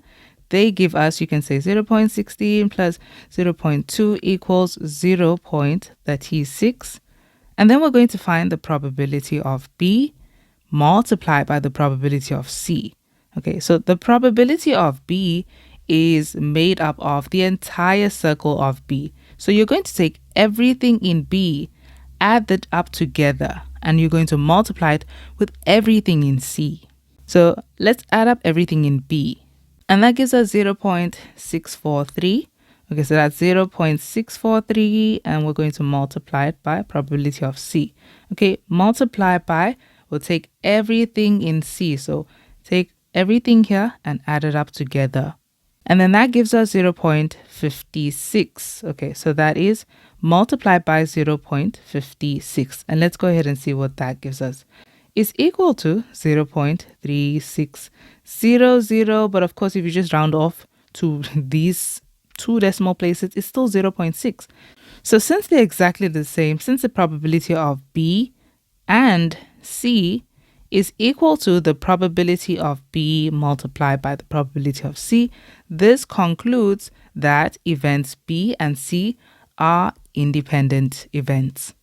they give us, you can say 0.16 plus 0.2 equals 0.36. And then we're going to find the probability of B multiplied by the probability of C. Okay, so the probability of B is made up of the entire circle of B. So you're going to take everything in B, add that up together, and you're going to multiply it with everything in C. So let's add up everything in B. And that gives us 0.643. Okay, so that's 0.643, and we're going to multiply it by probability of C. Okay, multiply by, we'll take everything in C. So take everything here and add it up together. And then that gives us 0.56. Okay, so that is multiplied by 0.56. And let's go ahead and see what that gives us. It's equal to 0.3600. But of course, if you just round off to these two decimal places, it's still 0.6. So since they're exactly the same, since the probability of B and C is equal to the probability of B multiplied by the probability of C, this concludes that events B and C are independent events.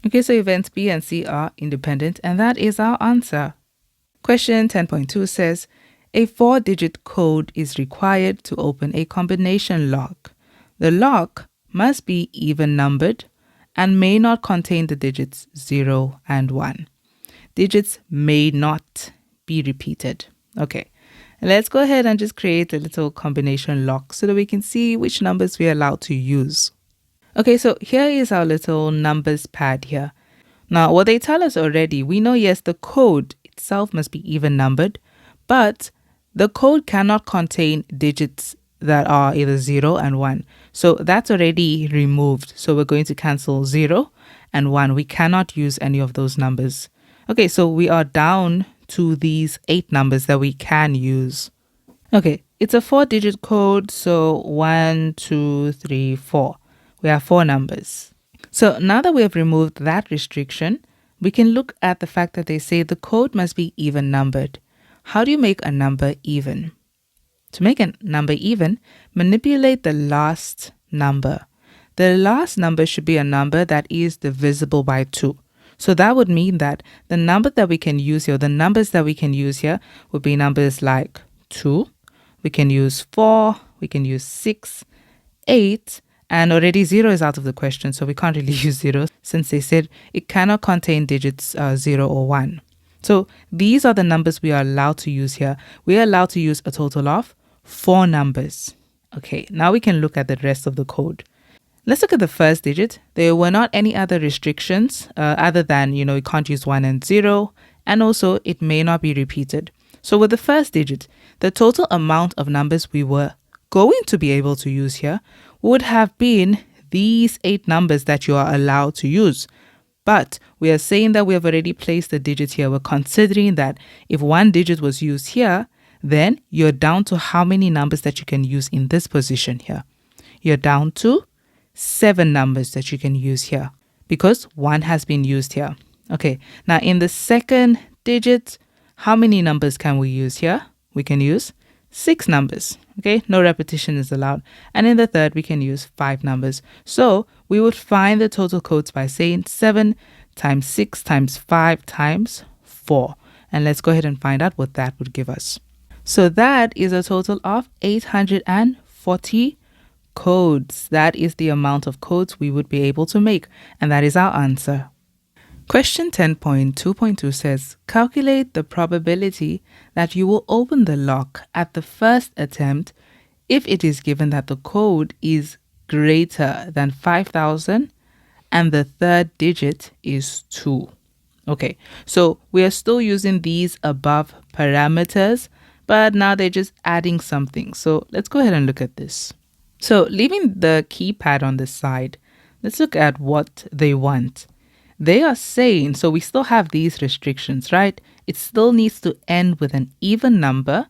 Okay, so events B and C are independent, and that is our answer. Question 10.2 says, a 4-digit code is required to open a combination lock. The lock must be even numbered and may not contain the digits 0 and 1. Digits may not be repeated. Okay, let's go ahead and just create a little combination lock so that we can see which numbers we're allowed to use. Okay, so here is our little numbers pad here. Now, what they tell us already, we know, yes, the code itself must be even numbered, but the code cannot contain digits that are either 0 and 1. So that's already removed. So we're going to cancel 0 and 1. We cannot use any of those numbers. Okay, so we are down to these 8 numbers that we can use. Okay, it's a 4-digit code, so 1, 2, 3, 4. We have 4 numbers. So now that we have removed that restriction, we can look at the fact that they say the code must be even numbered. How do you make a number even? To make a number even, manipulate the last number. The last number should be a number that is divisible by 2. So that would mean that the number that we can use here, the numbers that we can use here would be numbers like 2, we can use 4, we can use 6, 8, and already 0 is out of the question, so we can't really use 0 since they said it cannot contain digits 0 or 1. So these are the numbers we are allowed to use here. We are allowed to use a total of 4 numbers. Okay, now we can look at the rest of the code. Let's look at the first digit. There were not any other restrictions other than, you can't use 1 and 0, and also it may not be repeated. So with the first digit, the total amount of numbers we were going to be able to use here would have been these 8 numbers that you are allowed to use. But we are saying that we have already placed the digit here. We're considering that if one digit was used here, then you're down to how many numbers that you can use in this position here. You're down to 7 numbers that you can use here because 1 has been used here. Okay, now in the second digit, how many numbers can we use here? We can use 6 numbers. Okay, no repetition is allowed. And in the third, we can use 5 numbers. So we would find the total codes by saying 7 times 6 times 5 times 4. And let's go ahead and find out what that would give us. So that is a total of 840 codes. That is the amount of codes we would be able to make. And that is our answer. Question 10.2.2 says, calculate the probability that you will open the lock at the first attempt if it is given that the code is greater than 5,000 and the third digit is 2. Okay, so we are still using these above parameters, but now they're just adding something. So let's go ahead and look at this. So leaving the keypad on the side, let's look at what they want. They are saying, so we still have these restrictions, right? It still needs to end with an even number,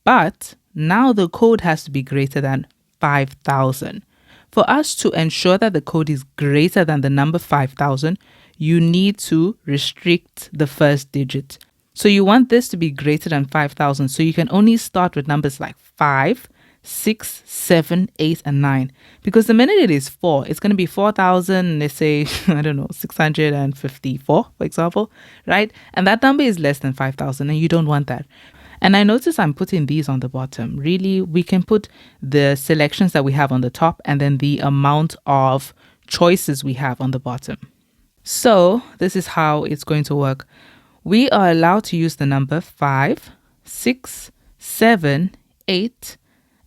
but now the code has to be greater than 5,000. For us to ensure that the code is greater than the number 5,000, you need to restrict the first digit. So you want this to be greater than 5,000. So you can only start with numbers like 5, 6, 7, 8, and 9. Because the minute it is 4, it's going to be 4,000, let's say, 654, for example, right? And that number is less than 5,000, and you don't want that. And I notice I'm putting these on the bottom. Really, we can put the selections that we have on the top and then the amount of choices we have on the bottom. So this is how it's going to work. We are allowed to use the number 5, 6, 7, 8,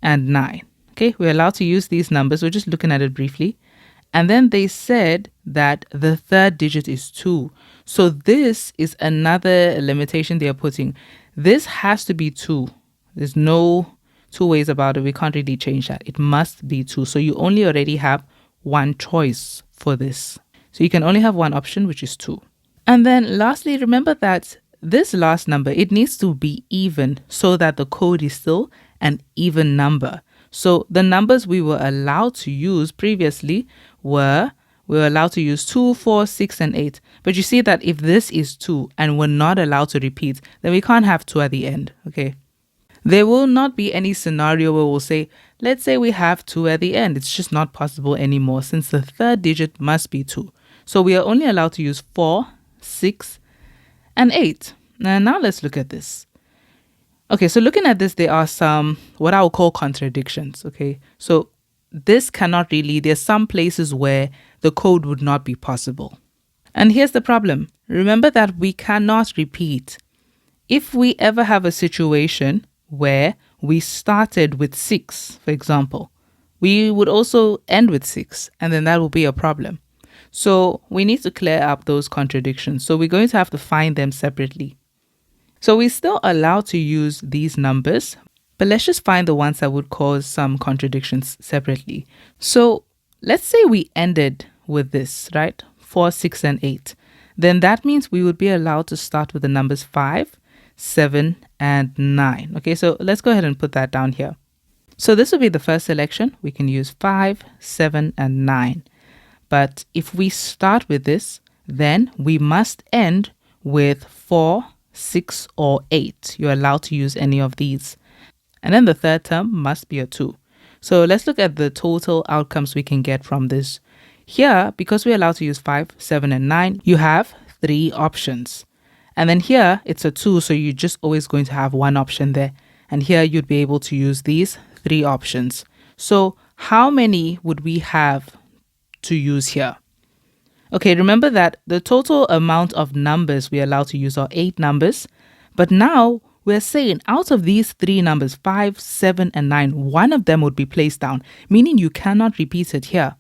and 9. Okay, we're allowed to use these numbers. We're just looking at it briefly. And then they said that the third digit is 2. So this is another limitation they are putting. This has to be 2. There's no two ways about it. We can't really change that. It must be 2. So you only already have one choice for this. So you can only have one option, which is 2. And then lastly, remember that this last number, it needs to be even so that the code is still an even number. So the numbers we were allowed to use previously we were allowed to use 2, 4, 6, and 8. But you see that if this is 2 and we're not allowed to repeat, then we can't have 2 at the end, okay? There will not be any scenario where we'll say, let's say we have 2 at the end. It's just not possible anymore since the third digit must be 2. So we are only allowed to use 4, 6, and 8. Now let's look at this. Okay, so looking at this, there are some, what I would call contradictions, okay? So this cannot really, there's some places where the code would not be possible. And here's the problem. Remember that we cannot repeat. If we ever have a situation where we started with 6, for example, we would also end with 6, and then that will be a problem. So we need to clear up those contradictions. So we're going to have to find them separately. So we're still allowed to use these numbers, but let's just find the ones that would cause some contradictions separately. So let's say we ended with this, right? 4, 6, and 8. Then that means we would be allowed to start with the numbers 5, 7, and 9. Okay, so let's go ahead and put that down here. So this will be the first selection. We can use 5, 7, and 9. But if we start with this, then we must end with 4, 6, or 8. You're allowed to use any of these. And then the third term must be a 2. So let's look at the total outcomes we can get from this. Here, because we're allowed to use 5, 7, and 9, you have 3 options. And then here, it's a 2, so you're just always going to have one option there. And here, you'd be able to use these 3 options. So how many would we have to use here? Okay, remember that the total amount of numbers we're allowed to use are 8 numbers. But now we're saying out of these 3 numbers, 5, 7, and 9, one of them would be placed down, meaning you cannot repeat it here.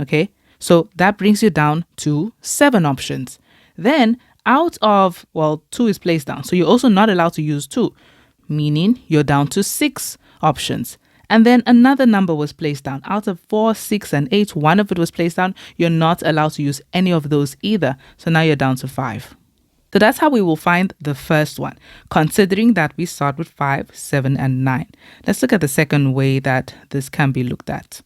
Okay, so that brings you down to 7 options. Then out of, 2 is placed down. So you're also not allowed to use 2, meaning you're down to 6 options. and then another number was placed down. Out of 4, 6, and 8, one of it was placed down. You're not allowed to use any of those either. So now you're down to 5. So that's how we will find the first one, considering that we start with 5, 7, and 9. Let's look at the second way that this can be looked at.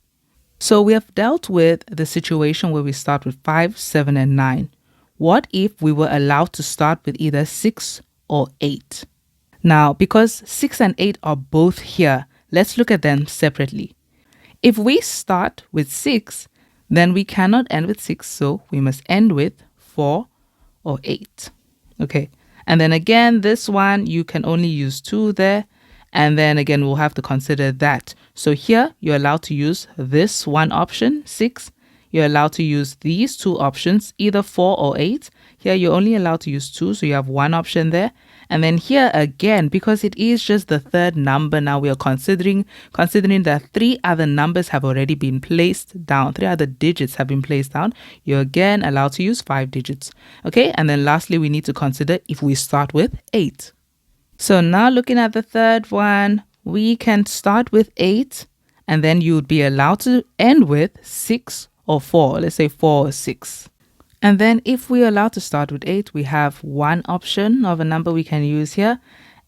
So we have dealt with the situation where we start with 5, 7, and 9. What if we were allowed to start with either 6 or 8? Now, because 6 and 8 are both here, let's look at them separately. If we start with 6, then we cannot end with 6, so we must end with 4 or 8. Okay, and then again, this one, you can only use 2 there. And then again, we'll have to consider that. So here, you're allowed to use this one option, 6. You're allowed to use these 2 options, either 4 or 8. Here, you're only allowed to use 2, so you have one option there. And then here again, because it is just the third number, now we are considering that 3 other numbers have already been placed down. 3 other digits have been placed down. You're again allowed to use 5 digits. Okay, and then lastly, we need to consider if we start with 8. So now looking at the third one, we can start with 8, and then you would be allowed to end with 6 or 4. Let's say 4 or 6. And then if we're allowed to start with 8, we have one option of a number we can use here.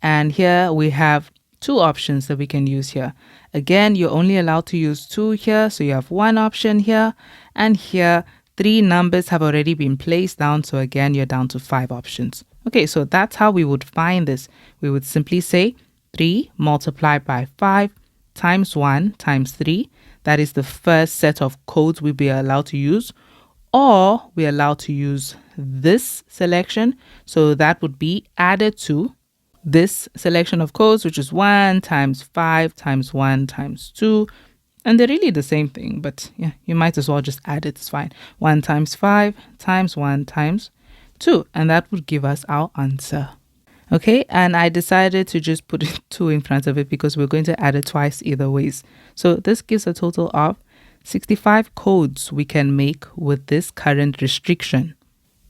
And here we have 2 options that we can use here. Again, you're only allowed to use 2 here. So you have one option here. And here, 3 numbers have already been placed down. So again, you're down to 5 options. Okay, so that's how we would find this. We would simply say 3 multiplied by 5 times 1 times 3. That is the first set of codes we'll be allowed to use. Or we're allowed to use this selection. So that would be added to this selection of codes, which is 1 times 5 times 1 times 2. And they're really the same thing, but yeah, you might as well just add it. It's fine. 1 times 5 times 1 times 2, and that would give us our answer. Okay, and I decided to just put 2 in front of it because we're going to add it twice either ways. So this gives a total of 65 codes we can make with this current restriction.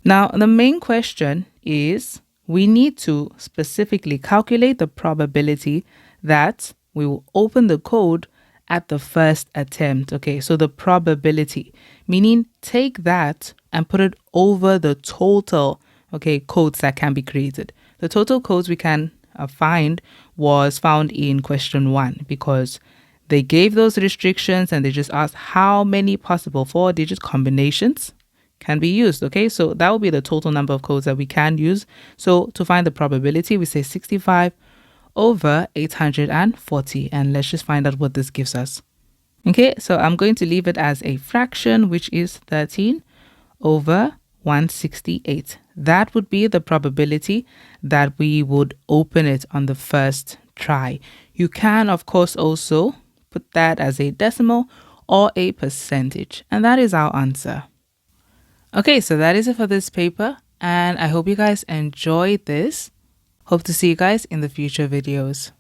Now, the main question is we need to specifically calculate the probability that we will open the code at the first attempt. Okay, so the probability, meaning take that and put it over the total, codes that can be created. The total codes we can find was found in question 1 because they gave those restrictions and they just asked how many possible 4-digit combinations can be used. Okay, so that will be the total number of codes that we can use. So to find the probability, we say 65 over 840, and let's just find out what this gives us. Okay, so I'm going to leave it as a fraction, which is 13 over 168. That would be the probability that we would open it on the first try. You can, of course, also put that as a decimal or a percentage, and that is our answer. Okay, so that is it for this paper, and I hope you guys enjoyed this. Hope to see you guys in the future videos.